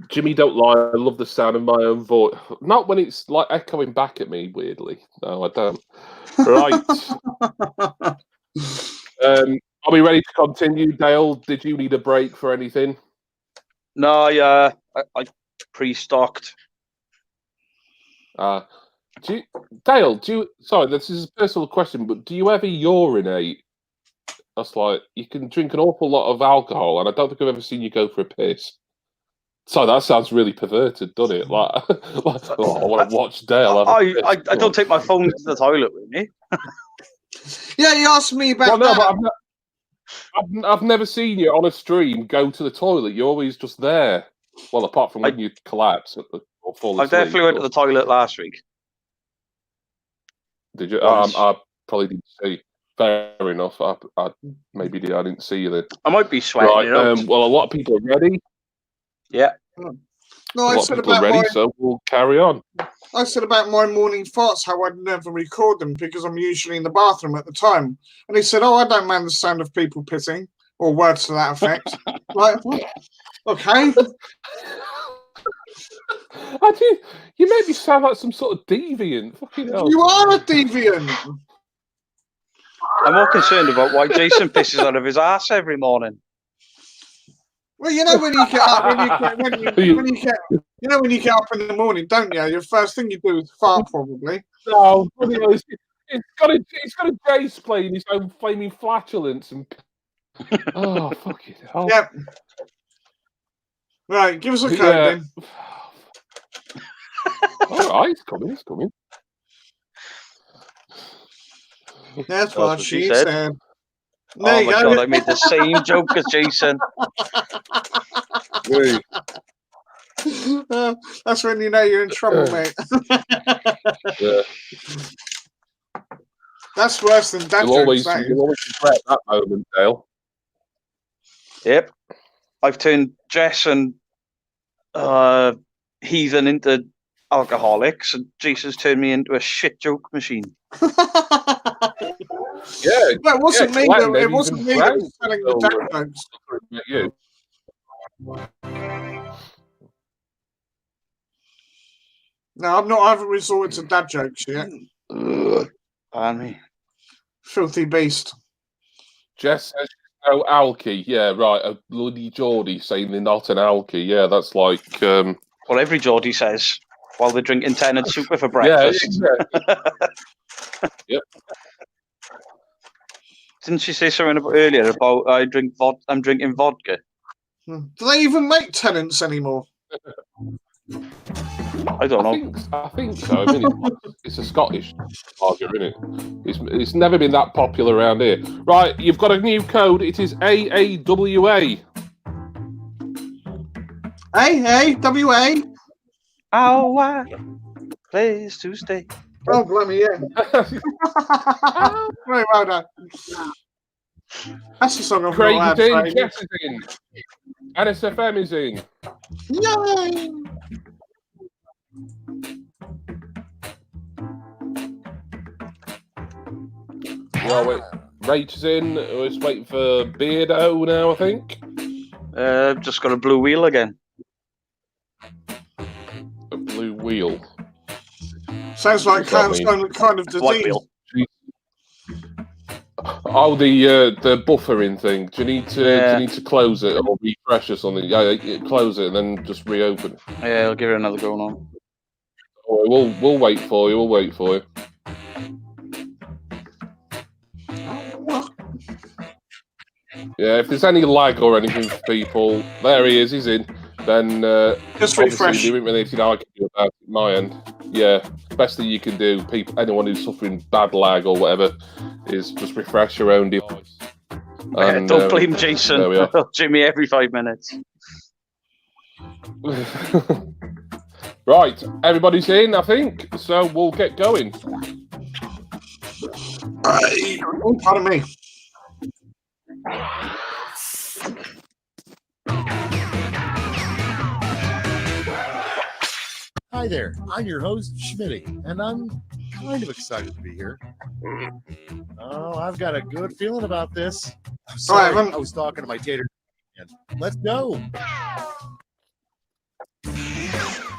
Jimmy, don't lie. I love the sound of my own voice. Not when it's like echoing back at me weirdly. No, I don't. Right. Are we ready to continue, Dale? Did you need a break for anything? No, yeah, I pre-stocked. Dale, sorry, this is a personal question, but do you ever urinate? That's like, you can drink an awful lot of alcohol, and I don't think I've ever seen you go for a piss. So that sounds really perverted, doesn't it? Like, I want to watch Dale. I don't take my phone to the toilet with me. Yeah, you asked me about that. But I've never seen you on a stream go to the toilet. You're always just there. Well, apart from when you collapse or fall asleep. I definitely went to the toilet last week. Did you? I probably didn't see. Fair enough. I maybe did. I didn't see you then. I might be sweating. Right. Well, a lot of people are ready. Yeah. No, I said about ready, so we'll carry on. I said about my morning farts, how I'd never record them because I'm usually in the bathroom at the time. And he said, "Oh, I don't mind the sound of people pissing," or words to that effect. Like, what? Okay. You made me sound like some sort of deviant. Fucking hell. You are a deviant. I'm more concerned about why Jason pisses out of his ass every morning. Well, you know when you get up, when you get up in the morning, don't you? Your first thing you do is fart, probably. No, it's got a Jace playing his own flaming flatulence and. Oh, fuck it. Oh. Yep. Right, give us a code then. All right, it's coming. That's what what she she said. said. Oh There you my go. god, I made the same joke as Jason. Really? That's when you know you're in trouble, mate. Yeah. That's worse than dad You'll jokes. always regret that moment, Dale. Yep. I've turned Jess and Heathen into alcoholics, and Jason's turned me into a shit joke machine. Yeah, Well, it wasn't me. Glenn, It they've wasn't even me that drank was telling the dad jokes. you. No, I haven't resorted to dad jokes yet. Pardon me. Filthy beast. Jess says no alky. Yeah, right. A bloody Geordie saying they're not an alky. Yeah, that's like Well, every Geordie says while they're drinking tennant super for yeah, breakfast. exactly. Yep. Didn't she say something earlier about I'm drinking vodka? Do they even make tenants anymore? I don't know. I think so. I mean, it's a Scottish lager, isn't it? It's never been that popular around here. Right, you've got a new code. It is AAWA. AAWA. Our place to stay. Oh, blimey, yeah. Very well done. That's the song I've Craig not is had. in, Jess is in, NSFM is in. Yay! Well, wait, Rach is in. We're just waiting for Beardo now, I think. Just got a blue wheel again. A blue wheel. Sounds like What's that some kind of White disease. wheel. Oh, the buffering thing. Do you need Yeah. to close it or refresh or something? Yeah, close it and then just reopen. Yeah, I'll give it another go now. Oh, we'll wait for you. We'll wait for you. Yeah, if there's any lag or anything for people, there he is. He's in. Then Just obviously refresh. there isn't really anything I can do about it at my end. Yeah, best thing you can do, anyone who's suffering bad lag or whatever, is just refresh your own device. And, Don't blame Jason. There we are. Jimmy every 5 minutes. Right, everybody's in, I think. So we'll get going. Oh, pardon me. Hi there, I'm your host, Schmitty, and I'm kind of excited to be here. Oh, I've got a good feeling about this. I'm sorry, I was talking to my tater. Let's go.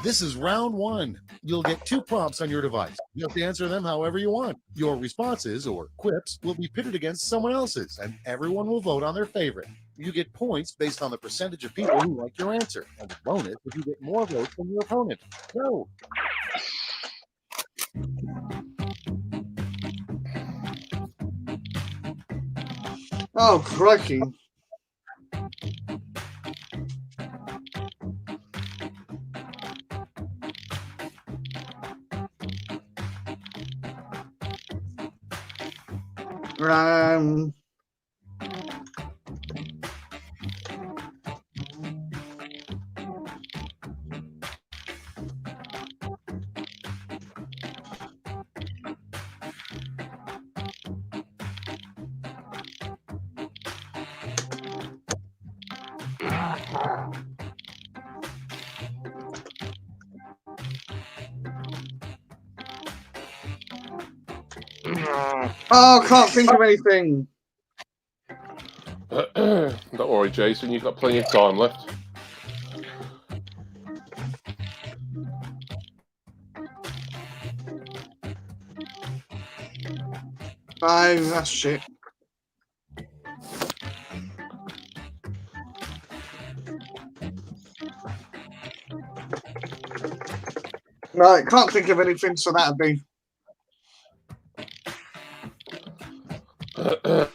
This is round one. You'll get 2 prompts on your device. You have to answer them however you want. Your responses, or quips, will be pitted against someone else's, and everyone will vote on their favorite. You get points based on the percentage of people who like your answer, and the bonus if you get more votes than your opponent. Go! Oh, crikey. Oh, I can't think of anything. Don't worry, Jason. You've got plenty of time left. No, that's shit. Right, can't think of anything, so that'd be.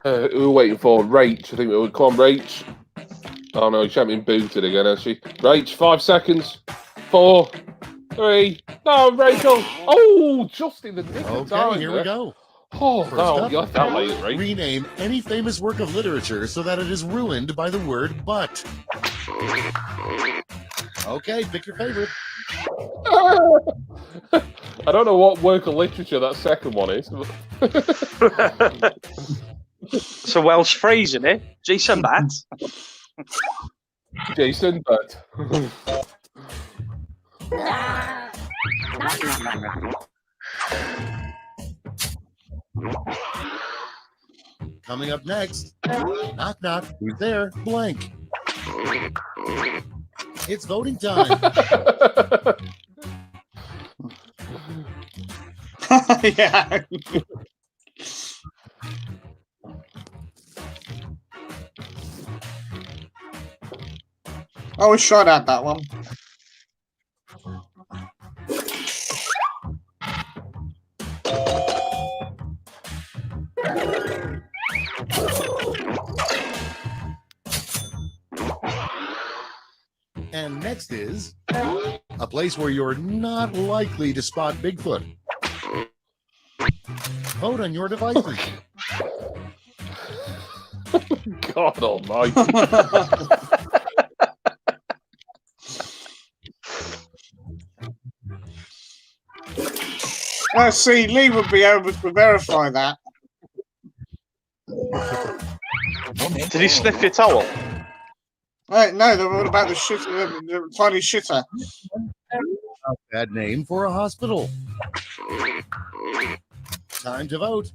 Who are we waiting for? Rach. I think we would come on, Rach. Oh no, she hasn't been booted again, has she? Rach, 5 seconds. 4, 3. No, Rachel. Oh, just in the nick of time. Okay, here we go. Oh, First no, up, you left that late, right? rename any famous work of literature so that it is ruined by the word but. Okay, pick your favorite. I don't know what work of literature that second one is. It's a Welsh phrase, isn't it? Jason Bat. Jason, but Coming up next, knock knock, who's there? Blank. It's voting time. Yeah. I was shot at that one. And next is a place where you're not likely to spot Bigfoot. Vote on your devices. God almighty. See, Lee would be able to verify that. Did he sniff your towel? Right, no, they're all about the shit, the tiny shitter. A bad name for a hospital. Time to vote.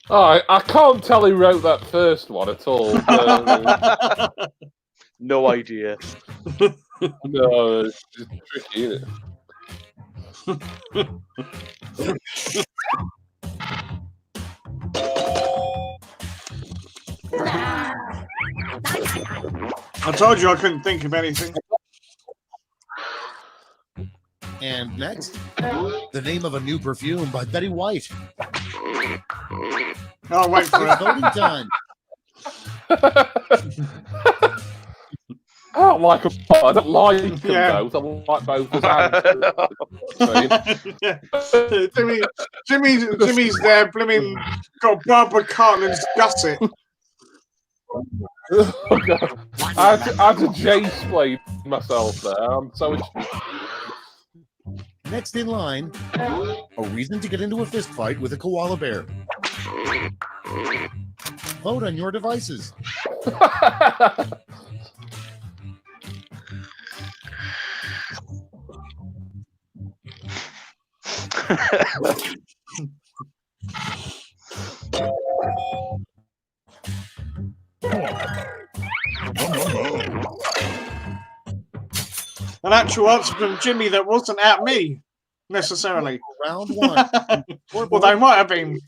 Oh, I can't tell who wrote that first one at all. No idea. No, it's tricky, isn't it? I told you I couldn't think of anything. And next, the name of a new perfume by Betty White. I'll wait for It's it. voting time. I don't like them. I don't like them Yeah. both. I like both as Jimmy's there, blooming got Barbara Cartland's gusset. Oh, God. I had to J-splay myself there. I'm so. Next in line, a reason to get into a fist fight with a koala bear. Vote on your devices. An actual answer from Jimmy that wasn't at me, necessarily. Round one. Well, they might have been.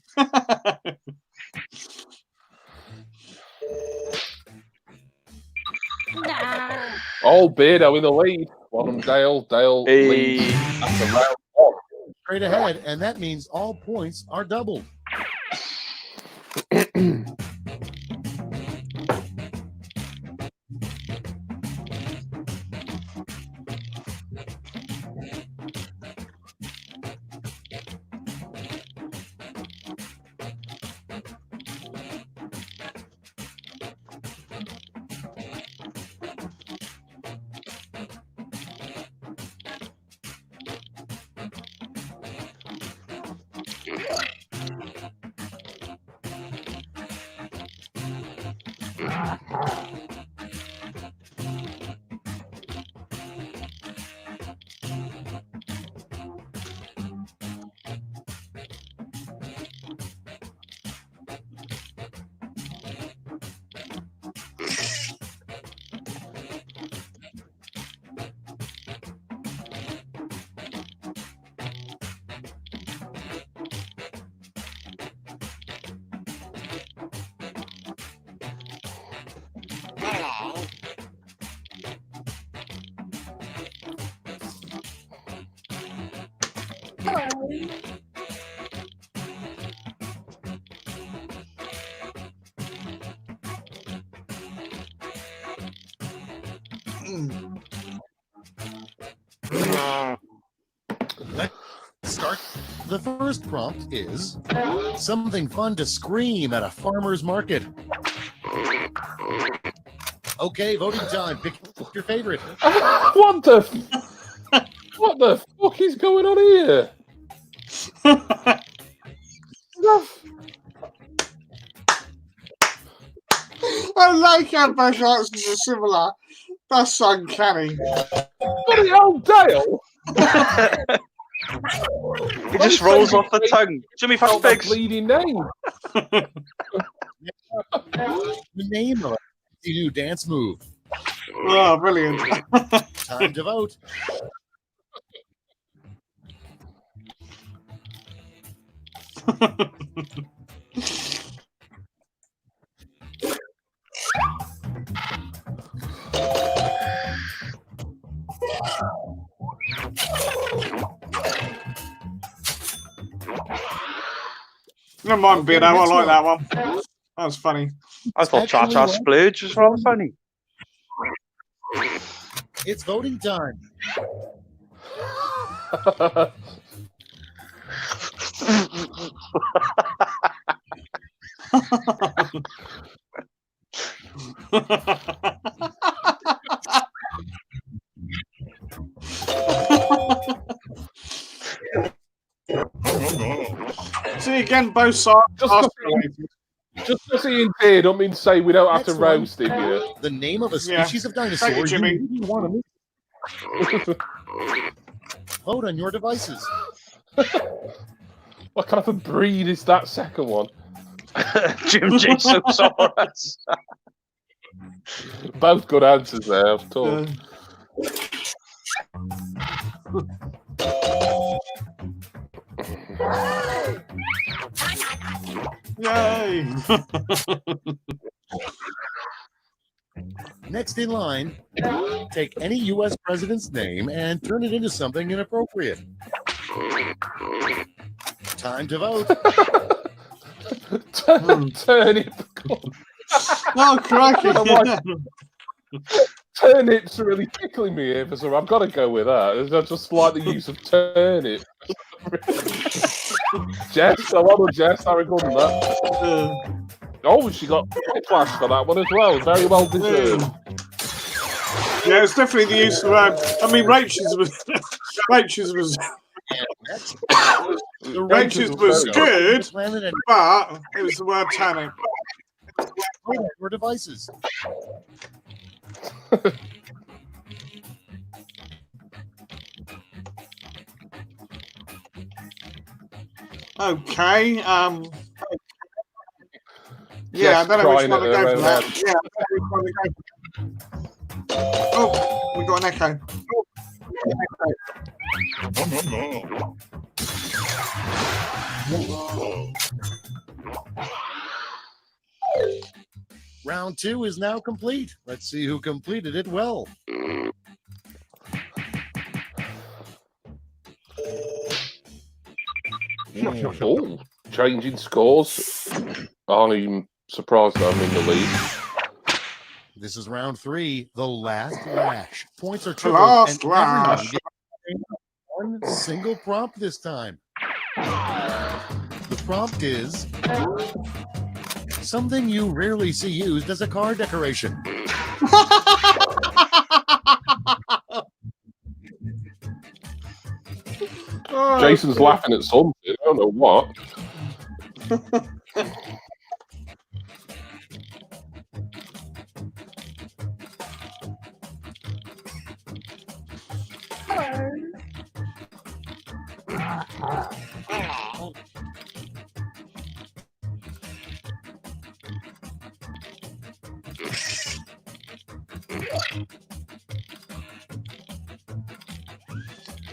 Oh, Beardo in the lead. Bottom Dale. Dale leads Hey. after round one. Straight ahead, and that means all points are doubled. Let's start The first prompt is something fun to scream at a farmer's market. Okay, voting time. Pick your favorite. What the fuck is going on here? I like how both answers are similar. That's uncanny. Bloody hell, Dale! It just rolls off the tongue. Jimmy Felt that Fastpigs. bleeding name. The name of a new dance move. Oh, brilliant. Time to vote. Never mind, Beardo. I like that one. That was funny. I thought Cha-Cha Splurge was rather funny. It's voting time. See, again, both sides are related. Just because Ian did, don't mean to say we don't have to Next one. roast him here. The name of a Yeah. species of Thank dinosaur you, Jimmy. you really want to meet. Vote on your devices. What kind of a breed is that second one? Jim Jasosaurus. Both good answers there, I've told. Yay! Next in line, take any U.S. president's name and turn it into something inappropriate. Time to vote. Turnip. Oh, crikey! Turnip's really tickling me here for some. I've got to go with that. I just like the use of turnip. Jess, I love Jess. I record that. Oh, she got Quiplash for that one as well. Very well deserved. Yeah, it's definitely the use of. I mean, Rachel's was. Rachel's was. Rachel's was good, but it was the word turnip. Vote on your devices. Okay. Yeah, Yes, I don't know which trying one to it go for around that. Yeah, I don't know which one to go for. Oh, we got an echo. Round 2 is now complete. Let's see who completed it well. Oh, changing scores. Aren't even surprised that I'm in the lead. This is round 3, the last lash. Points are The tripled, last and everyone lash. gets one single prompt this time. The prompt is something you rarely see used as a car decoration. Oh, Jason's laughing at something. I don't know what.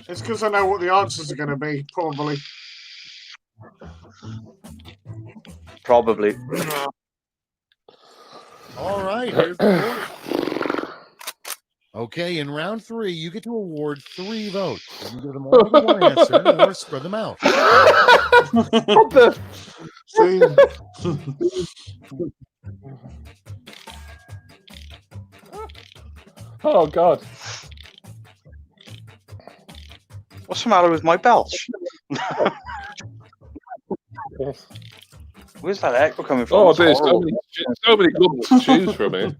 It's because I know what the answers are going to be, probably. Probably. All right, here's the board. Okay, in round 3, you get to award 3 votes. You can give them all the one answer or spread them out. What the? Oh, God. What's the matter with my belch? Where's that echo coming from? Oh, It's there's horrible. so many good to choose from here.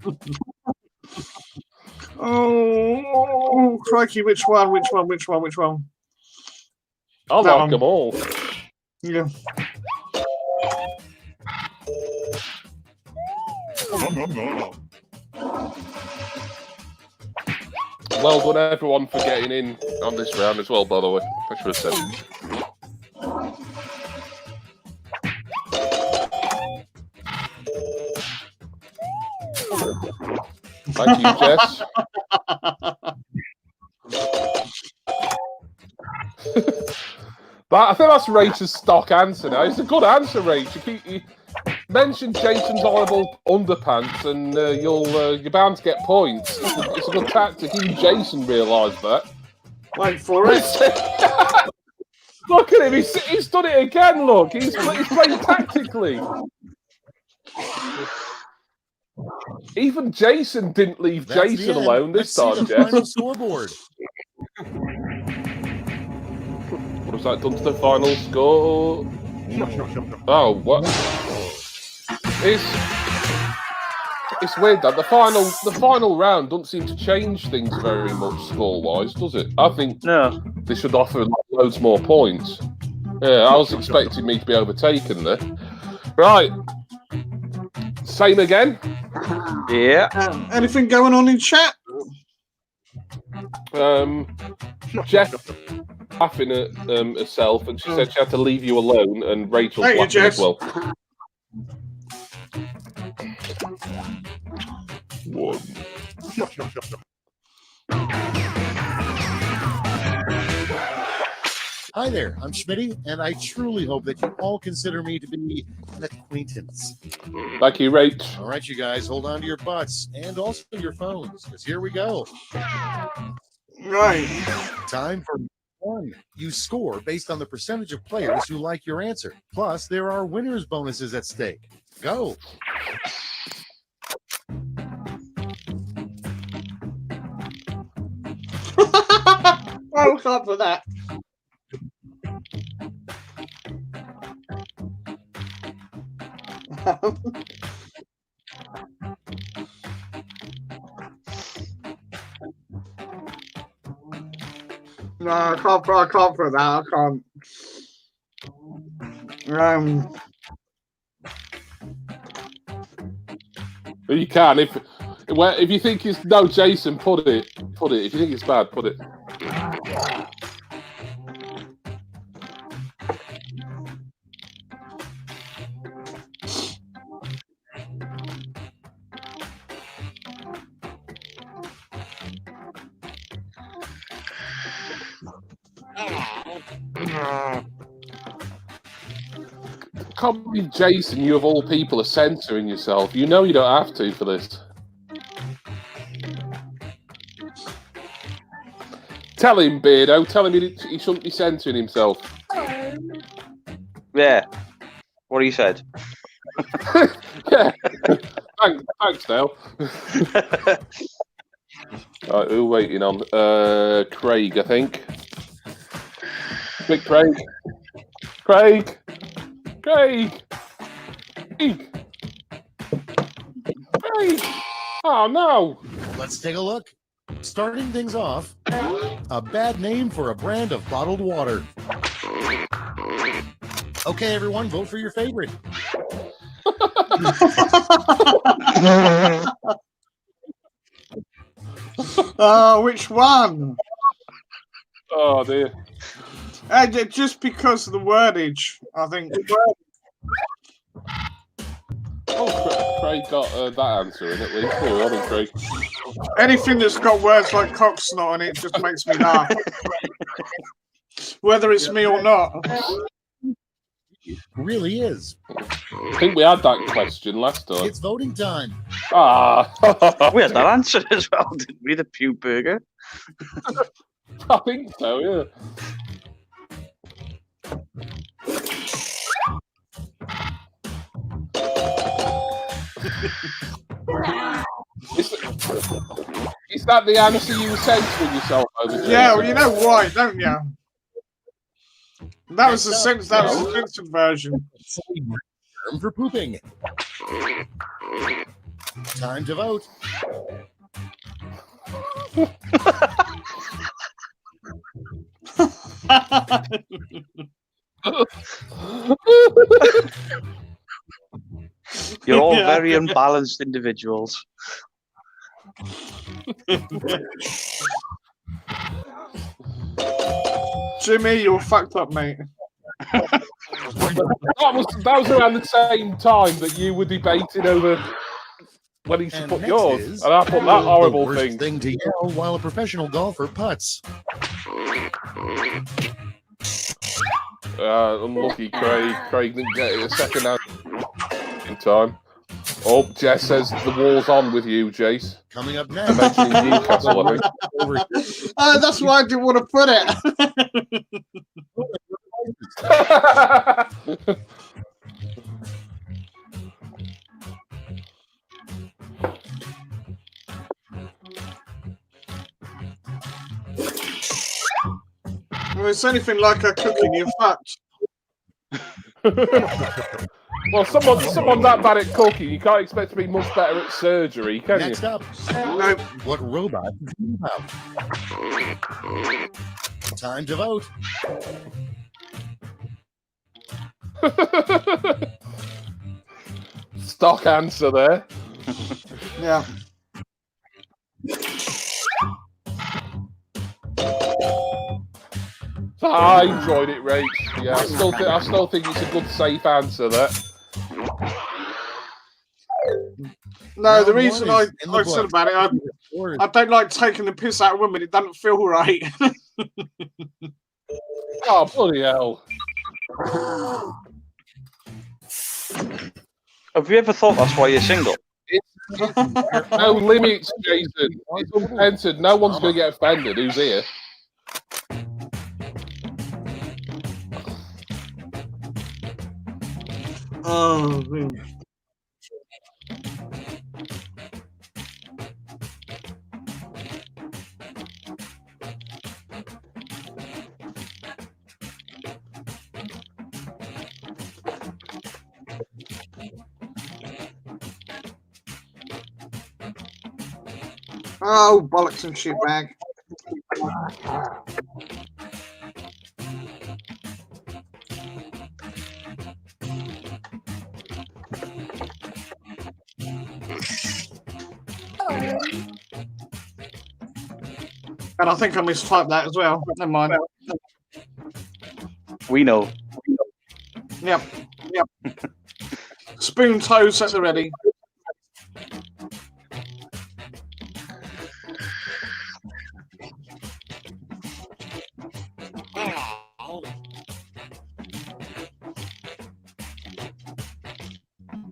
Oh, crikey! Which one? Which one? Which one? Which one? I That like one. them all. Yeah. Well done, everyone, for getting in on this round as well, by the way. I should have said. Thank you, Jess. I think that's Rachel's stock answer now. It's a good answer, Rachel. You mention Jason's horrible underpants, and you're bound to get points. It's a good tactic. Even Jason realised that. Wait for it. Look at him. He's done it again. Look, he's playing tactically. Even Jason didn't leave That's the Jason end. alone this Let's time, see the Jess. final scoreboard. What was that done to the final score? Oh, what? It's weird that the final round doesn't seem to change things very much score-wise, does it? I think No. they should offer loads more points. Yeah, I was expecting me to be overtaken there. Right. Same again. Yeah. Anything going on in chat? Jeff laughing at herself, and she said she had to leave you alone, and Rachel's Thank you, laughing as Jess. well. One. Hi there, I'm Schmitty, and I truly hope that you all consider me to be an acquaintance. Thank you, Rach. All right, you guys, hold on to your butts and also your phones, because here we go. Right. Time for one. You score based on the percentage of players who like your answer. Plus, there are winners' bonuses at stake. Go. Well done for that. No, I can't put that. I can't. But you can if you think it's no Jason, put it. If you think it's bad, put it. Can't be Jason, you of all people are censoring yourself. You know you don't have to for this. Tell him, Beardo. Tell him he shouldn't be censoring himself. Yeah. What he said. Yeah. Thanks, Dale. Right, who are we waiting on? Craig, I think. Big Craig. Craig. Oh, no. Let's take a look. Starting things off, a bad name for a brand of bottled water. Okay, everyone, vote for your favorite. Which one? Oh, dear. Just because of the wordage, I think. Oh, Craig got that answer in at least. Oh, well done, Craig. Anything that's got words like cocksnot on it just makes me laugh. Whether it's me or not. It really is. I think we had that question last time. It's voting time. Ah. We had that answer as well, didn't we? The Pew Burger. I think so, yeah. Is that the answer you were censoring yourself over? Yeah, well, you know why, don't you? That was the Next up, sense. That was the censored version. Term for pooping. Time to vote. You're all Yeah. very unbalanced individuals. Jimmy, you're fucked up, mate. that was around the same time that you were debating over when he should And put next yours, is and I put that the horrible worst thing. to yell while a professional golfer putts. Unlucky Craig. Craig didn't get it a second out in time. Oh, Jess says the war's on with you, Jace. Coming up I'm next. mentioning Newcastle, I think. That's why I didn't want to put it. Well, it's anything like a cooking, you're fucked. Well, someone that bad at cooking, you can't expect to be much better at surgery, can you? Next up, No. what robot do you have? Time to vote. Stock answer there. Yeah. I enjoyed it, Rach. Yeah, I still think it's a good, safe answer there. No, the Round reason one I is in the said books. about it, I don't like taking the piss out of women. It doesn't feel right. Oh, bloody hell. Have you ever thought that's why you're single? No limits, Jason. It's uncensored. No one's going to get offended. Who's here? Oh, oh, bollocks and shit bag. And I think I mistyped that as well. Never mind. We know. Yep. Spoon toes at the ready.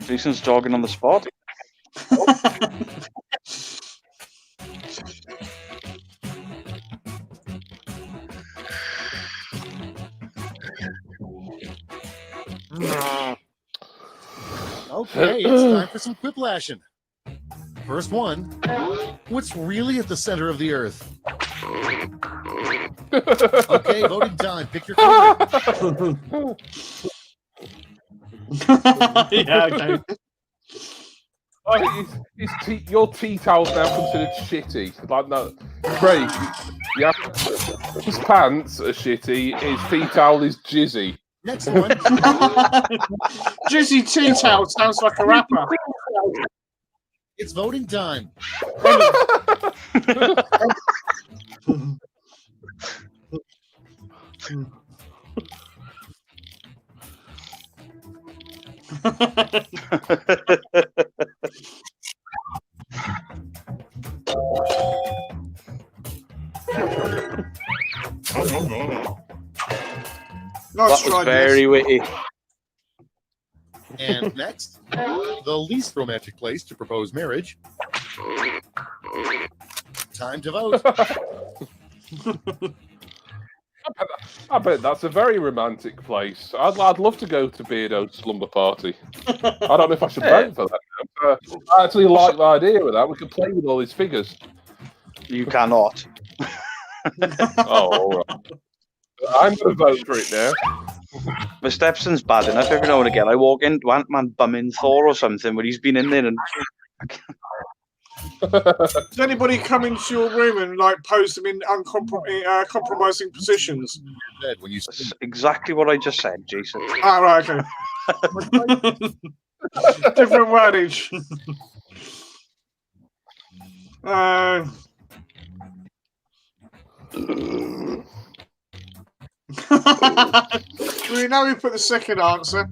Jason's jogging on the spot. Okay, it's time for some quiplashing. First one. What's really at the center of the Earth? Okay, voting time. Pick your favorite. Yeah, okay. Oh, your tea towel's now considered shitty. Like, no. Craig, yeah. His pants are shitty, his tea towel is jizzy. Next one. Jizzy tea towel sounds like a rapper. It's voting time. Nice That try, was very witty. And next, the least romantic place to propose marriage. Time to vote. I bet that's a very romantic place. I'd love to go to Beardo's slumber party. I don't know if I should vote for that. I actually like the idea of that. We could play with all these figures. You cannot. Oh, all right. I'm going to vote for it now. My stepson's bad enough. Every now and again, I walk into Ant-Man bumming Thor or something where he's been in there and Does anybody come into your room and like pose them in compromising positions? Bed when you that's exactly what I just said, Jason. Ah, right, okay. Different wordage. We know we put the second answer.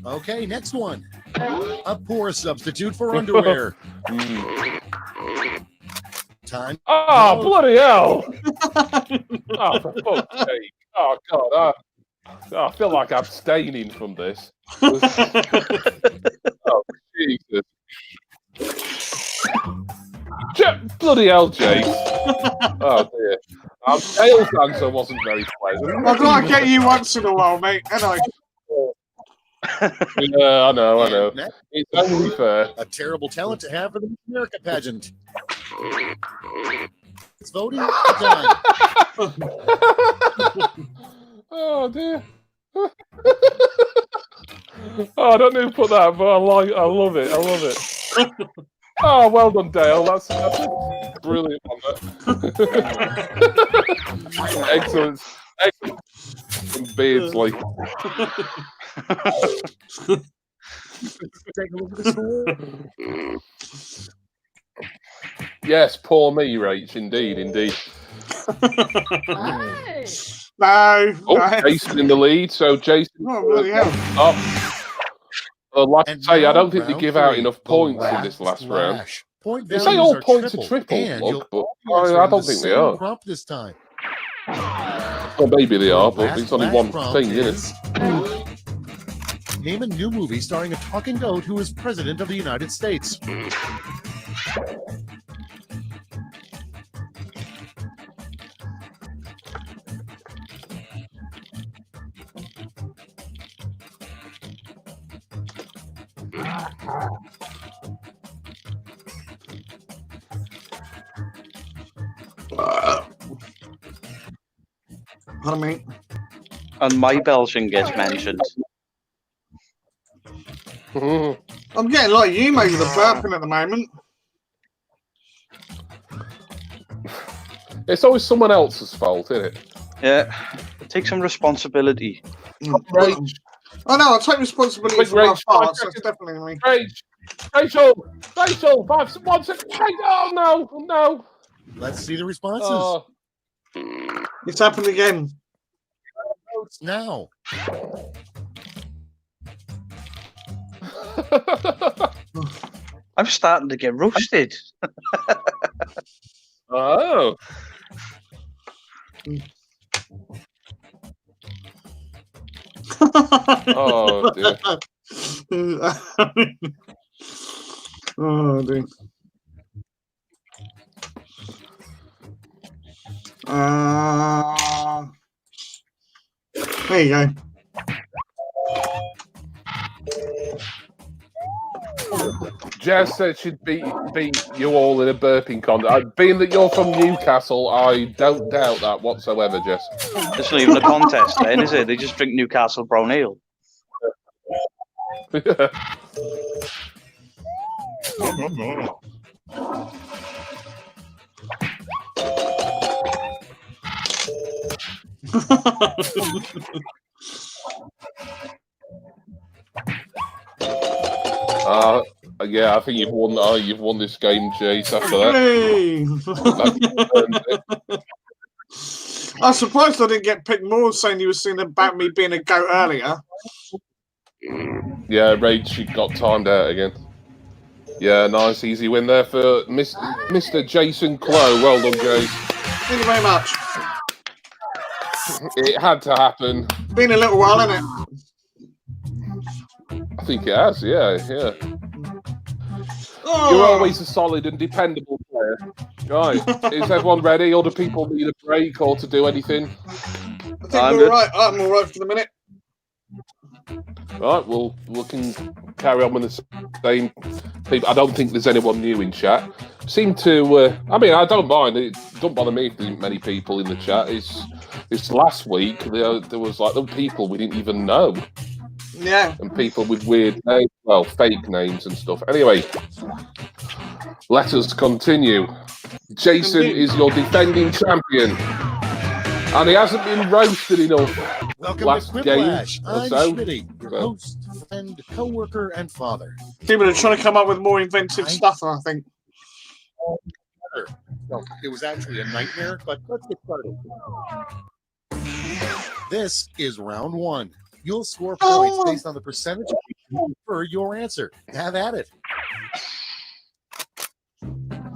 Okay, next one. A poor substitute for underwear. Time. Oh, bloody hell! Oh, for fuck's sake. Oh, God. I feel like abstaining from this. Oh, Jesus. Bloody hell, Jake. Oh, dear. Dale's answer wasn't very pleasant. I've got to get you once in a while, mate. And Yeah, I know. It's only fair. A terrible talent to have for the Miss America pageant. It's voting time. Oh, dear. Oh, I don't know who put that, but I love it. Oh, well done, Dale. That's a brilliant one. Excellent. From Beardsley. Take a look at the score. Yes, poor me, Rach. Indeed. Hey. no. Jason in the lead. So Jason. Oh, bloody hell. Like I And say, I don't think round they give out three, enough the points in this last round. splash. Point They say values all are points are triple, triple, and look, but you'll I answer don't the think they same are. prompt this time. Well, maybe they are, The but last it's only flash one prompt thing, isn't it? is, name a new movie starring a talking goat who is president of the United States. Pardon me. And my Belgian gets mentioned. I'm getting like you, mate, with the burping at the moment. It's always someone else's fault, isn't it? Yeah, take some responsibility. Rach, Oh no, I'll take responsibility Quick, for my Rach, farts. 5 That's definitely me. Rachel, 1 second. Oh no. Let's see the responses. Oh. It's happened again. Now. I'm starting to get roasted. Oh. Oh dear. Oh dear. There you go. Jazz said she'd beat you all in a burping contest. Being that you're from Newcastle, I don't doubt that whatsoever, Jess. It's not even a contest then, is it? They just drink Newcastle brown ale. Yeah, I think you've won. You've won this game, Jace. After that, Hey. I'm surprised I didn't get picked more saying you were saying about me being a goat earlier. Yeah, Rach got timed out again. Yeah, nice, easy win there for Mr. Jason Clow. Well done, Jace. Thank you very much. It had to happen. Been a little while, hasn't it? I think it has. Yeah. Oh. You're always a solid and dependable player. Right. Is everyone ready? Other people need a break or to do anything? I think we're all right. I'm all right for the minute. Right, we can carry on with the same people. I don't think there's anyone new in chat. seem to. I mean, I don't mind. It don't bother me if there aren't many people in the chat. It's last week there was like the people we didn't even know, Yeah. and people with weird names, well, fake names and stuff. Anyway, let us continue. Jason is your defending champion, and he hasn't been roasted enough. Welcome Last to game Quiplash. or I'm so. Schmitty, your host, friend, co-worker, and father. People are trying to come up with more inventive stuff, I think. No, it was actually a nightmare, but let's get started. This is round one. You'll score points based on the percentage of people for your answer. Have at it.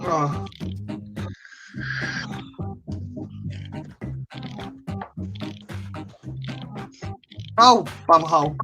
Oh. Oh, bumhole.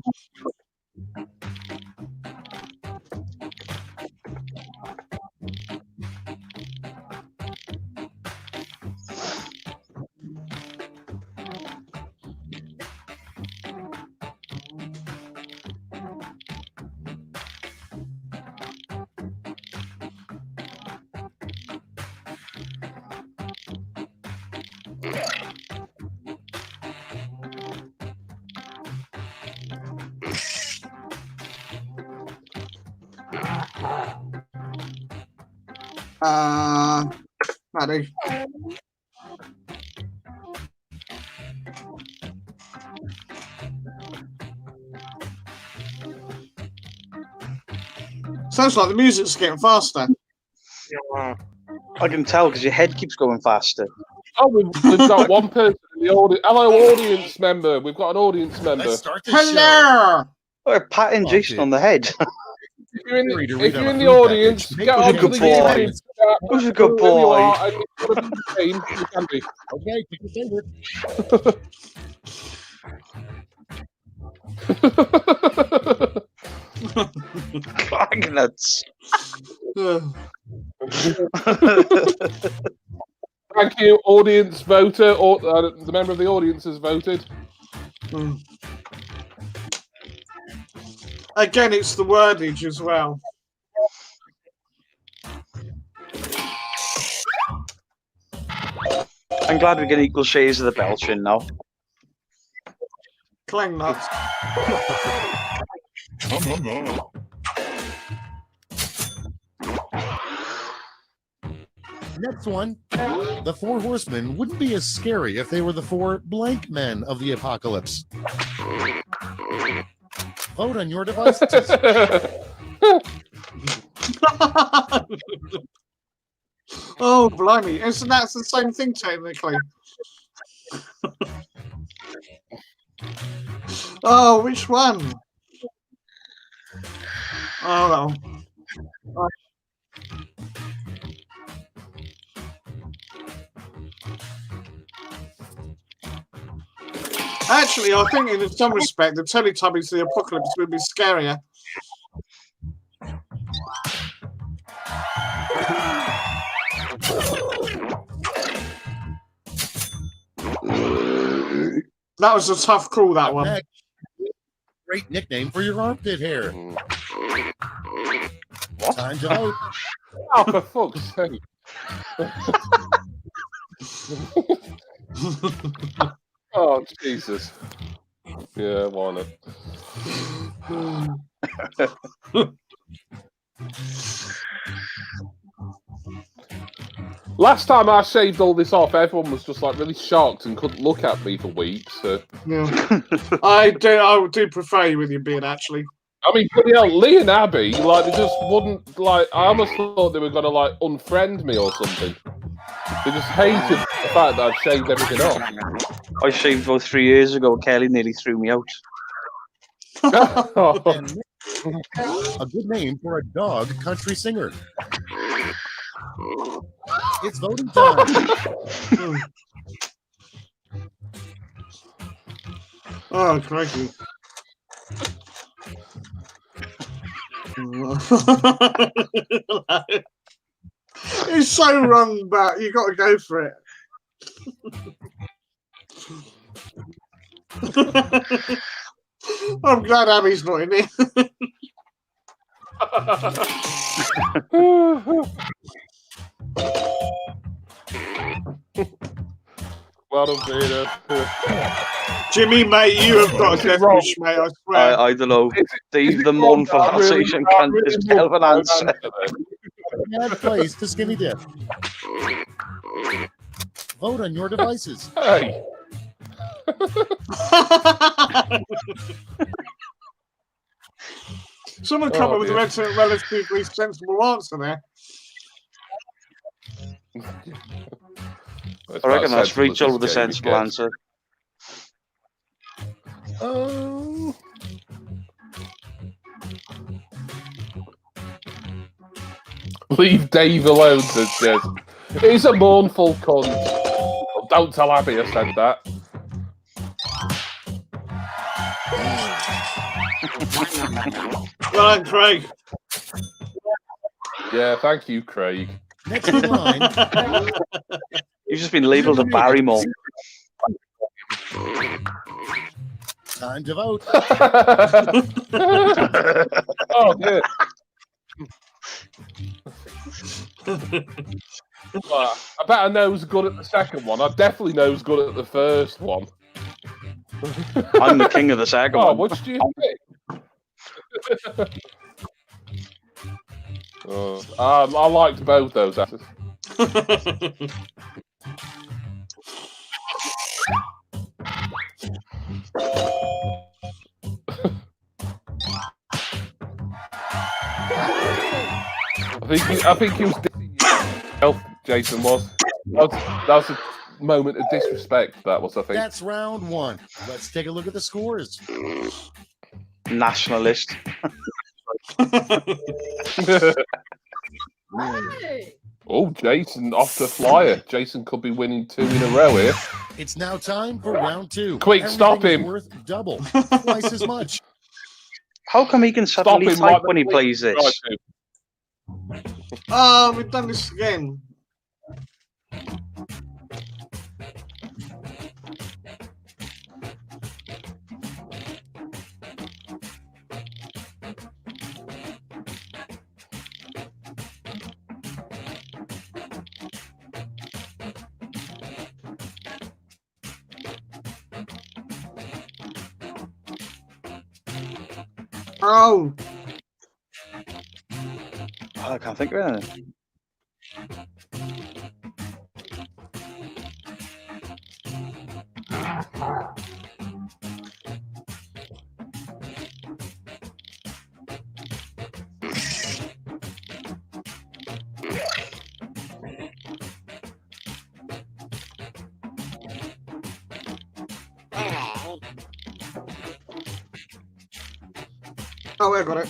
Maddie. Sounds like the music's getting faster. I can tell because your head keeps going faster. Oh, we've got one person in the audience. Hello, audience member. We've got an audience member. Let's start this show. Hello! Oh, patting Jason on the head. If you're in Free to the, read if on you're a in the food audience, package. get Make onto good the boy. YouTube chat. Who's a good Who you boy? are, and you've got to be the same. You can be. Okay, pick your favorite. Clag nuts. Thank you, audience voter. Or the member of the audience has voted. Again, it's the wordage as well. I'm glad we get equal shares of the belching now. Clang nuts. Next one. The four horsemen wouldn't be as scary if they were the four blank men of the apocalypse. Vote on your devices. Oh, blimey. Isn't that the same thing, technically? Oh, which one? Oh, no. Actually, I think in some respect, the Teletubbies, the apocalypse would be scarier. That was a tough call, that one. Next. Great nickname for your armpit hair. Time to vote. Oh, for fuck's sake. Oh, Jesus. Yeah, why not? Last time I shaved all this off, everyone was just like really shocked and couldn't look at me for weeks. So. Yeah. I do prefer you with your beard, actually. I mean, bloody hell, Lee and Abby, like, they just wouldn't, like, I almost thought they were going to, like, unfriend me or something. They just hated the fact that I'd shaved everything off. I shaved about 3 years ago. Kelly nearly threw me out. And a good name for a dog country singer. It's voting time. Oh, crikey. It's so wrong, but you got to go for it. I'm glad Abby's not in here. Well done, Peter. Jimmy, mate, you have got Is a it death wrong? wish, mate. I swear. I don't know. Is Steve it the wrong mournful that I really- Alsatian I can't really just love tell an that answer. then. Bad place to skinny dip. Vote on your devices. Hey. Someone come Oh, up with a relatively sensible answer there. I reckon that's Rachel Rachel with a sensible answer. Oh. Leave Dave alone, says Jez. He's a mournful cunt. Oh, don't tell Abby I said that. Well done, Craig. Yeah, thank you, Craig. Next in line. You've just been labelled a Barrymore. Time to vote. Oh, yeah. Well, I bet I know who's good at the second one. I definitely know who's good at the first one. I'm the king of the second Oh, one. which do you think? I liked both those answers. I think he was dissing yourself, Jason was. That was a moment of disrespect, that was, I think. That's round one. Let's take a look at the scores. Nationalist. Hey! Oh, Jason off the flyer. Jason could be winning 2 in a row here. It's now time for round two. Quick, stop Everything is him. Worth double, twice as much. How come he can suddenly him type like when he the plays this? Right, dude. Oh, we've done this again. Oh, Oh, I can't think of anything. oh, I got it.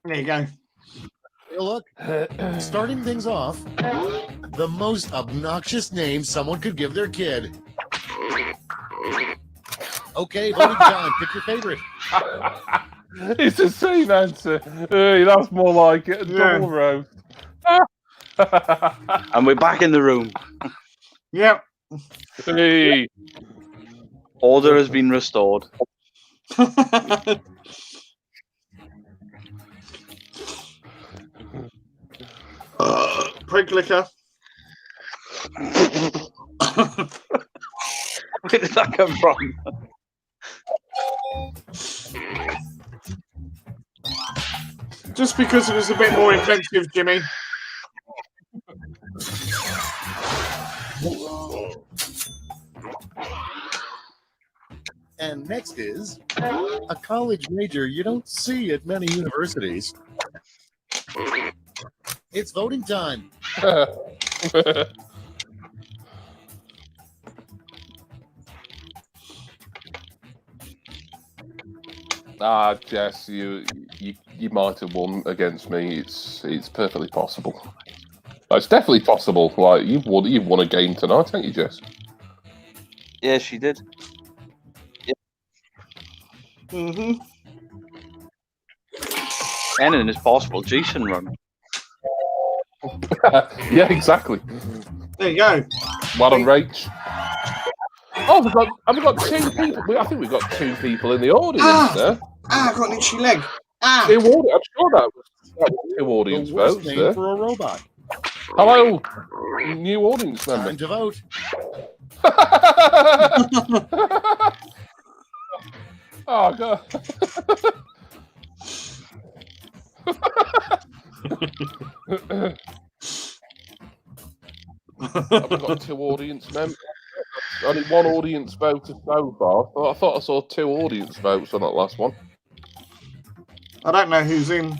There you go. Hey, look, starting things off, the most obnoxious name someone could give their kid. Okay, voting time. Pick your favorite. It's the same answer. Hey, that's more like it. A Yeah. double roast. And we're back in the room. Yep. Hey. Order has been restored. Prig liquor. Where did that come from? Just because it was a bit more inventive, Jimmy. And next is a college major you don't see at many universities. It's voting time. Jess, you might have won against me. It's perfectly possible. It's definitely possible. Like you've won a game tonight, haven't you, Jess? Yeah, she did. Mm-hmm. Anything is possible. Jason run. Yeah, exactly. There you go. Well done, Rach. Oh, have we got 2 people? I think we've got 2 people in the audience there. I got an itchy leg. 2 I'm sure that was 2 audience The worst votes name there. for a robot. Hello, new audience member. Time to vote. Oh, God. I've got 2 audience members. Only 1 audience voter so far. I thought I saw 2 audience votes on that last one. I don't know who's in.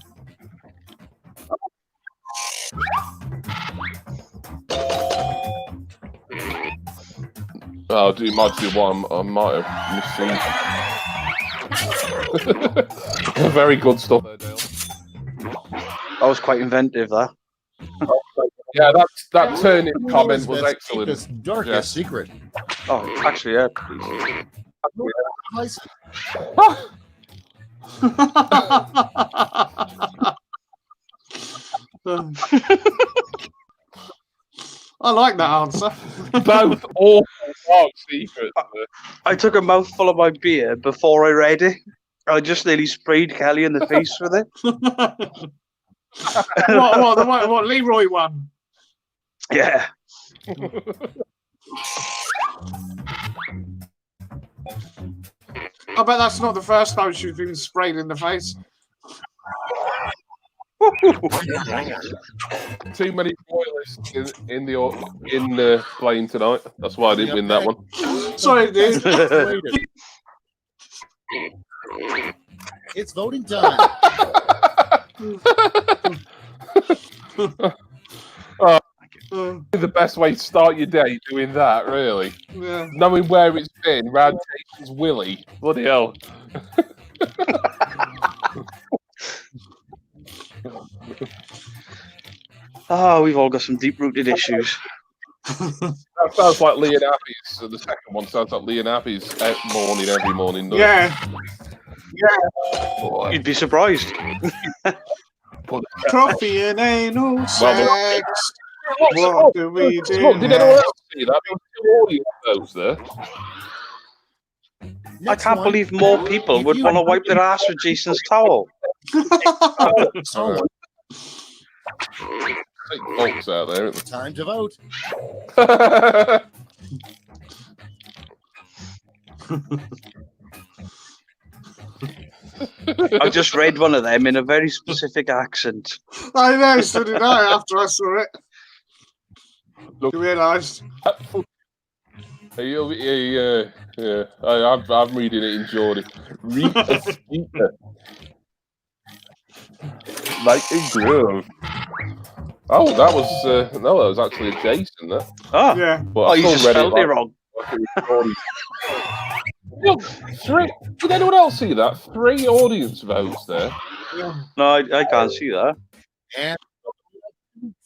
Oh, it might be one I might have missed. Very good stuff there, Dale. That was quite inventive, that. Yeah, that turning comment was Let's keep excellent. this darkest Yeah. secret. Oh, actually, yeah. I like that answer. Both awful dark secrets. I took a mouthful of my beer before I read it. I just nearly sprayed Kelly in the face with it. what Leroy won? Yeah. I bet that's not the first time she's been sprayed in the face. Too many spoilers in the playing tonight. That's why I didn't win that one. Sorry, dude. It's voting time. The best way to start your day doing that, really. Yeah. Knowing where it's been, round Jason's Willie. Bloody hell. Oh, we've all got some deep-rooted issues. That sounds like Lee and Abby's. So the second one sounds like Lee and Abby's morning every morning. Though. Yeah. You'd be surprised. Coffee and anal sex. Well, What do we do? Look, did anyone else see that? There were 2 audience votes there. I can't believe more people would want to wipe their ass with Jason's towel. Big folks out there. Time to vote. I just read one of them in a very specific accent. I know, so did I after I saw it. Look. You realised. Yeah. I'm reading it in Geordie. Read a speaker. Like a girl. Oh, that was no, that was actually a Jason. That. Oh, Yeah. But oh I you still just read spelled it like- wrong. Look, 3. Did anyone else see that? 3 audience votes there. Yeah. No, I can't see that. And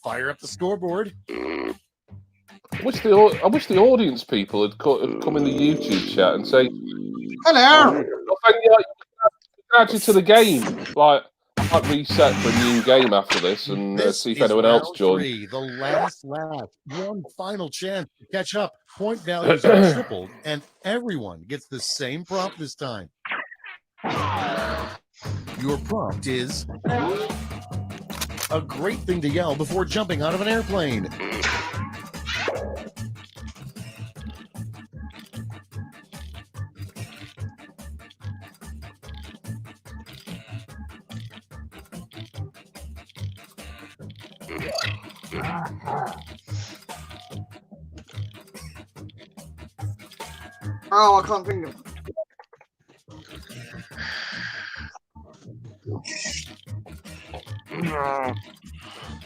fire up the scoreboard. I wish the audience people had come in the YouTube chat and say, Hello. "You can add you to the game." Like, I might reset for a new game after this and This see if is anyone else round joins. 3, the last lap. One final chance to catch up. Point values are tripled, and everyone gets the same prompt this time. Your prompt is a great thing to yell before jumping out of an airplane. Oh, I can't think of it.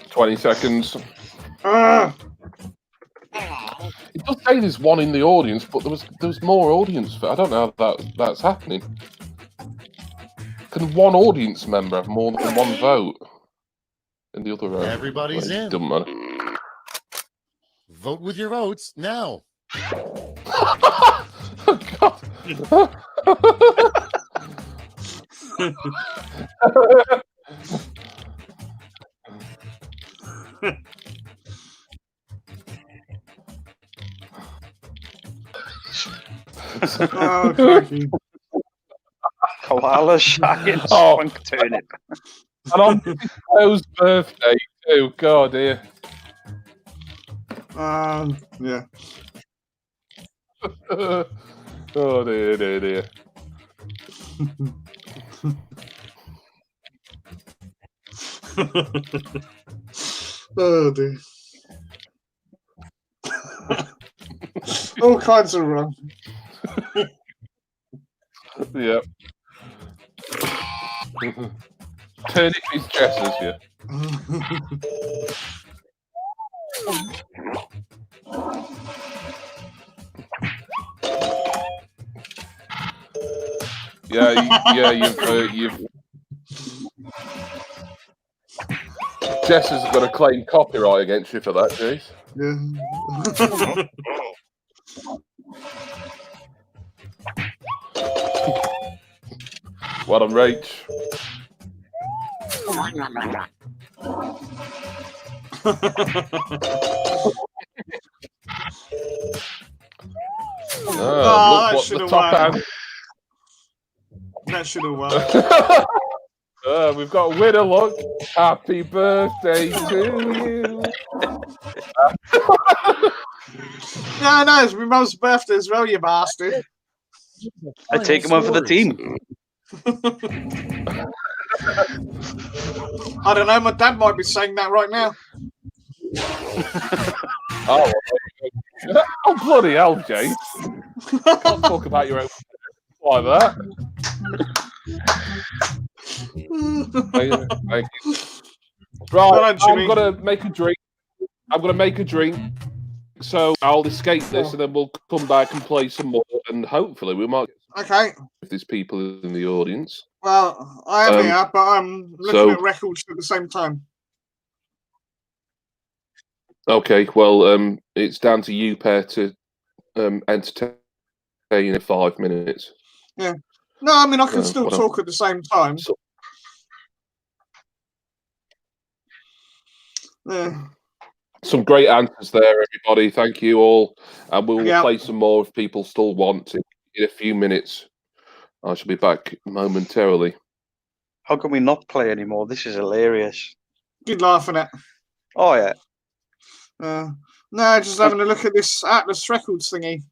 20 seconds. Ah, It does say there's 1 in the audience, but there was more audience. I don't know how that's happening. Can 1 audience member have more than 1 vote in the other row? Everybody's Well, it in. doesn't matter. Vote with your votes now. Oh, God. Oh, crikey. Koala shagging Oh. skunk turnip. And on Joe's birthday too. God, dear. Yeah. Oh dear. Oh dear. All kinds of wrong. Yeah. Turnip is Jess's, yeah. You've Jess has got to claim copyright against you for that, Jace. Yeah. Well done, Rach. that Look should what have the top won. hand. That should have won. We've got a winner, look. Happy birthday to you. Yeah, no, it's my mum's birthday as well, you bastard. I take one for the team. I don't know, my dad might be saying that right now. Oh, bloody hell, James. Can't talk about your own like that. Thank you. Right, Well done, Jimmy. I'm gonna make a drink. So I'll escape this, and then we'll come back and play some more, and hopefully we might get Okay. if there's people in the audience. Well, I am here, but I'm looking at records at the same time. Okay, well, it's down to you, pair, to entertain in 5 minutes. Yeah. No, I mean, I can still talk at the same time. Yeah. Some great answers there, everybody. Thank you all. And we will play some more if people still want to. In a few minutes, I shall be back momentarily. How can we not play anymore? This is hilarious. Good laughing at. Oh, yeah. No, just having a look at this Atlas Records thingy.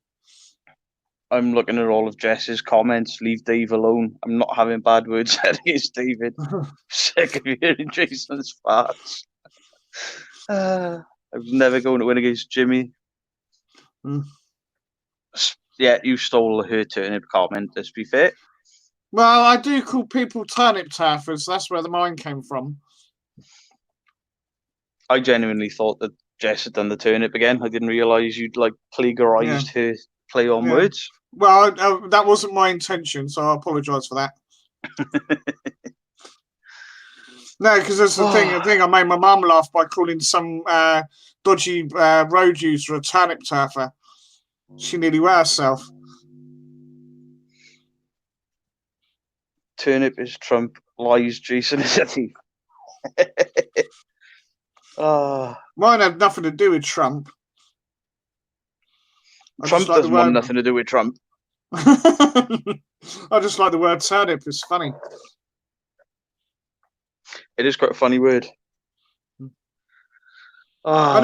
I'm looking at all of Jess's comments. Leave Dave alone. I'm not having bad words against David. Sick of hearing Jason's farts. I'm never going to win against Jimmy. Yeah, you stole her turnip comment, let's be fair. Well, I do call people turnip taffers. That's where the mine came from. I genuinely thought that Jess had done the turnip again. I didn't realise you'd like plagiarised her play on words. Well, that wasn't my intention, so I apologise for that. No, because that's the thing. I think I made my mum laugh by calling some dodgy road user a turnip taffer. She nearly wet herself. Turnip is Trump. Lies, Jason is a thief. Mine had nothing to do with Trump. Trump doesn't want nothing to do with Trump. I just like the word turnip. It's funny. It is quite a funny word. I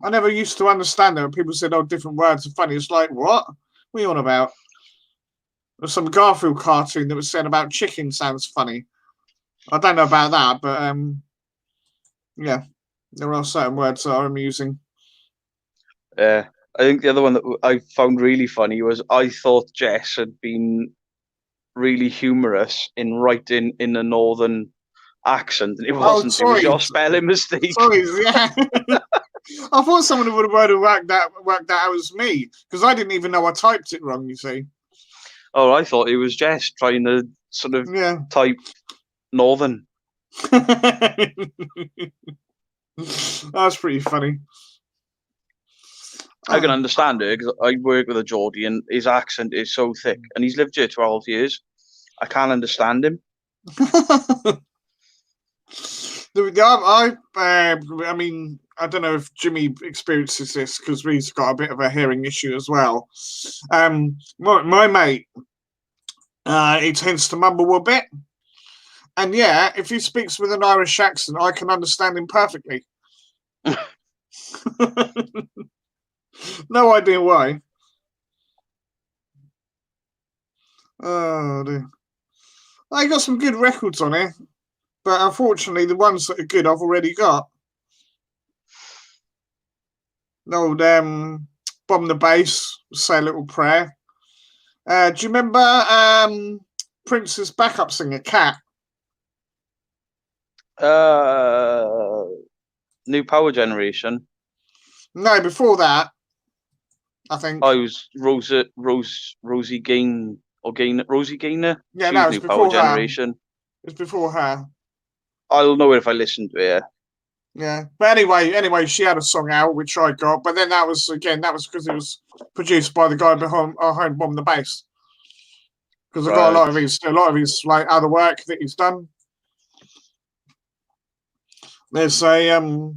never used to understand it when people said, "Oh, different words are funny." It's like, what? What are you on about? There's some Garfield cartoon that was saying about chicken sounds funny. I don't know about that, but yeah, there are certain words that are amusing. Yeah, I think the other one that I found really funny was I thought Jess had been really humorous in writing in a northern accent, and it wasn't. It was your spelling mistake. Sorry, yeah. I thought someone would have worked that out as me, because I didn't even know I typed it wrong, you see. Oh, I thought it was Jess trying to sort of type northern. That's pretty funny. I can understand it because I work with a Geordie and his accent is so thick, and he's lived here 12 years. I can't understand him. I mean, I don't know if Jimmy experiences this because he's got a bit of a hearing issue as well. My mate, he tends to mumble a bit, and yeah, if he speaks with an Irish accent, I can understand him perfectly. No idea why. Oh dear. I got some good records on it, but unfortunately, the ones that are good I've already got. Old Bomb the Bass, Say a Little Prayer. Do you remember Prince's backup singer, Cat? New Power Generation. No, before that, I think. I was Rosie Gaynor. Rosie Gaynor. Yeah, She no, was it's New Power before her. Generation. It was before her. I'll know it if I listen to it. Yeah, but anyway, she had a song out which I got, but then that was because it was produced by the guy behind Bomb the Bass. Because I got a lot of his like other work that he's done. There's a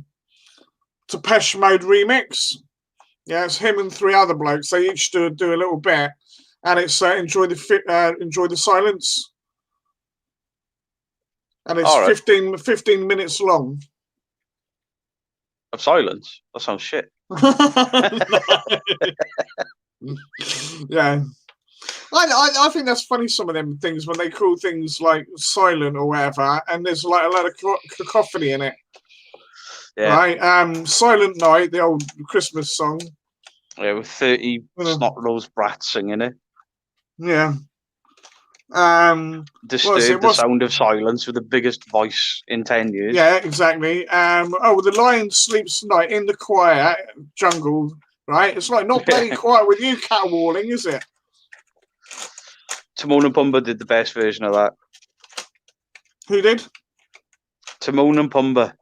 Depeche Mode remix. Yeah, it's him and 3 other blokes. They each do a little bit, and it's Enjoy the Silence, and it's All right. 15 minutes long. Of silence. That sounds shit. Yeah, I think that's funny. Some of them things when they call things like silent or whatever, and there's like a lot of cacophony in it. Yeah. Right. Silent Night, the old Christmas song. Yeah, with 30 snot-nosed brats singing it. Yeah. Disturb the sound of silence with the biggest voice in 10 years. Yeah, exactly. The lion sleeps tonight in the quiet jungle, right? It's like not bloody quiet with you caterwauling, is it? Timon and Pumbaa did the best version of that. Who did? Timon and Pumbaa.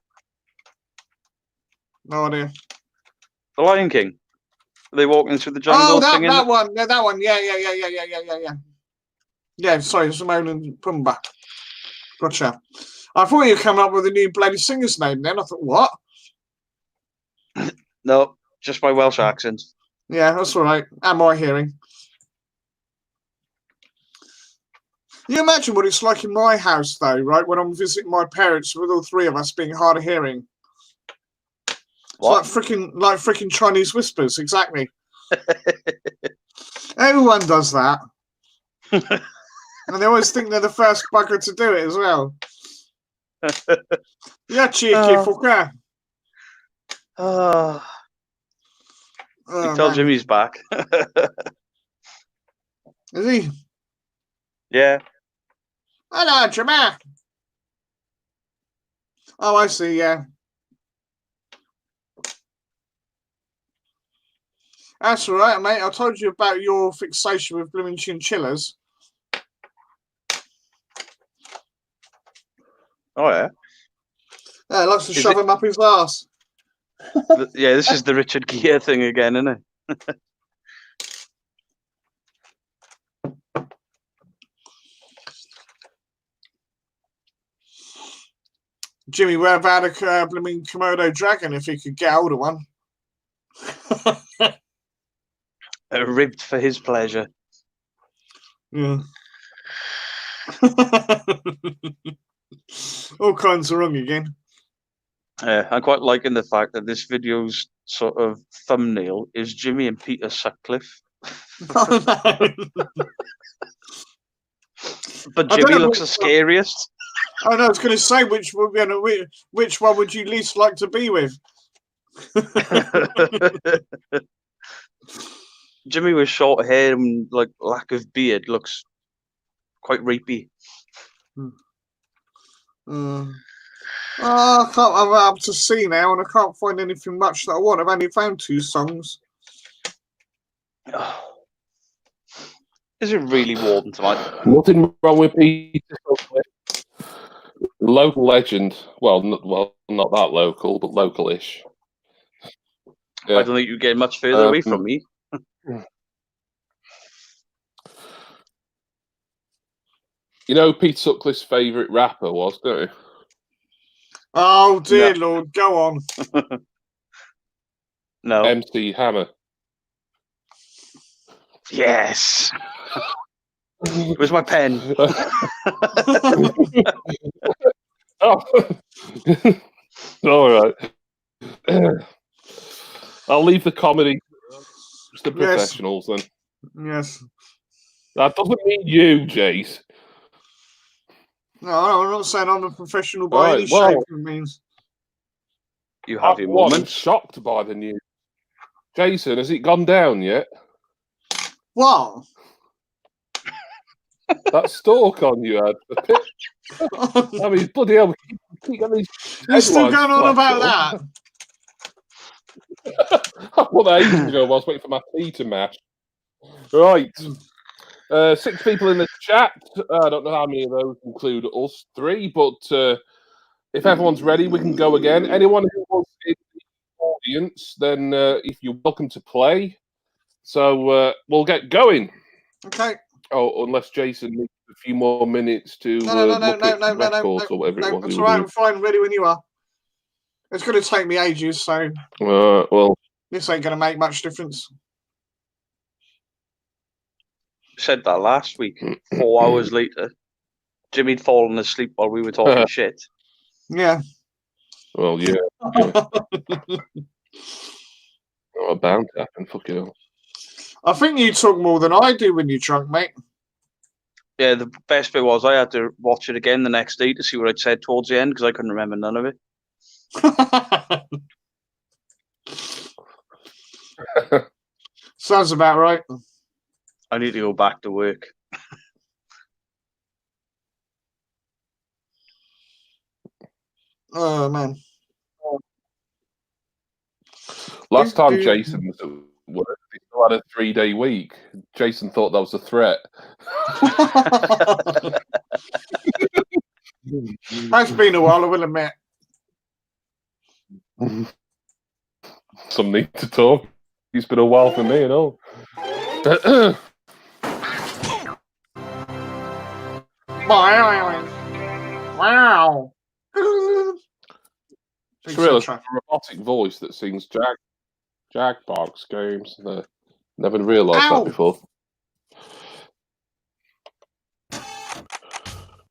No idea. The Lion King. Are they walking through the jungle singing? that one. Yeah, that one. Yeah. Yeah, sorry, Timon and Pumbaa. Gotcha. I thought you were coming up with a new bloody singer's name then. I thought, what? No, just my Welsh accent. Yeah, that's all right. And my hearing. You imagine what it's like in my house, though, right? When I'm visiting my parents with all 3 of us being hard of hearing. What? It's like freaking Chinese whispers, exactly. Everyone does that. And they always think they're the first bugger to do it as well. Yeah, cheeky fucker. You tell Jimmy's back. Is he? Yeah. Hello, Jimmy. Oh, I see, yeah. That's all right, mate. I told you about your fixation with blooming chinchillas. Oh, yeah? Yeah, he likes to shove him up his arse. Yeah, this is the Richard Gere thing again, isn't it? Jimmy would have had a blooming Komodo dragon if he could get hold of one. Ribbed for his pleasure. Yeah. All kinds of wrong again. I'm quite liking the fact that this video's sort of thumbnail is Jimmy and Peter Sutcliffe. Oh, no. But Jimmy looks the scariest. I know, I was going to say, which one would you least like to be with? Jimmy with short hair and like lack of beard looks quite rapey. I can't. I'm up to see now, and I can't find anything much that I want. I've only found 2 songs. Is it really warm tonight? Nothing wrong with Peter. Local legend. Well, not that local, but local-ish. Yeah. I don't think you get much further away from me. You know who Pete Sutcliffe's favourite rapper was, don't you? Oh dear Lord, go on. No. MC Hammer. Yes. Where's my pen? Oh. All right. I'll leave the comedy to the professionals then. Yes. That doesn't mean you, Jace. No, I'm not saying I'm a professional by any well, shape and means. You have your I'm moments. shocked by the news. Jason, has it gone down yet? What? That stalk on you had. I mean, bloody hell. Keep getting these You're still going on flashed about up. that? Well, ages ago, I was waiting for my tea to mash. Right. 6 people in the chat. I don't know how many of those include us 3, but if everyone's ready, we can go again. Anyone who was in the audience, then if you're welcome to play. So we'll get going. Okay. Oh, unless Jason needs a few more minutes to look at records or whatever it was. That's all right. I'm fine. Ready when you are. It's going to take me ages, so well, this ain't going to make much difference. Said that last week. 4 hours later, Jimmy'd fallen asleep while we were talking shit. Yeah. Well, yeah. Oh, bound to happen. Fuck it all. I think you talk more than I do when you're drunk, mate. Yeah, the best bit was I had to watch it again the next day to see what I'd said towards the end because I couldn't remember none of it. Sounds about right. I need to go back to work. Oh, man. Last time Jason was at work, he still had a 3-day week. Jason thought that was a threat. It's been a while, I will admit. Some need to talk. It's been a while for me and all. Wow. It's really a robotic voice that sings Jackbox games. Never realised that before.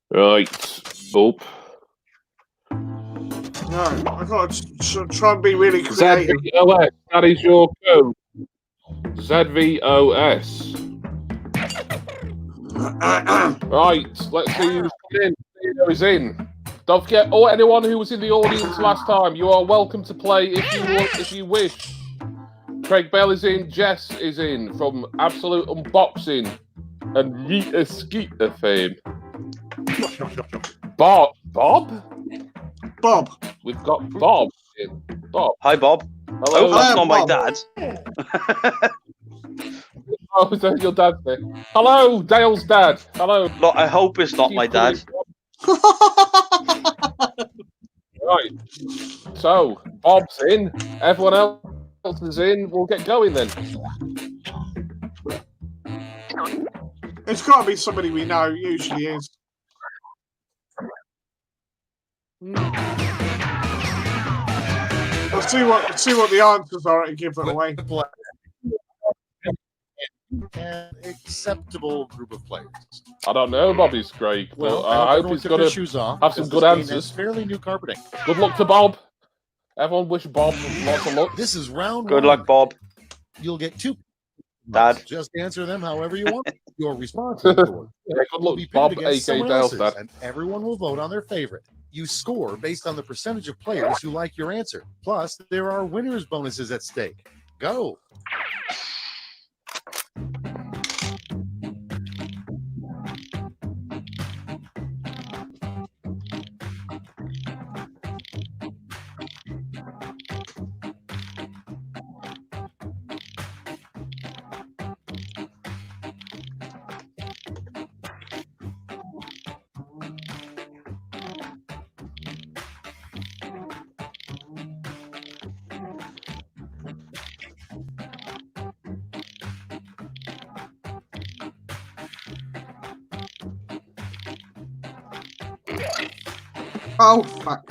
Right. Up. No, I've got to try and be really creative. ZVOS, that is your code. ZVOS. Right, let's see who's in. Who's in. Don't forget, anyone who was in the audience last time, you are welcome to play if you wish. Craig Bell is in, Jess is in from Absolute Unboxing and Rita Skeeter fame. Bob? We've got Bob in. Bob. Hi, Bob. Hello. Oh, that's not my Bob. dad. Oh, is that your dad there? Hello, Dale's dad. Hello. Look, I hope it's not my dad. Right. So, Bob's in. Everyone else is in. We'll get going then. It's got to be somebody we know. It usually is. Let's see what the answers are to give it away. An acceptable group of players. I don't know, Bobby's Craig, but Well, I hope he's going to shoes off. have some good This game answers. has fairly new carpeting. Good luck to Bob. Everyone wish Bob lots of luck. This is round Good one. luck, Bob. You'll get 2. Dad. Just answer them however you want. Your response will Yeah, good will luck, be pitted Bob, against aka someone Dale's else's, dad. and everyone will vote on their favorite. You score based on the percentage of players who like your answer. Plus, there are winners' bonuses at stake. Go. Oh, fuck.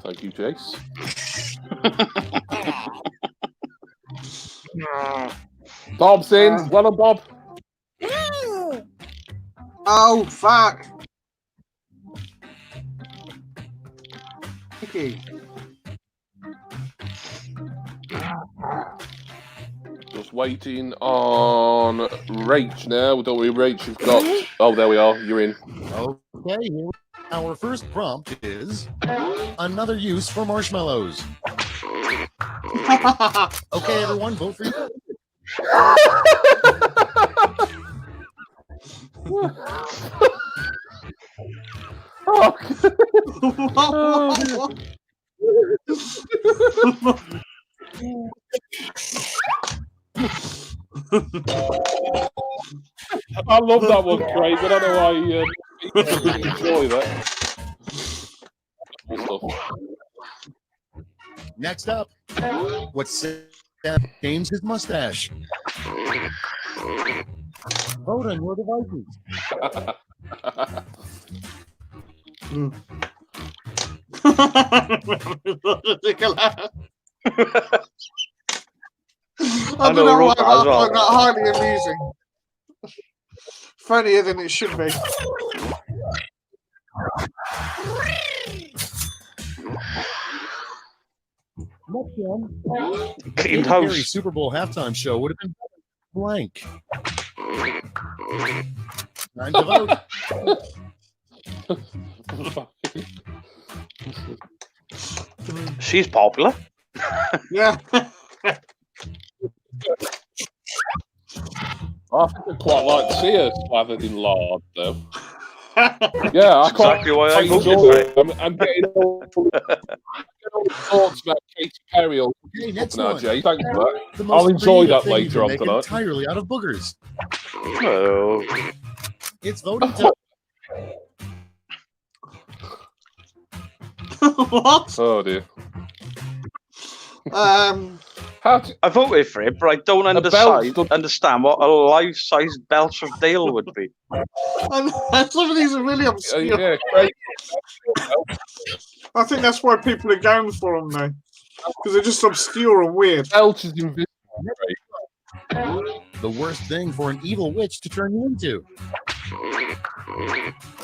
Thank you, Jace. Bob's in. Well done, Bob. Oh, fuck. Okay. Just waiting on Rach now. Don't worry, Rach, you've got... Oh, there we are. You're in. Okay, here we- our first prompt is another use for marshmallows. Okay, everyone, vote for you. I love that one, Craig. I don't know why you enjoy that. Cool stuff. Next up, what Sam changed his mustache? Vote on your devices. I don't know why I find that highly amusing. Funnier than it should be. Next one, Cleaned the Katy Perry house. Super Bowl halftime show would have been blank. Time to vote. She's popular. Yeah. I think I'd quite like to see her slathered in lard, though. Yeah, I Exactly why I voted enjoy for it. I'm getting all the thoughts about Katy Perry all Okay, next now, one. Jay. Thanks for that. The most I'll enjoy creative that thing you later can on make tonight. entirely out of boogers. Oh. It's voting time. What? Oh dear. How do, I voted for it, but I don't understand what a life-size Belcher Dale would be. And some of these are really obscure. yeah, Craig. I think that's why people are going for them now. Because they're just obscure and weird. Belch is invisible. The worst thing for an evil witch to turn you into.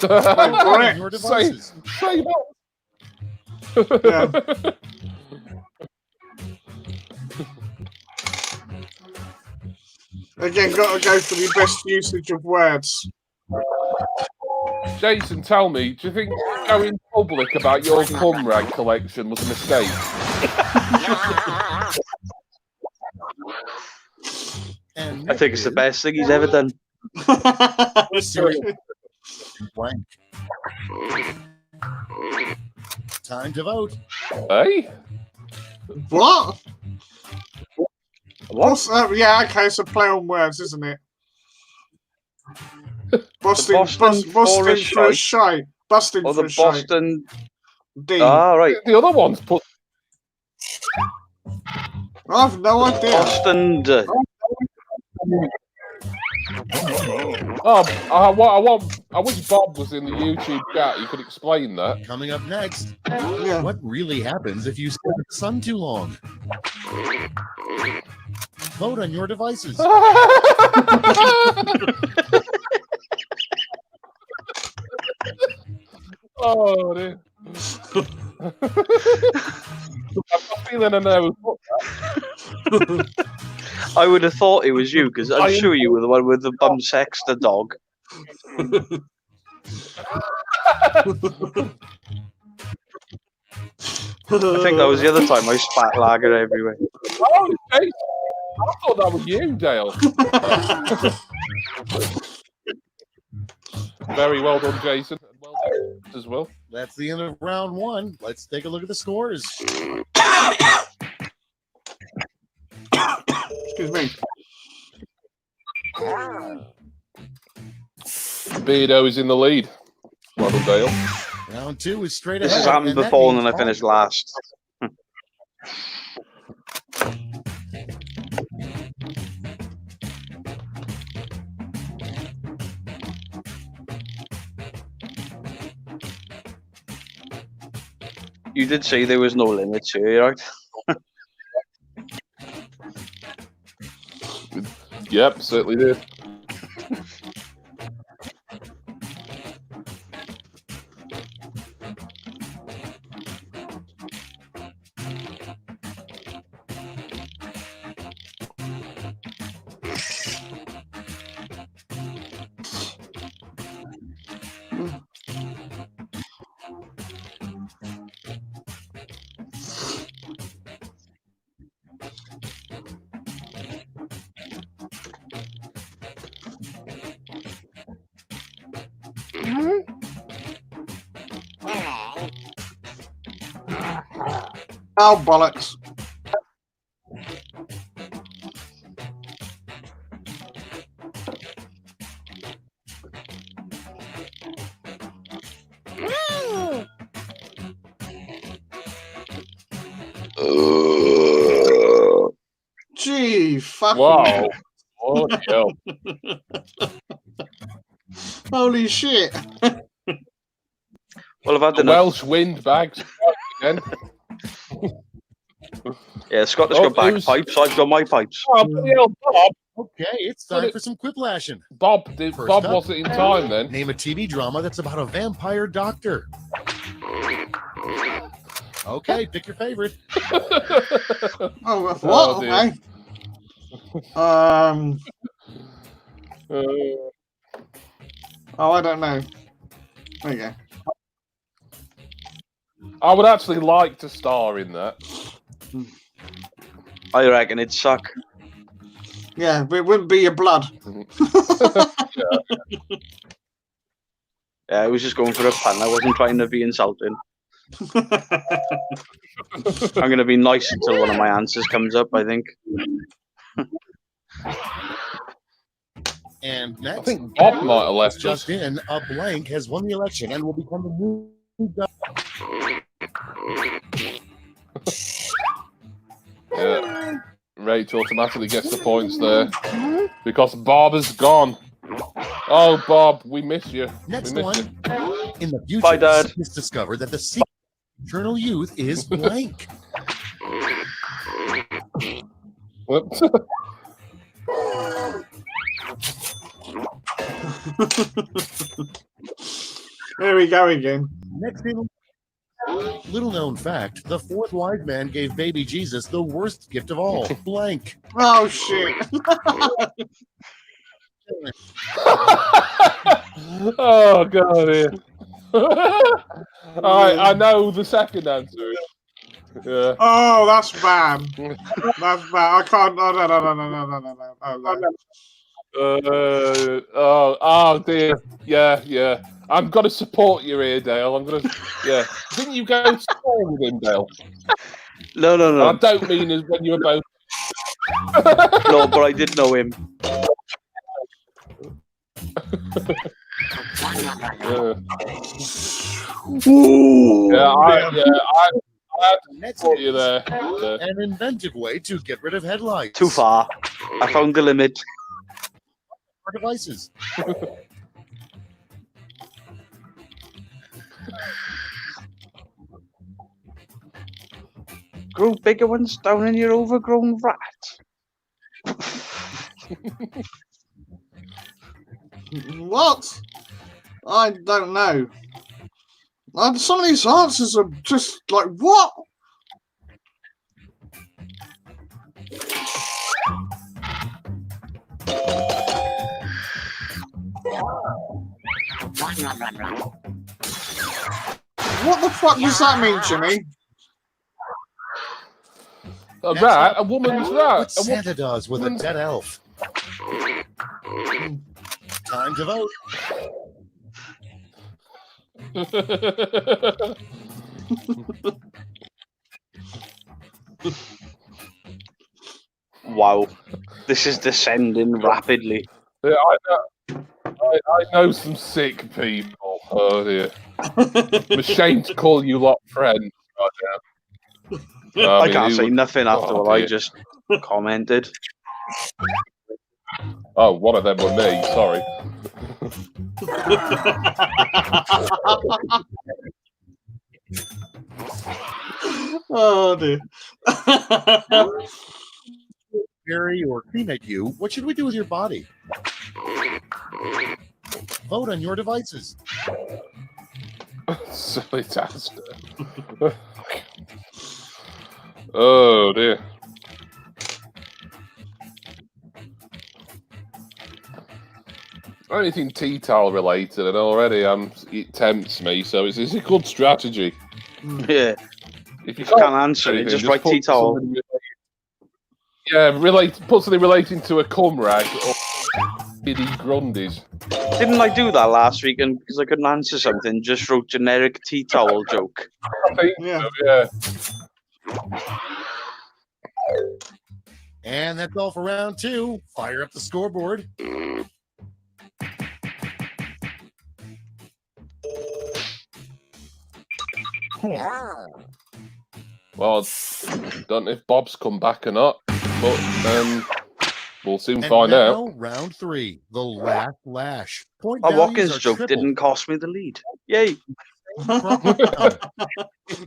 Correct. On your devices. Say that. Yeah. Again, got to go for the best usage of words. Jason, tell me, do you think going public about your cum rag collection was a mistake? And I think it's the best thing he's ever done. cereal. Blank. Time to vote. Hey? What? What? Yeah, okay, it's a play on words, isn't it? Busting, Boston busting for for a a shite. Busting Or for the a shite. Boston. D. Ah, right. The other one's put. I've no idea. Boston. Oh, I wish Bob was in the YouTube chat. He could explain that. Coming up next, Yeah. what really happens if you stare at the sun too long? Vote on your devices. Oh dear. I'm feeling a nervous. I would have thought it was you because I'm sure you were the one with the bum sexter dog. I think that was the other time I spat lager everywhere. Oh, Jason. I thought that was you, Dale. Very well done, Jason. And well done as well. That's the end of round one. Let's take a look at the scores. Excuse me. Beardo is in the lead. Well done, Dale. Round two is straight This ahead. has happened and that before, and means then I finished last. You did say there was no limits here, right? Yep, certainly did. Oh, bollocks. Gee, fucking Wow. Oh, hell. holy shit. Well, I've had The enough. Welsh wind bags again. Yeah, Scottish Oh, got who's- bagpipes. I've got my pipes. Oh, bloody hell, Bob. Okay, it's time for some quiplashing. Bob First Bob up. wasn't in time then. Name a TV drama that's about a vampire doctor. Okay, pick your favorite. Oh, what? Oh, dear. Okay. Oh, I don't know. There you go. I would actually like to star in that. I reckon it'd suck. Yeah, but it wouldn't be your blood. Yeah, I was just going for a pun. I wasn't trying to be insulting. I'm going to be nice until one of my answers comes up, I think. And I next, think Bob might have left us. just in, a blank has won the election and will become the new Yeah. Rachel automatically gets the points there because Bob is gone. Oh, Bob, we miss you. Next we miss one. you. In the future, Bye, Dad. scientists discovered that the secret of eternal youth is blank. Whoops. There we go again. Next in, little known fact, the fourth wise man gave baby Jesus the worst gift of all, blank. Oh, shit. Oh, God. Yeah. I know the second answer. Yeah. Oh, that's bad. That's bad. I can't. No, no, no, no, no, no, no, no, no. Oh, no. Oh dear. Yeah. I'm gonna support you here, Dale. I'm gonna. Yeah. Didn't you go to school with him, Dale? No. I don't mean as when you were both. No, but I did know him. I Next support you there. an inventive way to get rid of headlights. Too far. I found the limit. For devices. Grow bigger ones down in your overgrown rat. What? I don't know. Some of these answers are just like, what? What the fuck does that mean, Jimmy? A rat? A woman's rat? What Santa does with a dead elf. Time to vote. Wow. This is descending rapidly. Yeah, I know some sick people. Oh dear. I'm ashamed to call you lot friends right now. I can't say nothing after what I dear. just commented. Oh, one of them were me. Sorry. Oh dear. Bury or cremate you, what should we do with your body? Vote on your devices. Silly task. Oh dear. Anything tea towel related, and already it tempts me. So it's a good strategy. Yeah. If you Can't answer it, anything, just write put tea towel. something put something relating to a cum rag or biddy grundies. Didn't I do that last week? And because I couldn't answer something, just wrote generic tea towel joke. I think Yeah. so, yeah. And that's all for round 2. Fire up the scoreboard. Well, don't know if Bob's come back or not, but we'll soon And find now, out. round 3, the last lash. Point A values Watkins are joke tripled. didn't cost me the lead. Yay.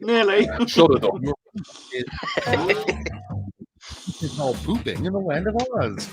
Nearly. Should have done. It's all pooping in the land of Oz.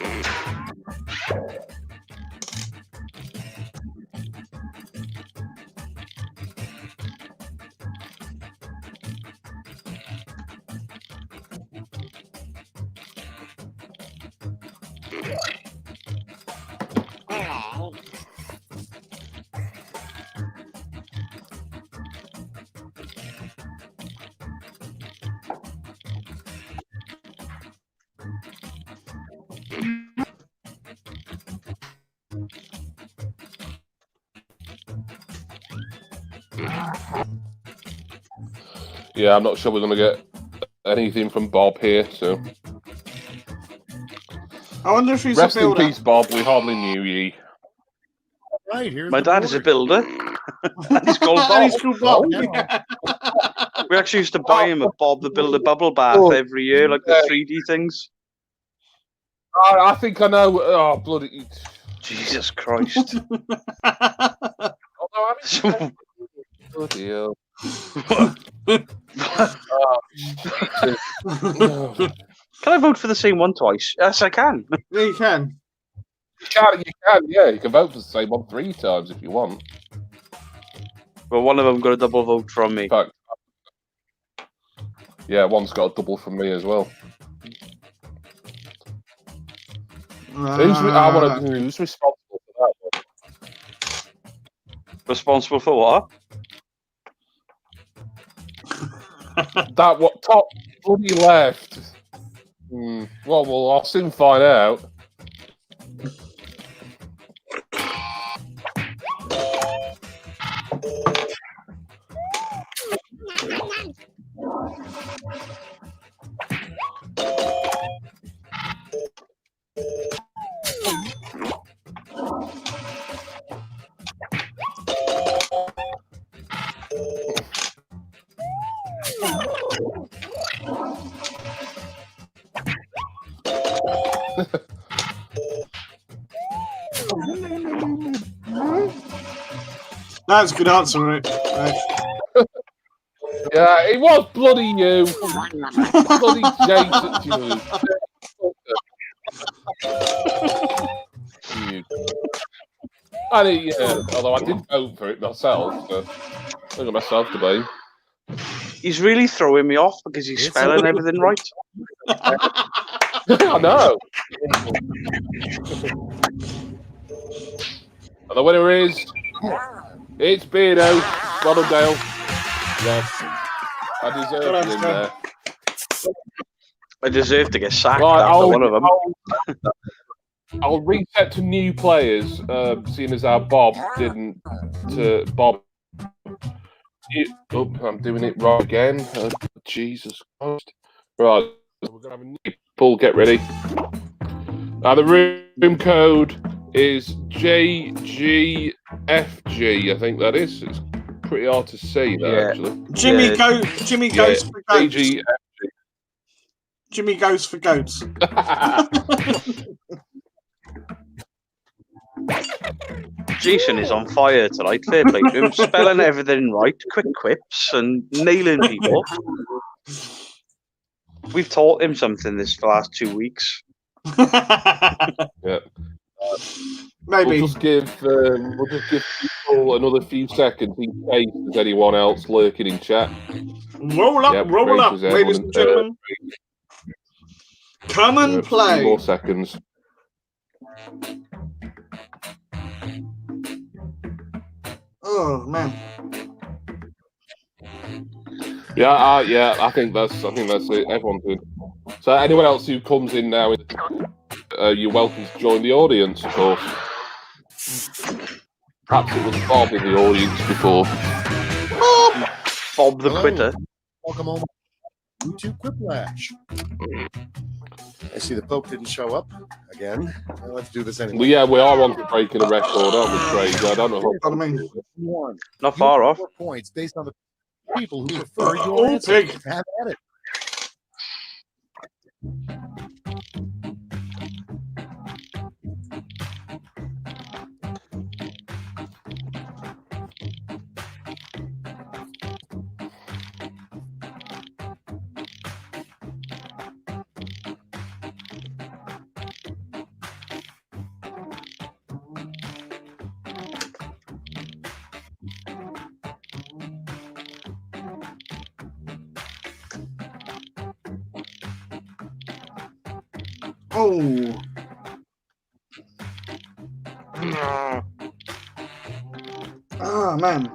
Yeah, I'm not sure we're going to get anything from Bob here. So I wonder if he's rest a in builder. peace, Bob. We hardly knew ye. Right, here's My the dad is a board. builder. And he's called And Bob. he's called Bob. Oh, Yeah. We actually used to buy him a Bob the Builder bubble bath every year, like the 3D things. I think I know. Oh, bloody. Jesus Christ. Although, bloody hell. Can I vote for the same one twice? Yes, I can. Yeah, you can. You can, yeah. You can vote for the same one 3 times if you want. Well, one of them got a double vote from me. In fact, yeah, one's got a double from me as well. Who's responsible for that one? Responsible for what? That what top bloody left? Well, I'll soon find out. That's a good answer, right? Yeah, it was bloody you. Bloody Jason. Although I did vote for it myself, so I got myself to blame. He's really throwing me off because he's spelling everything right. I know. And the winner is it's Beardo, Ronaldale. Yes, I deserve it in there. I deserve to get sacked Right, after one of them. I'll reset to new players, seeing as how Bob didn't. Bob. I'm doing it right again. Jesus Christ. Right, we're going to have a new pull. Get ready. The room code is JGFG, I think that is. It's pretty hard to say that, actually. Jimmy goes for goats. JGFG. Jimmy goes for goats. Jason is on fire tonight. Fair play to him. Spelling everything right, quick quips, and nailing people. We've taught him something this last 2 weeks. Yeah. Maybe. We'll just give people another few seconds in case there's anyone else lurking in chat. Roll up, Yep, roll up, Rachel's ladies and gentlemen. Come and A few play. more seconds. Oh man. Yeah, I think that's it. Everyone's in. So anyone else who comes in now, you're welcome to join the audience, of course. Perhaps it was Bob in the audience before. Bob the Hello. Quitter. Welcome home to Quiplash. I see the Pope didn't show up again. Well, let's do this anyway. Well, yeah, we are on to breaking a record, aren't we, Craig? I don't know. What I mean. One. Not far You off. get 4 points based on the people who prefer your Oh, answer. pig. Have at it. Oh. Oh man.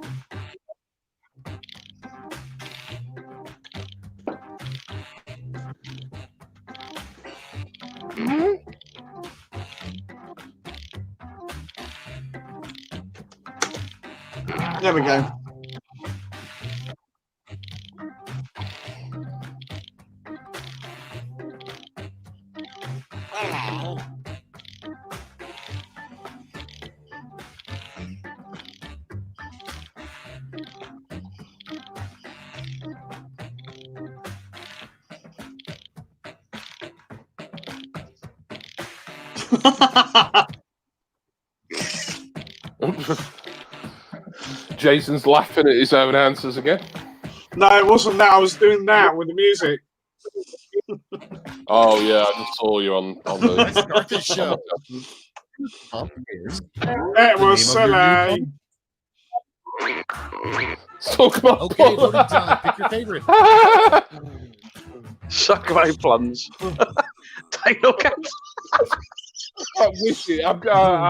There we go. Jason's laughing at his own answers again. No, it wasn't that. I was doing that with the music. Oh yeah, I just saw you on Let's the. start the show. Up is It was name of your new silly. Talk about okay. Voting time. Pick your favorite. Suck my plums. Dino Cat. Witty. I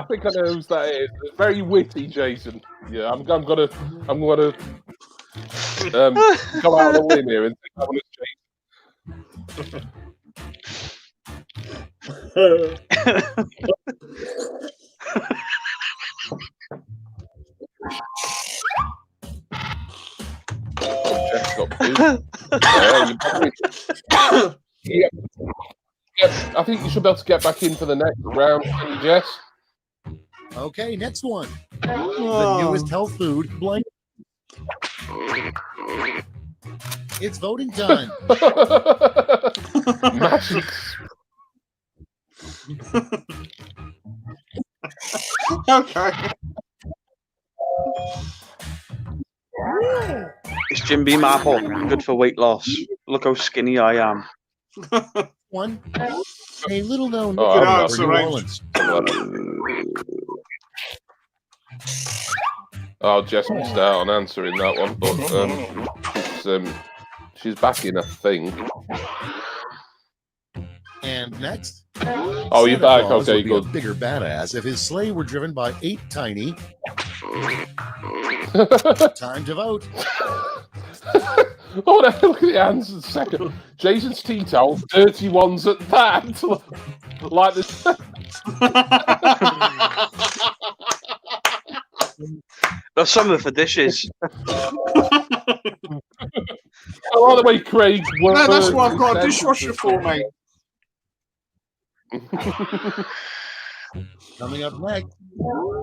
think I know who that is. It's very witty, Jason. Yeah, I'm gonna go out on a limb here and think that one is Jason. Jeff's got food. Yeah, I think you should be able to get back in for the next round, can you, Jess? Okay, next one. The Oh. newest health food blank. It's voting time. Magic. Okay. It's Jim Beam apple. Good for weight loss. Look how skinny I am. One. A little known Oh, Good I'm answer, New Ray. Orleans. Oh, Jess missed out on answering that one, but she's back in, I think. And next. Oh, you're Santa back. Claus Okay, would be good. a bigger badass if his sleigh were driven by 8 tiny. Time to vote. Oh, no, look at the answers. Second, Jason's tea towels, dirty ones at that. Like this. There's some of for dishes. I like the way Craig. No, that's words what I've got a his dishwasher for, mate. Coming up next.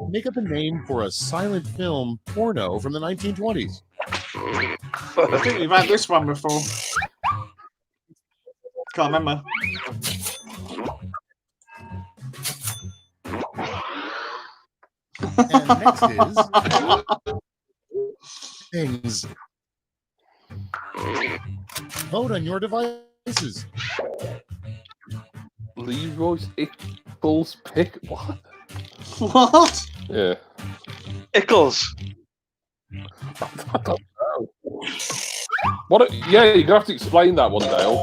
Make up a name for a silent film porno from the 1920s. I think we've had this one before. Can't remember. And next is Things. Vote on your devices. Leroy's Ickles pick. What? What? Yeah. Ickles. I don't know. What? Yeah, you're gonna have to explain that one, Dale.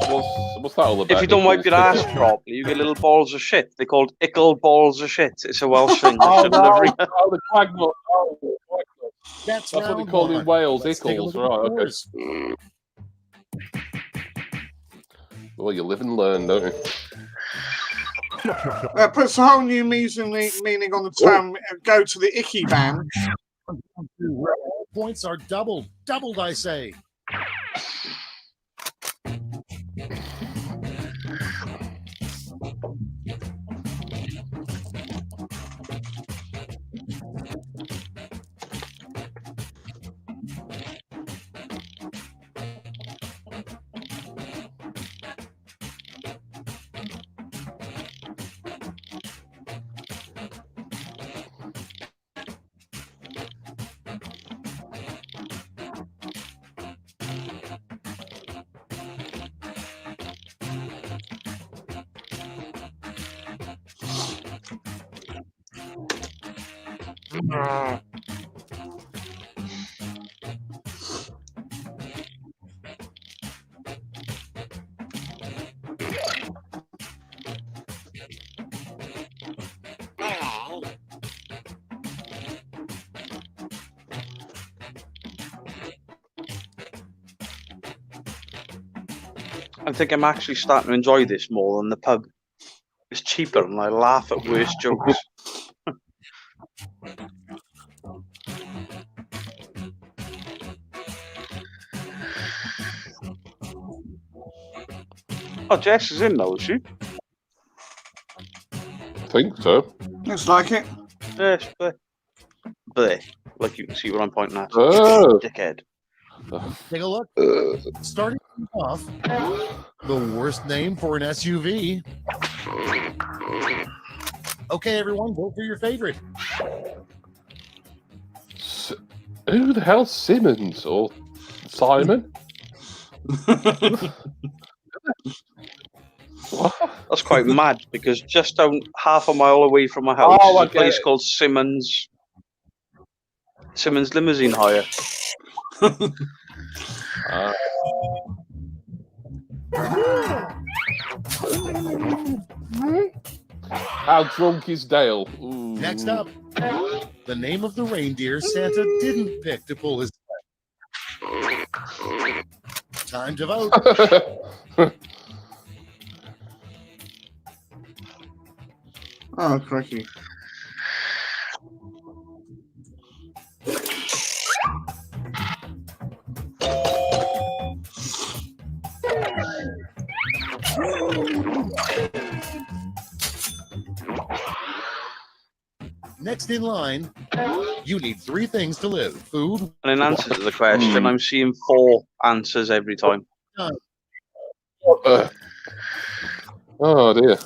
What's that all about? If you don't wipe your ass Ickles pick? properly, you get little balls of shit. They're called ickle balls of shit. It's a Welsh thing. Oh, Shouldn't have re- oh, the quagnut. Oh, the quagnut. That's what they round call it in one. Wales. Let's take a Ickles, look at the right? Okay. scores. Well, you live and learn, don't you? Puts a whole new meaning on the term. Go to the icky van. Points are doubled. Doubled, I say. I think I'm actually starting to enjoy this more than the pub. It's cheaper and I laugh at worse jokes. Oh, Jess is in now, is she? I think so. Looks like it. Yes, bleh. Like you can see what I'm pointing at. Oh. Dickhead. Take a look. Starting off, the worst name for an SUV. Okay, everyone, vote for your favorite. Who the hell's Simmons or Simon? What? That's quite mad because just down half a mile away from my house Oh, is a place called Simmons Limousine Hire. How drunk is Dale? Ooh. Next up, the name of the reindeer Santa didn't pick to pull his sled. Time to vote. Oh, crikey. Next in line, you need 3 things to live: food. And in answer to the question, I'm seeing 4 answers every time. Oh dear.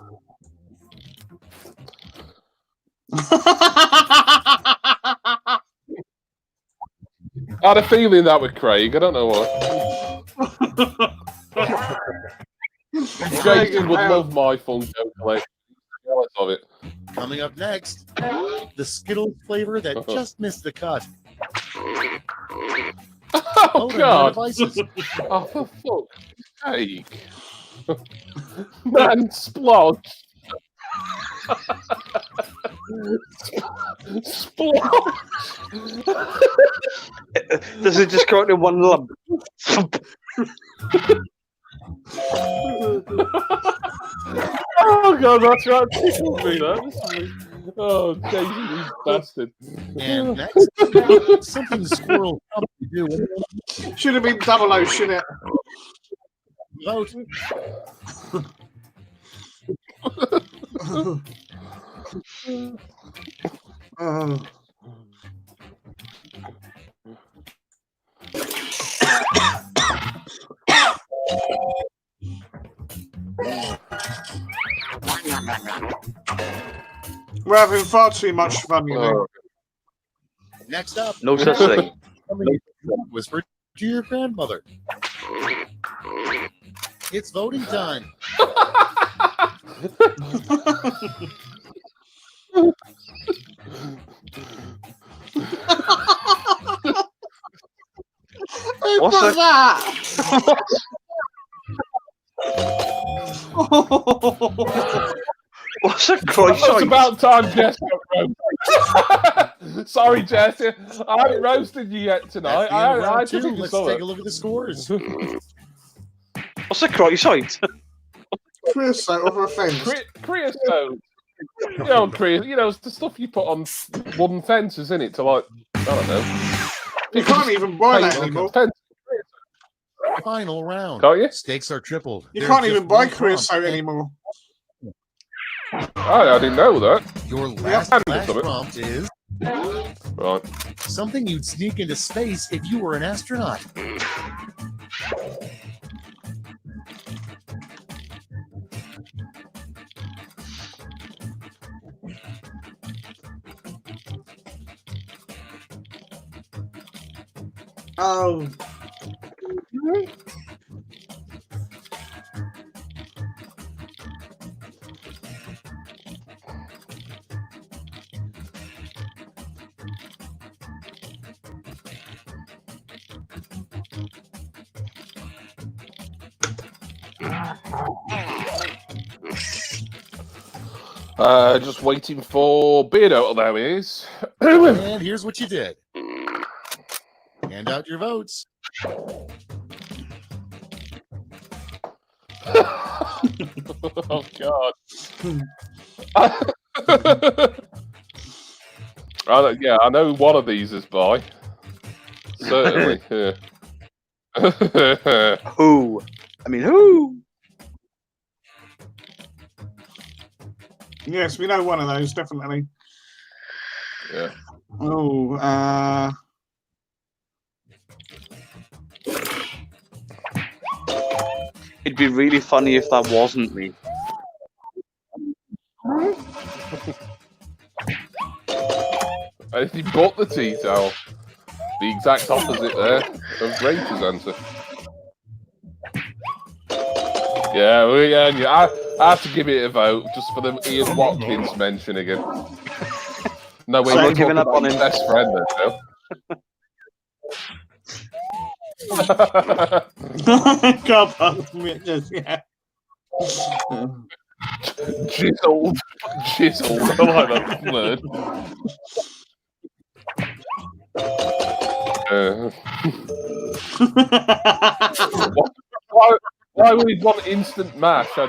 I had a feeling that with Craig. I don't know why. Jason would love my Funko collection. Jealous of it. Coming up next, the Skittles flavor that just missed the cut. Oh Vote on your God! devices. Oh, for fuck's sake! Man, splodge! Splodge! Does it just go out in one lump? Oh God, that's right. Tickled me, that. Oh, Jason, you bastard! And next, something the squirrel probably do. Should have been 00, shouldn't it? Vote. Oh. We're having far too much fun, you know. Next up, No such thing. something whispered to your grandmother. It's voting time. What's What's that? What's a It's croissant? about time Jess got roasted. Sorry, Jess. I haven't roasted you yet tonight. That's the end of I round had to two. think of Let's something. take a look at the scores. What's a croissant? Creosote over a fence. Creosote. You know, it's the stuff you put on wooden fences, isn't it? To like, I don't know. You can't even buy that paint anymore. fence. Final round. Can't you? Stakes are tripled. You There's can't just even buy one prompt. creosote anymore. I didn't know that. Your last Yep. flash prompt is Right. something you'd sneak into space if you were an astronaut. Oh. Just waiting for Beardo. There he is. And here's what you did. Hand out your votes. Oh God. Yeah, I know one of these is by. Certainly. Yeah. Who? I mean, who? Yes, we know one of those, definitely. Yeah. Oh, It'd be really funny if that wasn't me. And he bought the tea towel. The exact opposite there of Rachel's answer. Yeah, I have to give it a vote just for the Ian Watkins mention again. No, we're So not giving giving up up on his him. best friend though. God, yeah. Jizzled. I like that word. Why would he want instant mash? I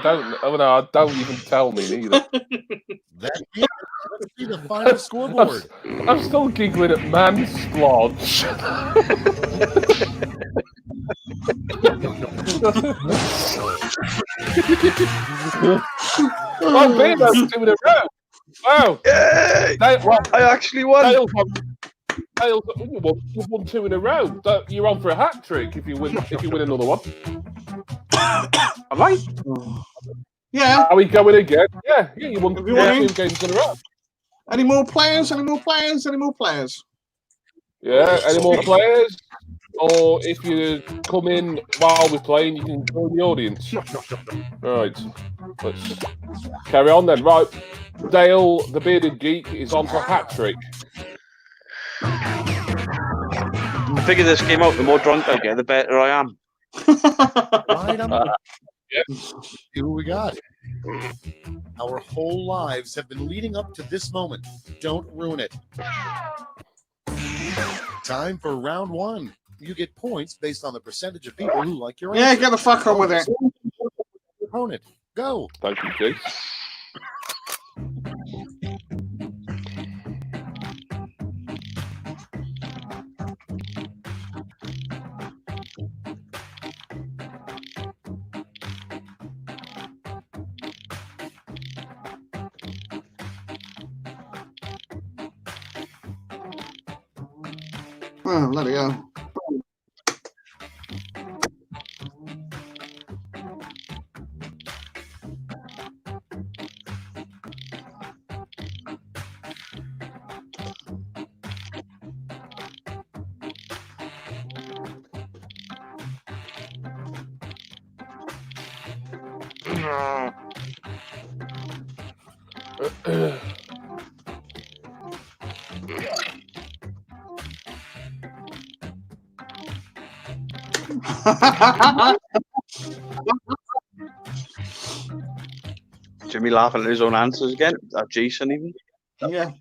don't even tell me neither. That's it. Let's see the final scoreboard. I'm still giggling at man splodge. Oh, Beardo's 2 in a row. Wow. Yay! I actually won. Dale's, you've won 2 in a row. You're on for a hat trick if you win another one. Am I? Yeah. Are we going again? Yeah, you won 2 winning? games in a row. Any more players? Any more players? Any more players? Yeah, any more players? Or if you come in while we're playing, you can join the audience. Right, let's carry on then. Right, Dale, the bearded geek, is on for a hat trick. The bigger this came out, the more drunk I get, the better I am. Right on. Yeah. See what we got. Our whole lives have been leading up to this moment. Don't ruin it. Time for round 1. You get points based on the percentage of people who like your answer. Yeah, get the fuck on with it. Opponent, go. Thank you, Jake. Oh, bloody hell. Jimmy laughing at his own answers again. Jason even. Yeah.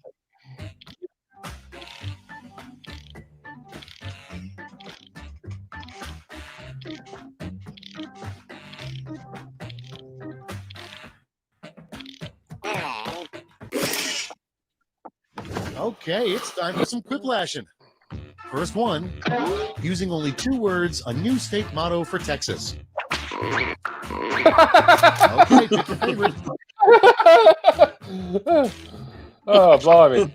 Okay, it's time for some quiplashing. First one, using only 2 words, a new state motto for Texas. Okay, pick your favorite. Oh, blimey.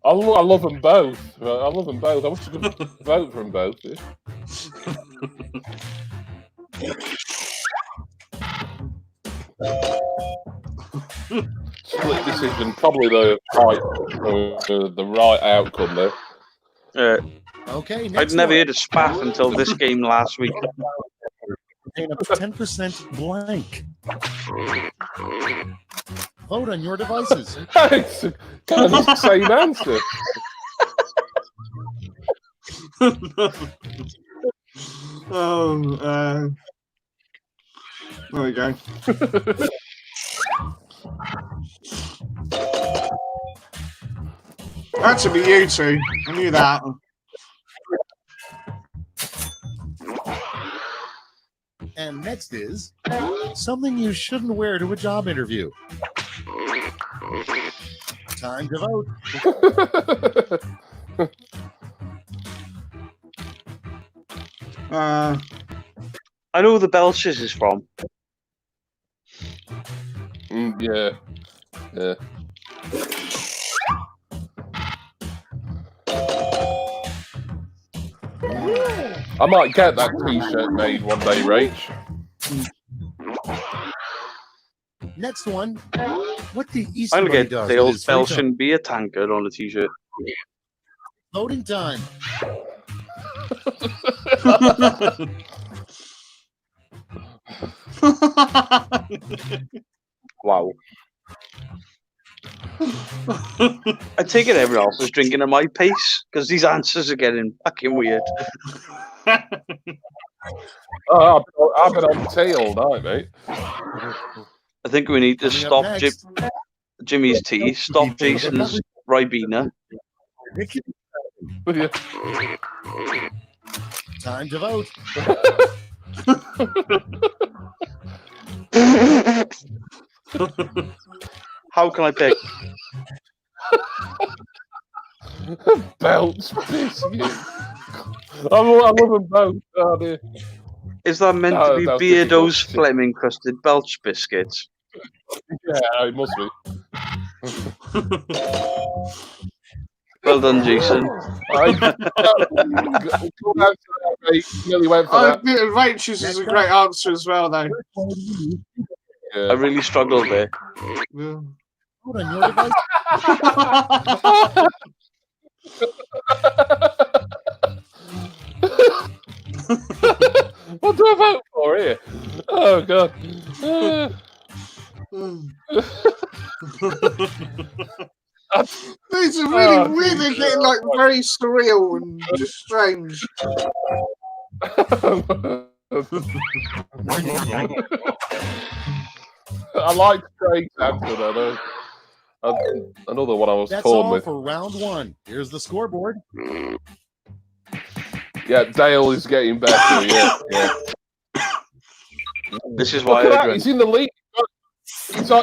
I love them both. I love them both. I wish you could vote for them both. Split decision, probably the right outcome there. Okay, next I'd never one. heard of spaff until this game last week. Contain up to 10% blank. Vote on your devices. It's kind of the same answer. There we go. That should be you two. I knew that. And next is something you shouldn't wear to a job interview. Time to vote. I know who the Belches is from. Yeah. Yeah. I might get that t-shirt made one day, Rach. Next one. What the I'm Easter gonna Bunny get does the with old his free time. Belgian beer tankard on a t-shirt. Voting time. Wow. I take it everyone else is drinking at my pace because these answers are getting fucking weird. Oh, I've been on tea all night, mate. I think we need to Coming up stop next. Jimmy's tea, stop Jason's Ribena. Yeah. Time to vote. How can I pick? Belts biscuit. I love them both. Oh, dear. Is that meant No, to be that's Beardo's difficult. Fleming crusted Belch biscuits? Yeah, it must be. Well done, Jason. Nearly went for that. Rachel's is a great answer as well, though. I really struggled there. Yeah. Vote on your device. What do I vote for here? Oh, God. These are really weird. They're getting like very surreal and just strange. I like Craig's answer, though. Another one I was That's torn all with. for round 1. Here's the scoreboard. Yeah, Dale is getting better. Yeah. This is Look why at I that. drink. He's in the league.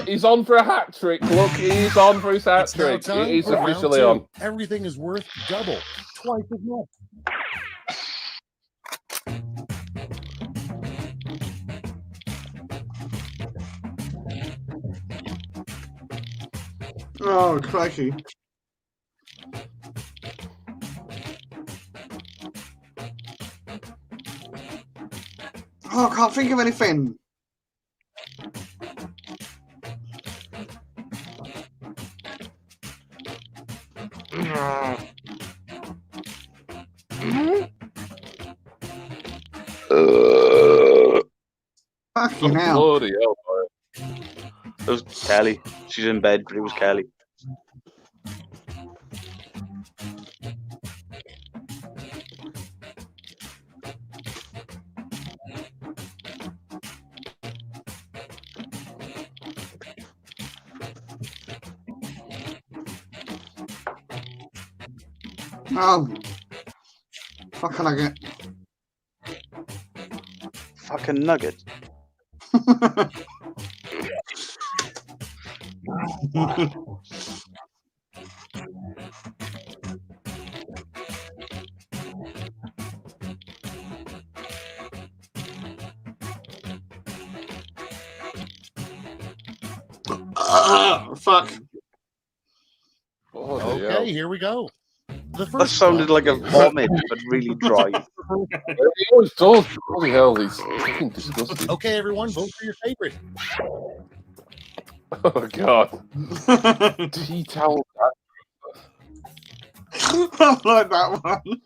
He's on for a hat trick. Look, he's on for his hat It's now trick. time He's for round officially 2. on. Everything is worth double, twice as much. Oh, crikey. Oh, I can't think of anything. Fucking hell. Bloody hell, boy. It was Kelly. She's in bed, but it was Kelly. Oh. Fucking nugget. Fucking nugget. Fuck. Bloody hell. Okay, here we go. The That first sounded prompt like a is- vomit, but really dry. It always does. Bloody hell, he's fucking disgusting. Okay, everyone, vote for your favorite. Oh, God. Tea towel. I like that one.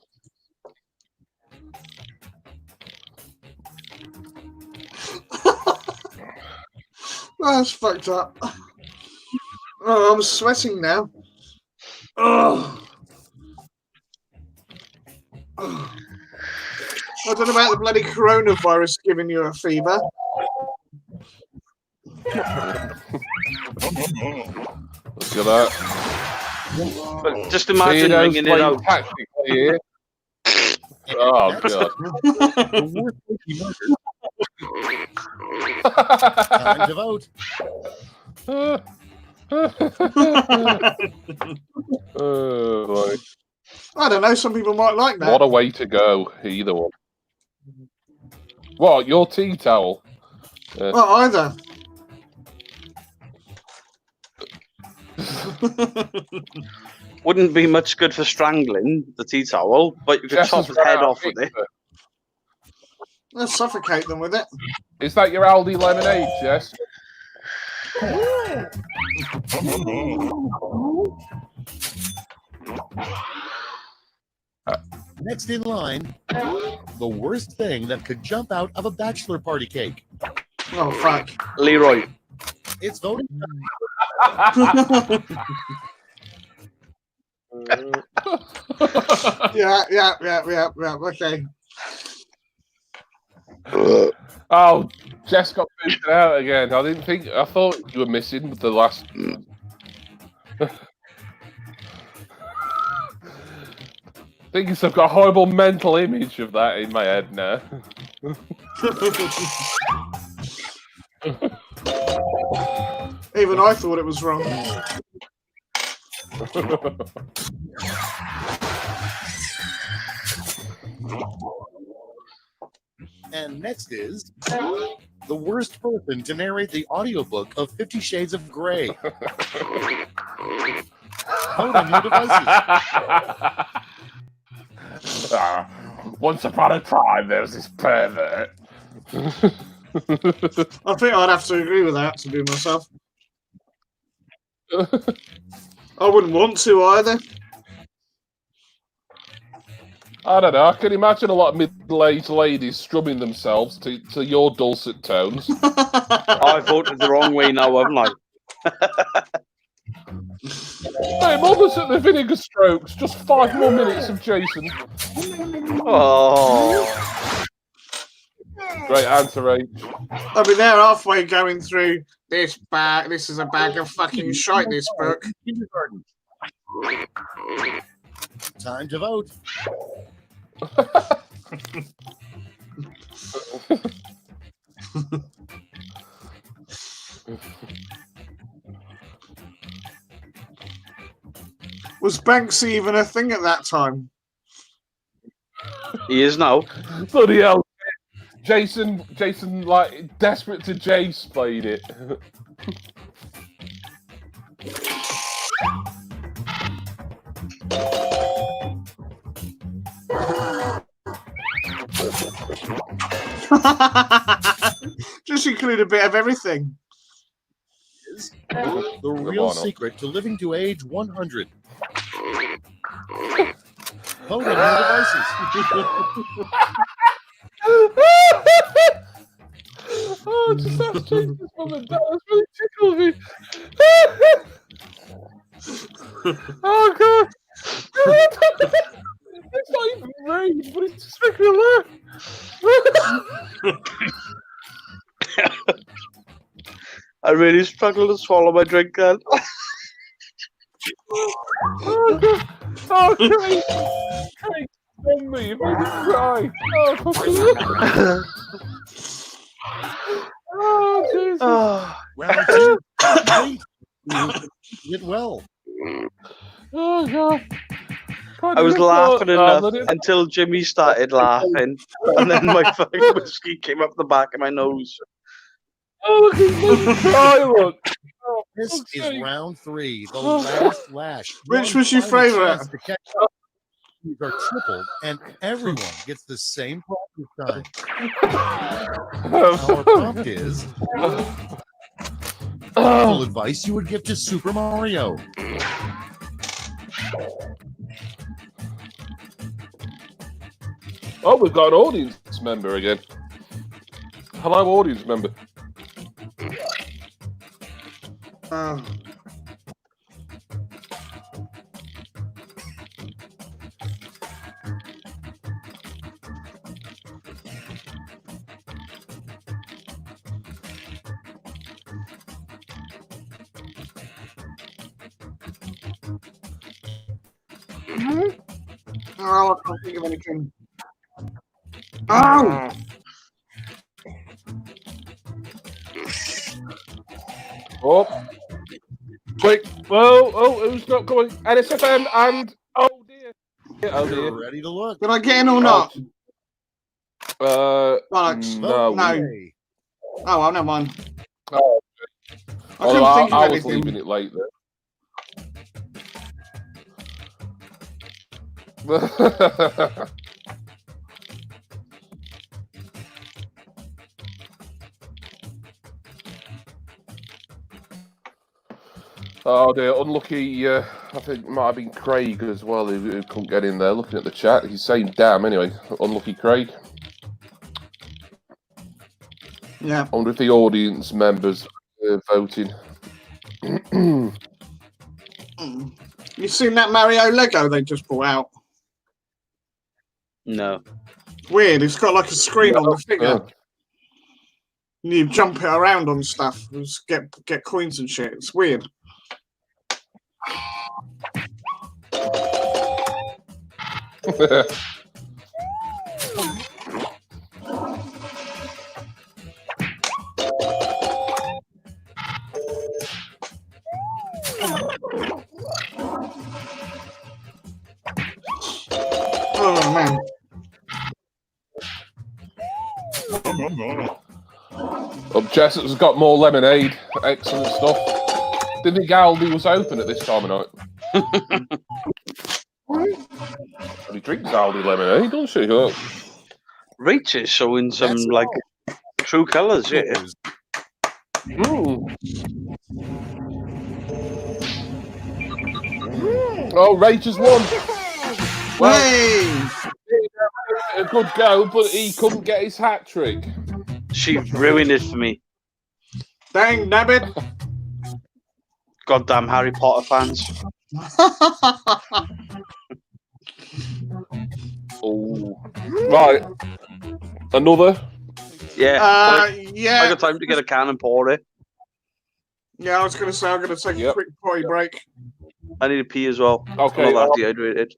That's fucked up. Oh, I'm sweating now. Oh. I don't know about the bloody coronavirus giving you a fever. Look at that. But just imagine Tito's ringing it playing out. tactically here. Oh, God. The worst way to be murdered. Time to vote. Oh, boy. I don't know, some people might like that. What a way to go, either one. What, your tea towel? Well, either. Wouldn't be much good for strangling the tea towel, but you could Jess chop has his run head out of off with it. pizza. Let's suffocate them with it. Is that your Aldi lemonade, Jess? Next in line, the worst thing that could jump out of a bachelor party cake. Oh, fuck. Leroy. It's voting. Yeah, okay. Oh, Jess got booted out again. I thought you were missing the last. Thing is, I've got a horrible mental image of that in my head now. Even I thought it was wrong. And next is the worst person to narrate the audiobook of 50 Shades of Grey. Vote on your devices. Once upon a time, there was this pervert. I think I'd have to agree with that, to be myself. I wouldn't want to either. I don't know. I can imagine a lot of middle-aged ladies strumming themselves to your dulcet tones. I voted the wrong way now, haven't I? Hey, Mother's at the vinegar strokes. Just 5 more minutes of Jason. Oh. Great answer, H. I mean, they're halfway going through this bag. This is a bag of fucking shite, this book. Kindergarten. Time to vote. Was Banksy even a thing at that time? He is now. Bloody hell. Jason, like, desperate to Jace played it. Just include a bit of everything. The real secret to living to age 100. Vote on your devices. Oh, just ask Jesus, Mum and Dad. That's really tickled me. Oh, God. It's not even rude, but it's just making me laugh. I really struggled to swallow my drink then. Oh, God. Oh, Craig. Craig, send me. You made me cry. Oh, fucking oh, Jesus. Round 2. Complete. You did well. Oh, God. I was laughing enough until Jimmy started laughing, and then my fucking whiskey came up the back of my nose. Oh, look, he's making me cry, look. Oh, This fuck's is sake. round 3, the last lash. Which One was your final favourite? chance to catch up. These are tripled, and everyone gets the same prompt this time. Our prompt is full advice you would give to Super Mario. Oh, we've got an audience member again. Hello, audience member. Oh. Oh, I can't think of anything. Oh! Oh, quick! Oh, who's not going? NSFM and oh dear, oh dear. You're ready to look. Did I get in or not? No. Bollocks. No. Okay. Oh, well, never mind. Oh, I couldn't think of I was anything. leaving it late there. Oh dear, unlucky. I think it might have been Craig as well who couldn't get in there. Looking at the chat, he's saying damn anyway. Unlucky Craig. Yeah. I wonder if the audience members are voting. You seen that Mario Lego they just brought out? No. Weird. It's got like a screen on the figure. Oh. And you jump it around on stuff. And just get coins and shit. It's weird. Oh man. Jessup's got more lemonade. Excellent stuff. Didn't think Aldi was open at this time of night. He drinks Aldi lemonade, doesn't she? Oh. Reach is showing some That's like true colours, yeah. Oh, Rage has won. Well, Hey! a good go, but he couldn't get his hat trick. She ruined it for me. Dang nabbit! Goddamn Harry Potter fans. Oh, right. Another. Yeah. Yeah. I got time to get a can and pour it. Yeah, I was going to say I'm going to take a quick potty break. I need a pee as well. Okay. I'm not that dehydrated.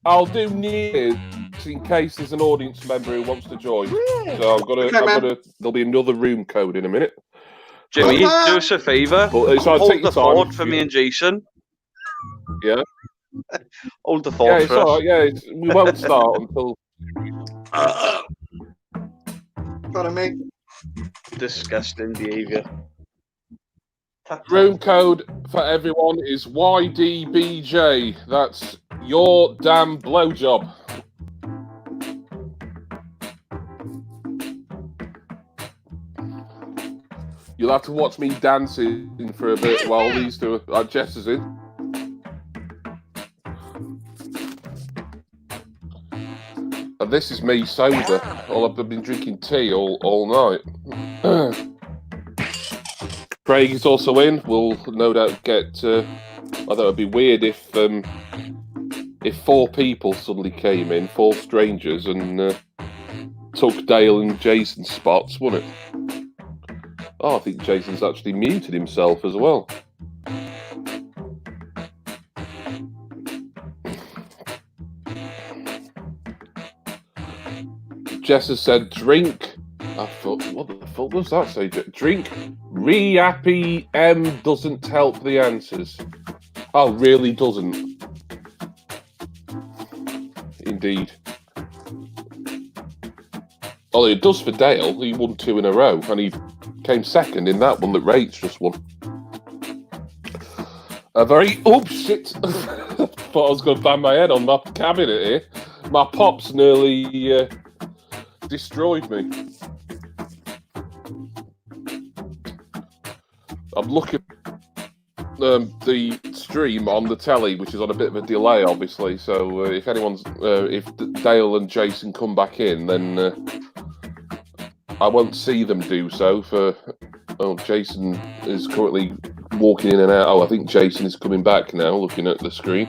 I'll do new in case there's an audience member who wants to join. So I'm gonna. There'll be another room code in a minute. Jimmy, do us a favour. But so Hold the fort for me and Jason. Yeah. Hold the fort it's for us. all right. Yeah, we won't start until. Pardon me. Disgusting behaviour. Room code for everyone is YDBJ. That's your damn blowjob. You'll have to watch me dancing for a bit while these two are Jess is in. And this is me sober. I've been drinking tea all night. Craig is also in. We'll no doubt get. I thought it'd be weird if 4 people suddenly came in, 4 strangers, and took Dale and Jason's spots, wouldn't it? Oh, I think Jason's actually muted himself as well. Jess has said, drink. I thought, what the fuck does that say? Drink. Re-happy M doesn't help the answers. Oh, really doesn't. Indeed. Although it does for Dale. He won 2 in a row, and he came second in that one that Rates just won. A very... Oh, shit. Thought I was going to bang my head on my cabinet here. My pops nearly... destroyed me. I'm looking at the stream on the telly, which is on a bit of a delay, obviously. So if anyone's, if Dale and Jason come back in, then I won't see them do so. Jason is currently walking in and out. Oh, I think Jason is coming back now. Looking at the screen.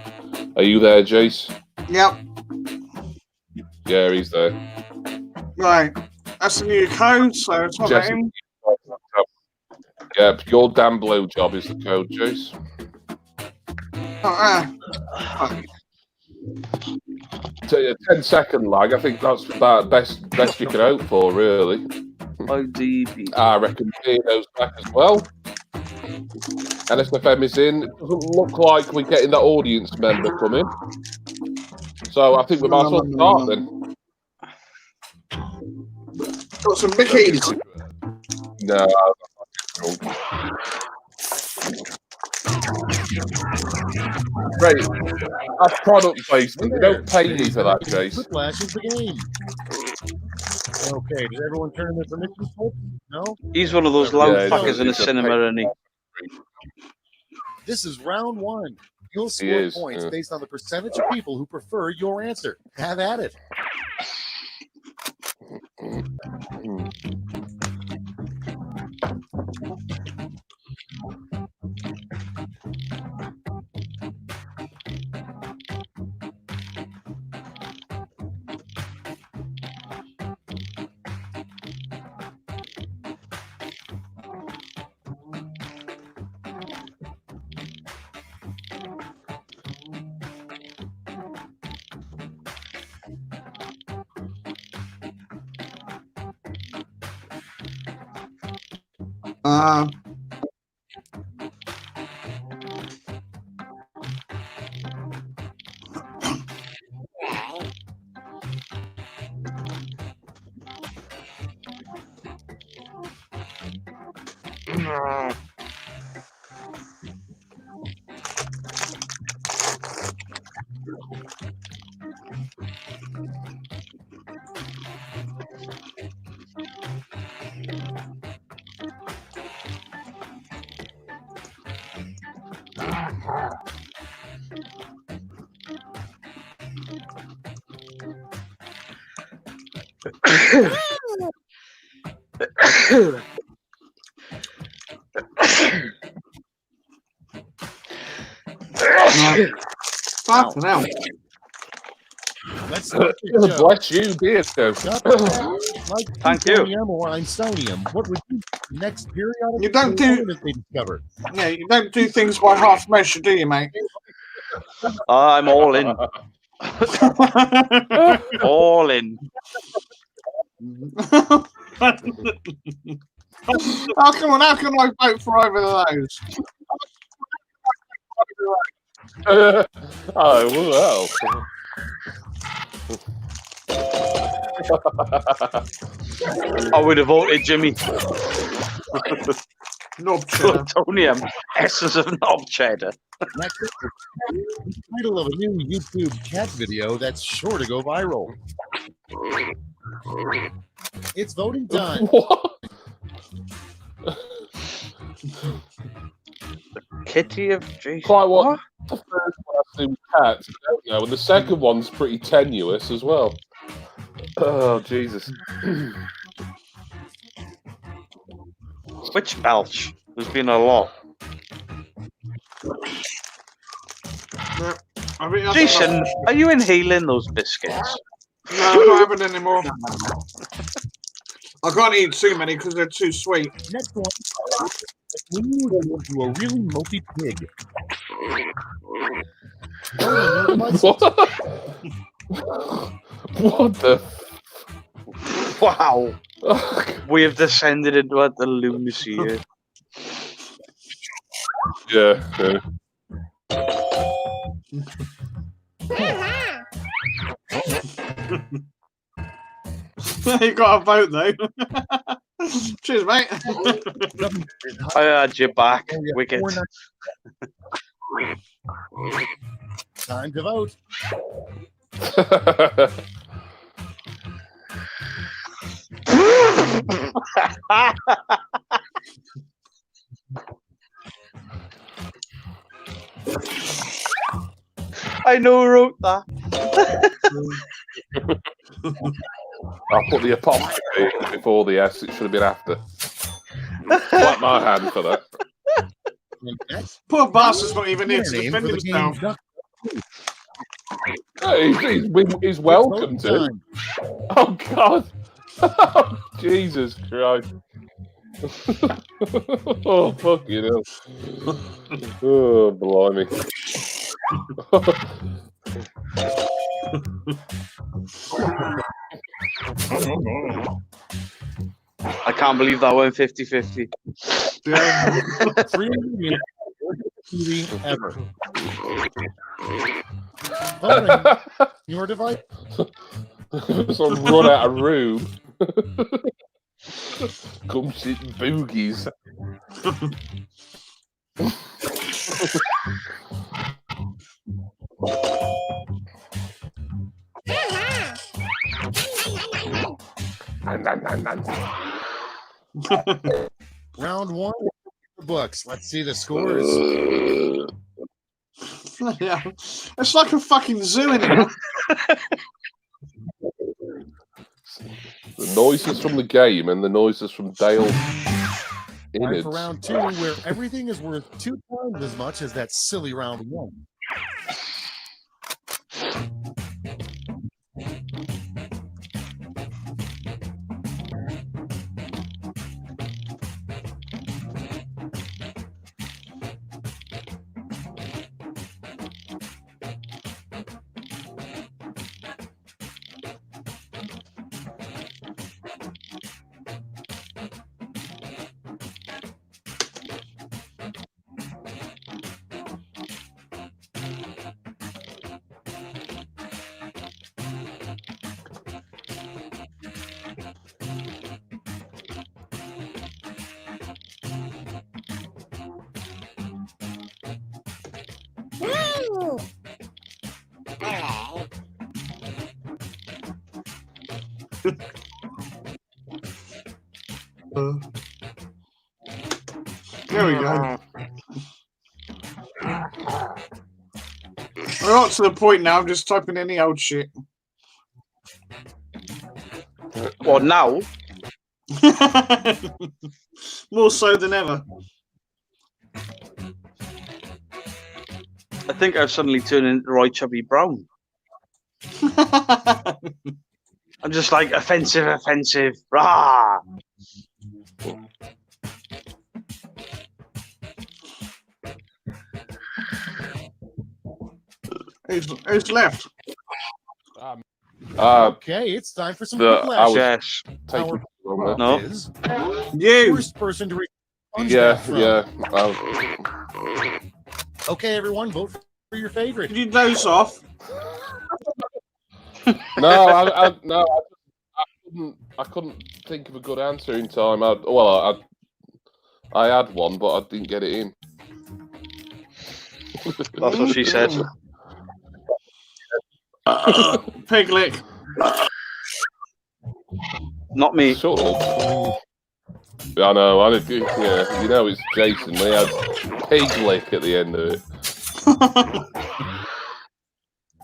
Are you there, Jace? Yep. Yeah, he's there. Right. That's the new code, so it's not him. Yep, your damn blowjob is the code, Jace. Oh, 10-second lag. I think that's about best you can hope for, really. I reckon Beardo's back as well. NSFM is in. It doesn't look like we're getting that audience member coming. So I think we might as well start then. Got some bickies. No. Great. That's product placement. They don't pay me for that, Jace. Quiplash is the game. Okay, does everyone turn their permission slip? No? He's one of those loud Yeah, fuckers in a cinema, isn't he? This is round 1. You'll score points based on the percentage of people who prefer your answer. Have at it. Fucking hell. Let's start the show. Bless you, Beardo. Like Thank you. plutonium or Einsteinium, what would you next periodic You don't do- element they discovered? Yeah, you don't do things by half measure, do you, mate? I'm all in. All in. Oh, come on, how can I vote for either of those? Oh, well. I would have voted Jimmy. Knob cheddar. Plutonium. Essence of knob cheddar. Next is the title of a new YouTube cat video that's sure to go viral. It's voting time. What? Kitty of Jason. Quite what? The first one has to do with cats, I don't know, and the second one's pretty tenuous as well. Oh, Jesus. Which belch? There's been a lot. Yeah, I think that's Jason, enough. are you inhaling those biscuits? No, I'm not having any more. I can't eat too many because they're too sweet. Next one. When you go into a really multi pig. What? What the? Wow. We have descended into the lunacy here. Yeah. You got a vote though. Cheers, mate. I had your back, Wicket. Time to vote. I know who wrote that. I put the apostrophe before the S. It should have been after. Slap my hand for that. Poor bastard's not even here to Name defend for the game himself. Hey, he's welcome to. Oh, God. Jesus Christ. Oh, fucking hell. Oh, blimey. I can't believe that went 50-50. TV ever. Voting your device. So run out of room. Come sit in boogies. Round one. Books. Let's see the scores. Yeah. It's like a fucking zoo in here. The noises from the game and the noises from Dale's Time image. for round two, where everything is worth 2 times as much as that silly round one. There we go. We're not to the point now. I'm just typing any old shit. Well, now, More so than ever. I think I've suddenly turned into Roy Chubby Brown. I'm just like, offensive, offensive, rah! Who's left? Okay, it's time for some Quiplash. Yes. Taking No. Is You. first person to reach. yeah. Okay, everyone, vote for your favorite. Did you doze off? No, I couldn't think of a good answer in time. I had one, but I didn't get it in. That's what she said. Piglet. Not me. Shut up. I know. Yeah, you know it's Jason. We had pig lick at the end of it.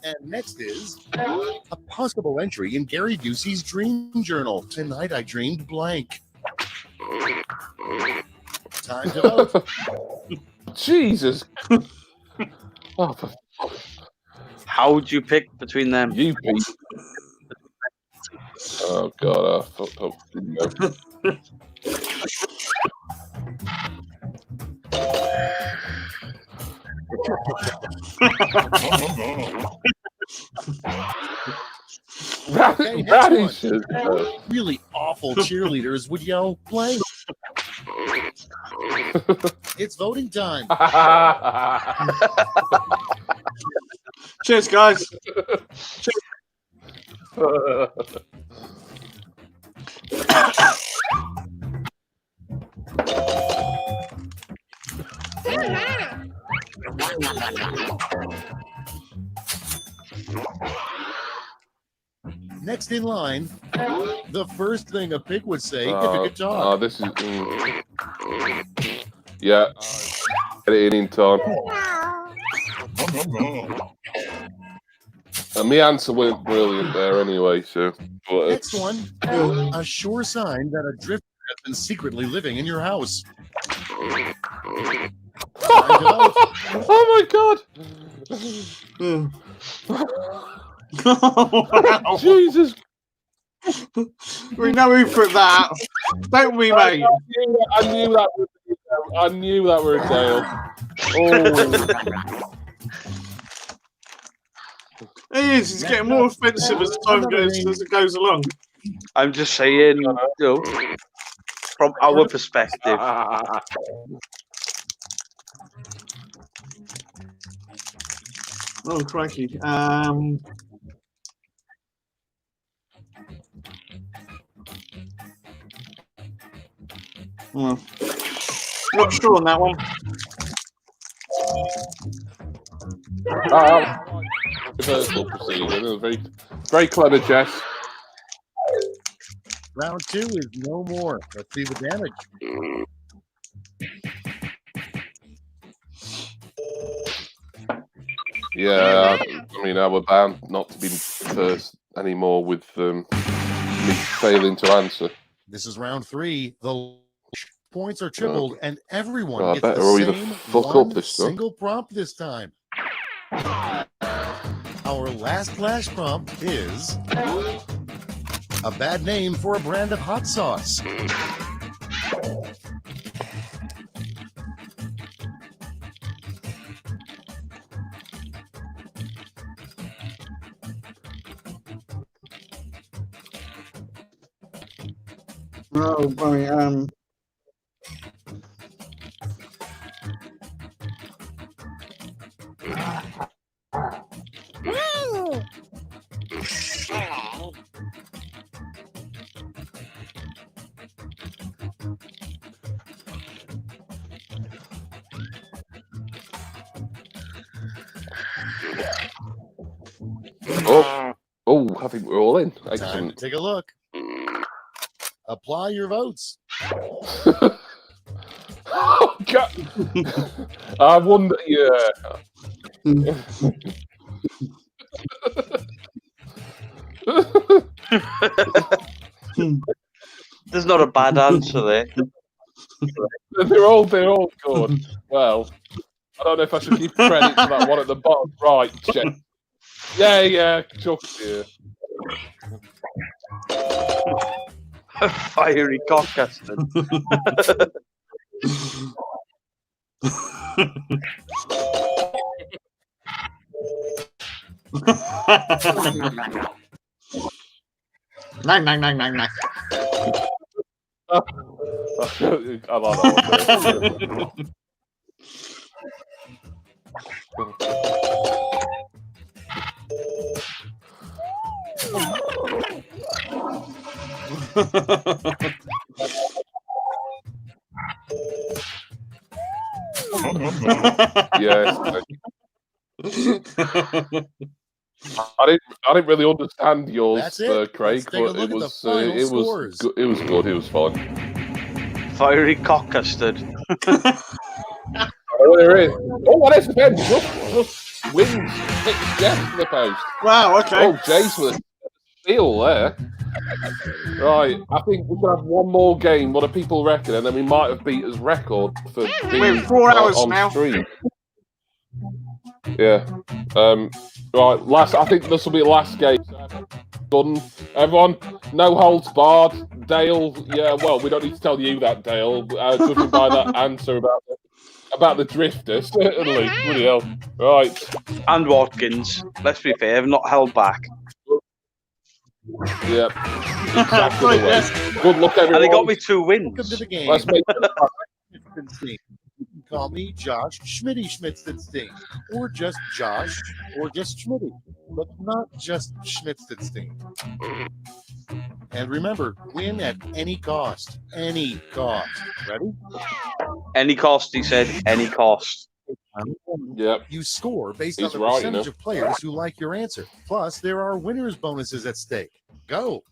And next is a possible entry in Gary Busey's dream journal. Tonight I dreamed blank. Time to vote. Jesus. Oh, for How would you pick between them? you, Pete. Oh, God. I fucked up. Okay, next Radishes. Really awful cheerleaders would yell blank. It's voting time. Cheers, guys. Next in line, the first thing a pig would say if it could talk. Oh, this is. Yeah. Get it in time. And my answer weren't brilliant there anyway, so. But, Next one, a sure sign that a drifter has been secretly living in your house. oh my God! Wow. Jesus! We know who put that, don't we, mate? I knew that. I knew that were a Dale. Oh. He is. He's getting more offensive as time goes as it goes along. I'm just saying, you know, from our perspective. Oh, crikey. Well, not sure on that one. Reversal procedure. Very, very clever, Jess. Round 2 is no more. Let's see the damage. Yeah, I mean, I were bound not to be first anymore with me failing to answer. This is round 3. The points are tripled, and everyone I gets better the hurry the same fuck one up this time. single prompt this time. Our last flash prompt is a bad name for a brand of hot sauce. Oh, boy. Oh, I think we're all in. Time to Excellent. take a look. Apply your votes. Oh, God. I wonder, yeah. There's not a bad answer there. They're all good. Well, I don't know if I should give credit to that one at the bottom right. Yeah, Chuck, yeah. Fiery cockcustard. Nang, nang, nang, nang, nang. I like that one. Yes. I didn't really understand yours, That's it. Craig, Let's take a but look it at the was final it was scores. good. It was good. It was fun. Fiery cockcustard. Oh, there is. Oh, what is it? wins. It's Jeff in the post. Wow. Okay. Oh, Jace with a steal there. Right, I think we can have one more game. What do people reckon? And then we might have beat his record for being 4 hours on now. stream. Yeah. Right. I think this will be the last game. Done. Everyone, no holds barred. Dale. Yeah. Well, we don't need to tell you that, Dale. Judging by that answer about the drifter, certainly. Bloody hell. Right. And Watkins. Let's be fair, have not held back. Yeah. Exactly. The way. Good luck, everyone. And he got me 2 wins. Welcome to the game. Let's make You can call me Josh Schmitty Schmitzenstein, or just Josh, or just Schmitty, but not just Schmitzenstein. And remember, win at any cost. Any cost. Ready? Any cost, he said. Any cost. Yep. You score based He's on the right, percentage of players who like your answer. Plus, there are winners' bonuses at stake. Go.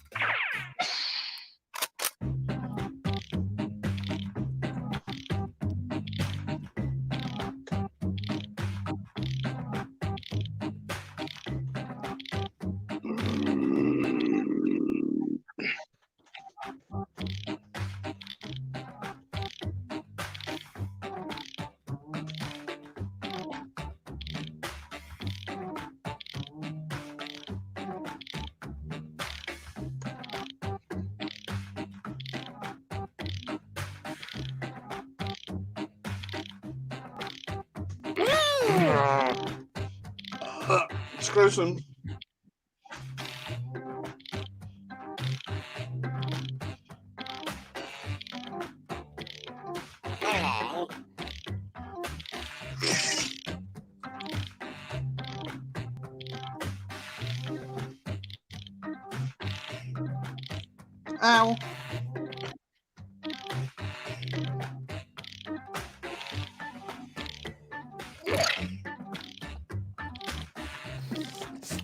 Exclusion. Ow.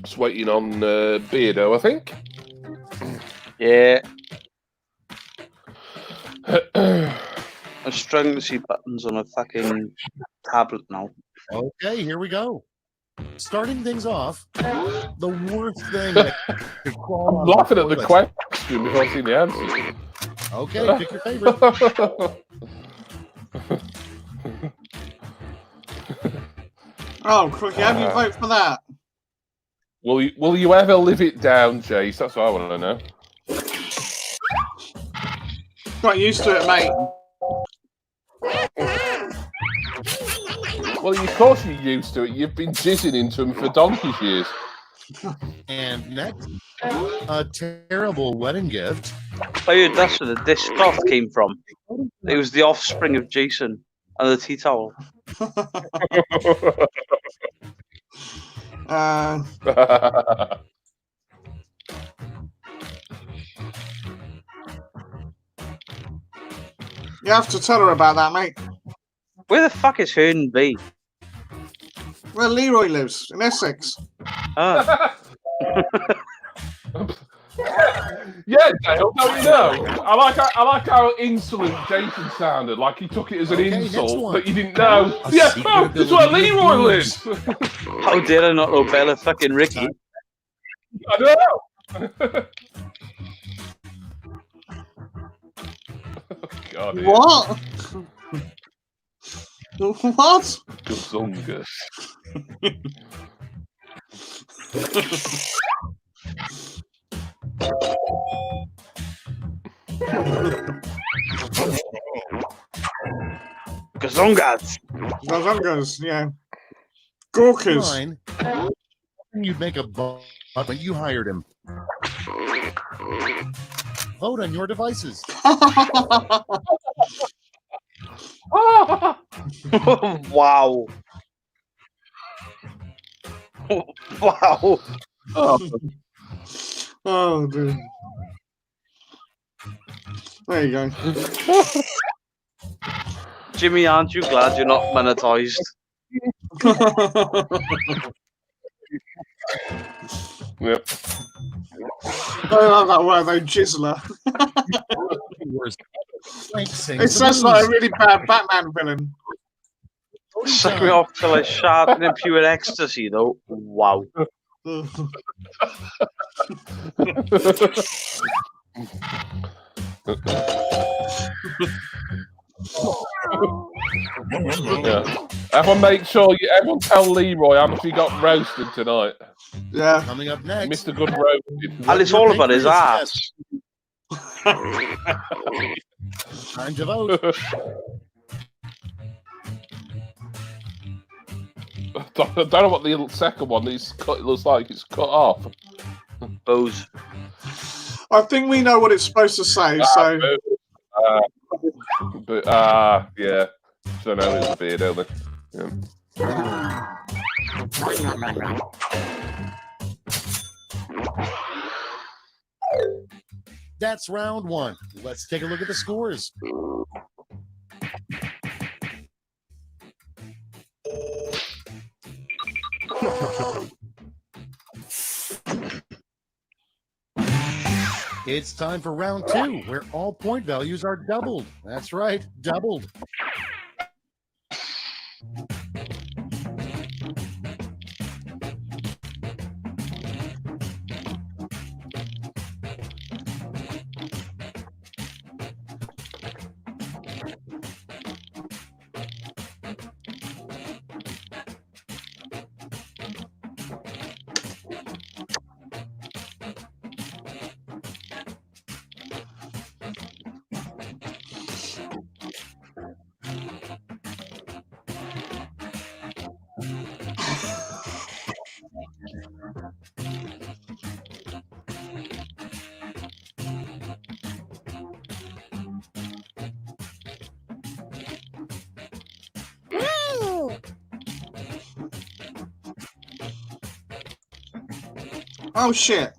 Just waiting on Beardo, I think. Yeah. I'm struggling to see buttons on a fucking tablet now. Okay, here we go. Starting things off, the worst thing that could crawl I'm on laughing at the toilet. question before I've seen the answer. Okay, pick your favorite. Oh, crikey, how do you vote for that? Will you ever live it down, Jace? That's what I want to know. Got used to it, mate. Well, of course you're used to it. You've been jizzing into them for donkey's years. And next, a terrible wedding gift. Oh, yeah, that's where the dishcloth came from. It was the offspring of Jason and the tea towel. You have to tell her about that, mate. Where the fuck is Herne B? Where Leroy lives, in Essex. Ah. Yeah, Dale, don't you know? I like how insolent Jason sounded. Like he took it as an Okay, next insult, one. but you didn't know. A Yeah, secret oh, that's where ability Leroy of lives. How dare I not know Bella fucking Ricky? I know. God, yeah. What? What? Gazunga. Gazongas! Gazongas, yeah. Gawkers. Mine. You'd make a buck when you hired him. Vote on your devices. Wow. Wow. Oh, dude. There you go. Jimmy, aren't you glad you're not monetized? Yep. I love that word though, Jizzler. Frank sings It the sounds like a blues. really bad Batman villain. Suck me off till I shot in pure ecstasy, though. Wow. Yeah. Everyone tell Leroy how much he got roasted tonight. Yeah. Coming up next. Missed a good roasted. And it's all about his ass. Time to vote. I don't know what the second one is. It looks like it's cut off. Bose. I think we know what it's supposed to say, so. Yeah. Don't know, it's a beard, don't they? Yeah. That's round one. Let's take a look at the scores. It's time for round two, where all point values are doubled. That's right, doubled. Oh shit.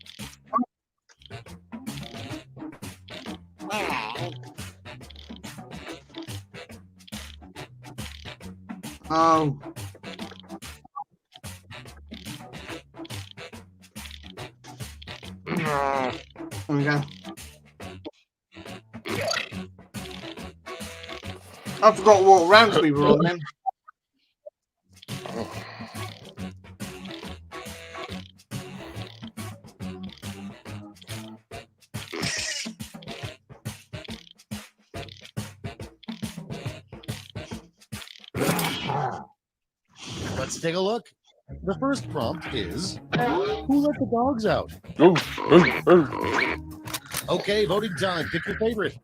Oh. There we go. I forgot what rounds we were on then. Let's take a look. The first prompt is, who let the dogs out? Okay, voting time. Pick your favorite.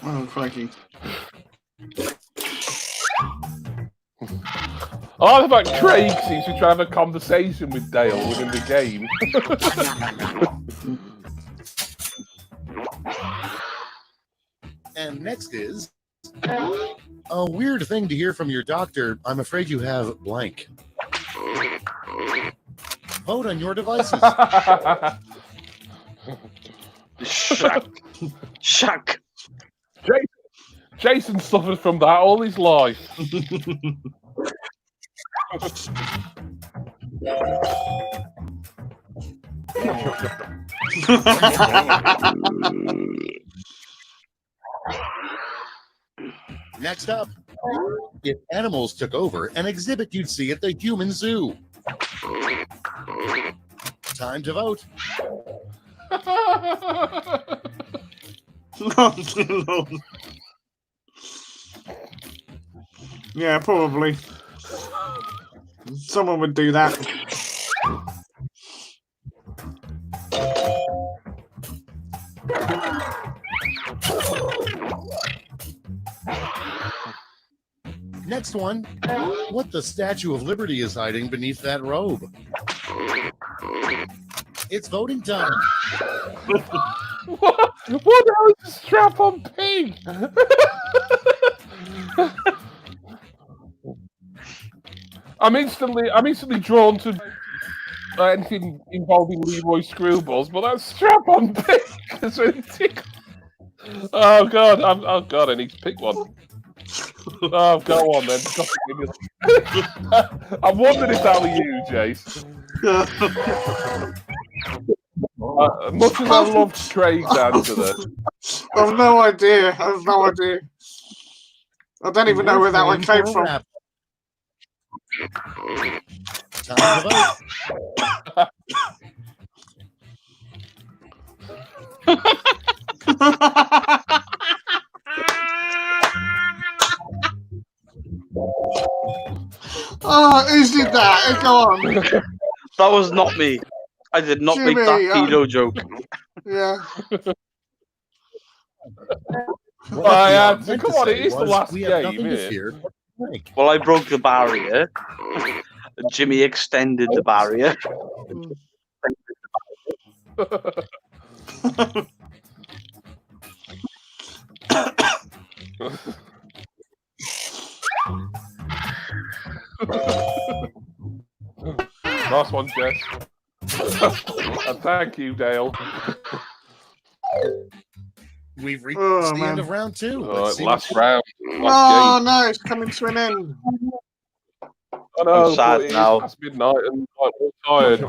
Oh, crikey. I love about Craig seems to try to have a conversation with Dale within the game. And next is, a weird thing to hear from your doctor. I'm afraid you have blank. Vote on your devices. Shuck. Shuck. Jason suffered from that all his life. Next up, if animals took over, an exhibit you'd see at the human zoo. Time to vote. No. Yeah, probably. Someone would do that. Next one, what the Statue of Liberty is hiding beneath that robe. It's voting time. What the hell is a strap-on pig? I'm instantly drawn to anything involving Leroy Screwballs, but that strap-on pig is really tickle. Oh god, I need to pick one. Oh, go on then. I wondered if that were you, Jace. Much as I love Craig's answer there. I've no idea. I've no idea. I don't even know where that one came from. Time to vote. Oh, who did that? Go on. That was not me. I did not make that Jimmy, pedo joke. Yeah. What I we had to. meant Come on, say it is the was, last we have game, nothing to innit? fear but Frank. Well, I broke the barrier. Jimmy extended the barrier. Nice one, Jess. And thank you, Dale. We've reached Oh, the man. end of round 2. All Let's see right, last what round. Oh Last game. no, it's coming to an end. I know, I'm sad but it is now. past midnight and I'm all tired.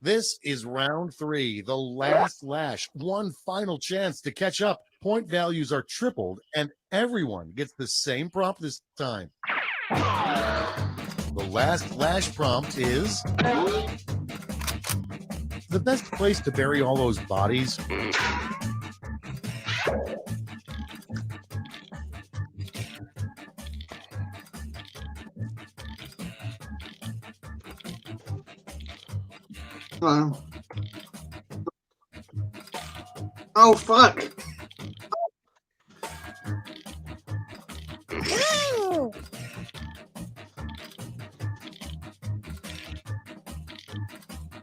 This is round 3, the last lash. One final chance to catch up. Point values are tripled, and everyone gets the same prompt this time. The last lash prompt is the best place to bury all those bodies. Oh fuck.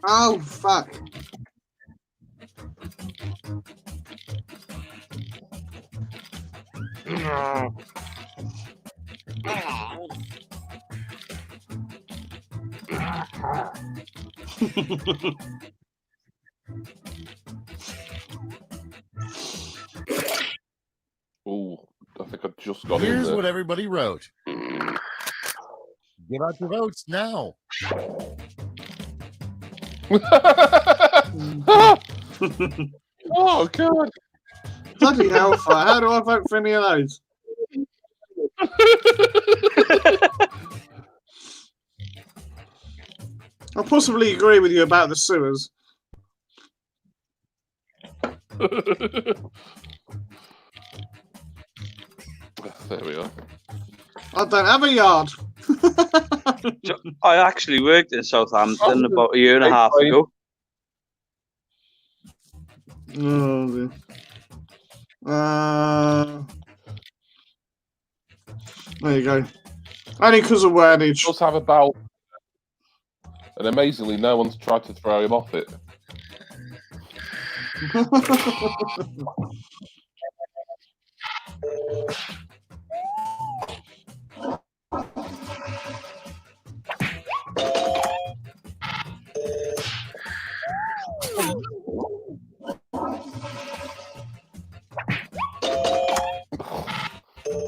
Oh fuck. Ooh, I think I just got in Here's there. what everybody wrote. Give out your votes now. Oh, God. Bloody hell, how do I vote for any of those? I possibly agree with you about the sewers. There we are. I don't have a yard. I actually worked in Southampton about a year and a half ago. Oh, dear. There you go. Only because of wordage. Does have a bowel. And amazingly, no one's tried to throw him off it.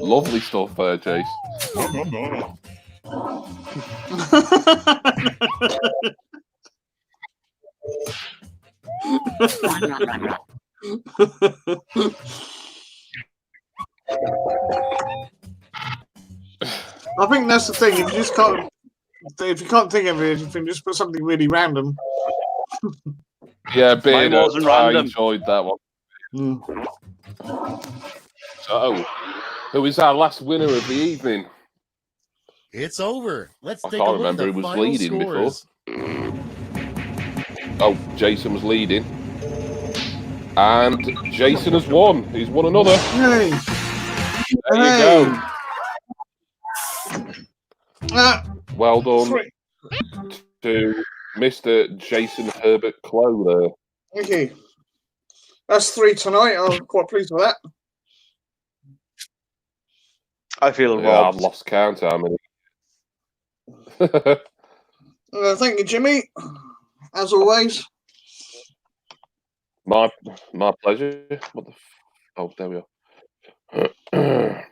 Lovely stuff there, Jace. I think that's the thing. If you just can't, if you can't think of it, you can just put something really random. Yeah, Mine Beardo, wasn't I random. enjoyed that one. Mm. So, who is our last winner of the evening? It's over. Let's I take a can't look at remember the who was final leading before. scores. Oh, Jason was leading. And Jason has won. He's won another. Hey. There you go. Well done Three. to Mr. Jason Herbert Clow there. Okay. That's 3 tonight. I'm quite pleased with that. I feel Yeah, I've robbed. lost count how many. Thank you, Jimmy. As always. My pleasure. What the oh, there we are.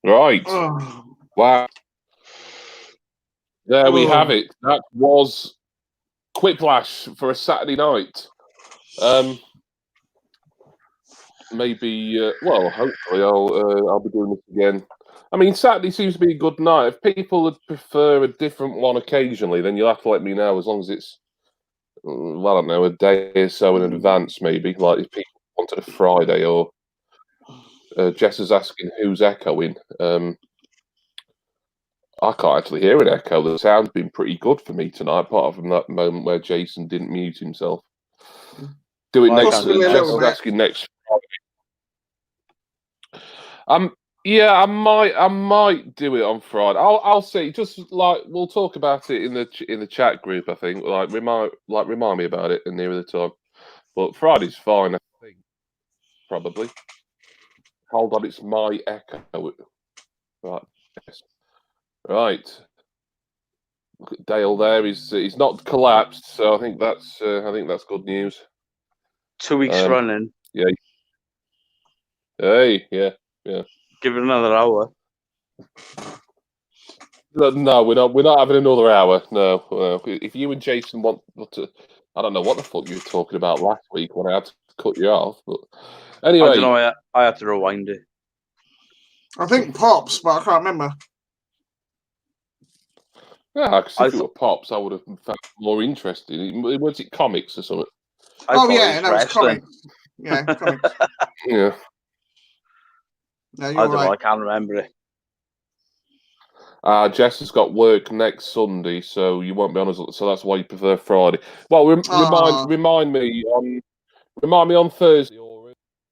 Right. Oh. Wow. There we Oh. have it. That was Quiplash for a Saturday night. Maybe, well, hopefully I'll be doing this again. I mean, Saturday seems to be a good night. If people would prefer a different one occasionally, then you'll have to let me know. As long as it's, well, I don't know, a day or so in advance, maybe. Like if people wanted a Friday, or Jess is asking who's echoing. I can't actually hear an echo. The sound's been pretty good for me tonight, apart from that moment where Jason didn't mute himself. Do it I next. can't do that. Jess is asking next Friday. Yeah, I might do it on Friday. I'll see. Just like we'll talk about it in the chat group. I think remind me about it nearer the time. But Friday's fine. I think probably. Hold on, it's my echo. Right. Yes. Right. Look at Dale there. He's not collapsed, so I think that's good news. 2 weeks running. Yeah. Hey, yeah. Give it another hour. No, we're not having another hour. No. If you and Jason want to, I don't know what the fuck you were talking about last week when I had to cut you off. But anyway, I don't know. I had to rewind it. I think Pops, but I can't remember. yeah, because if it were Pops, I would have found it more interesting. Was it comics or something? Oh yeah, that was comics. Yeah, comics. Yeah. No, I you're don't know. I right. can't remember it. Jess has got work next Sunday, so you won't be on us. So that's why you prefer Friday. Well, remind me on Thursday or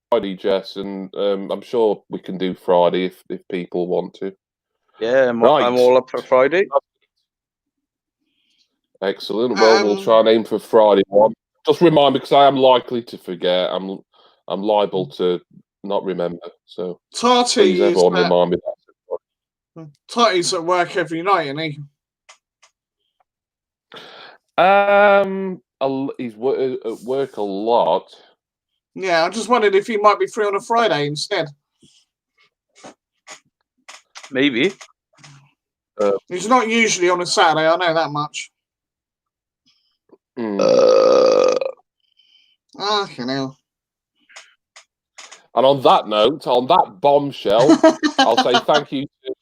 Friday, Jess, and I'm sure we can do Friday if people want to. Yeah, I'm Right. all up for Friday. Excellent. Well, we'll try and aim for Friday one. Just remind me, because I am likely to forget. I'm liable to not remember. So please, everyone, remind me that. Totty's at work every night, isn't he? He's at work a lot. Yeah, I just wondered if he might be free on a Friday instead. Maybe. He's not usually on a Saturday, I know that much. You know. And on that note, on that bombshell, I'll say thank you to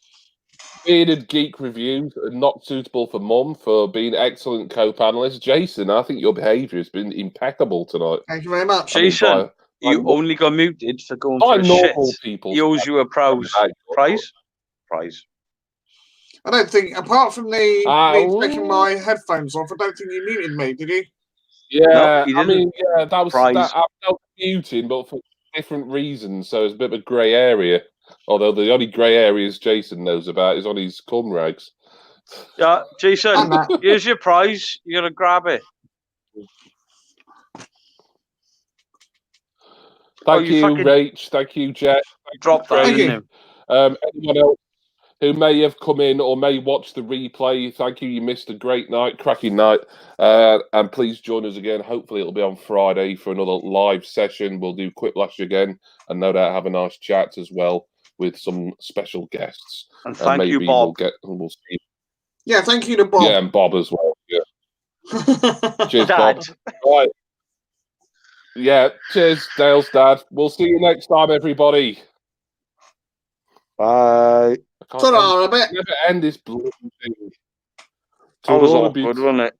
Bearded Geek Reviews and Not Suitable for Mum for being excellent co-panelists. Jason, I think your behaviour has been impeccable tonight. Thank you very much. Jason, you only got muted for going for a shit. People. He owes you a prize. I don't think, apart from me taking my headphones off, I don't think you muted me, did you? Yeah, no, I mean, yeah, that was prize. I was muting, but for different reasons. So it's a bit of a grey area. Although the only grey areas Jason knows about is on his cum rags. Yeah, Jason, here's your prize. You gotta grab it. Thank you, Rach. Thank you, Jet. Drop that in him. Anyone else who may have come in or may watch the replay, thank you. You missed a great night, cracking night. And please join us again. Hopefully it'll be on Friday for another live session. We'll do Quiplash again and no doubt have a nice chat as well with some special guests. And thank you, Bob. We'll see. Yeah, thank you to Bob. Yeah, and Bob as well. Yeah. Cheers, Dad. Bob. Right. Yeah, cheers, Dale's dad. We'll see you next time, everybody. Bye. Ta-da, a bit. Never end this bloody thing. That was awkward, wasn't it?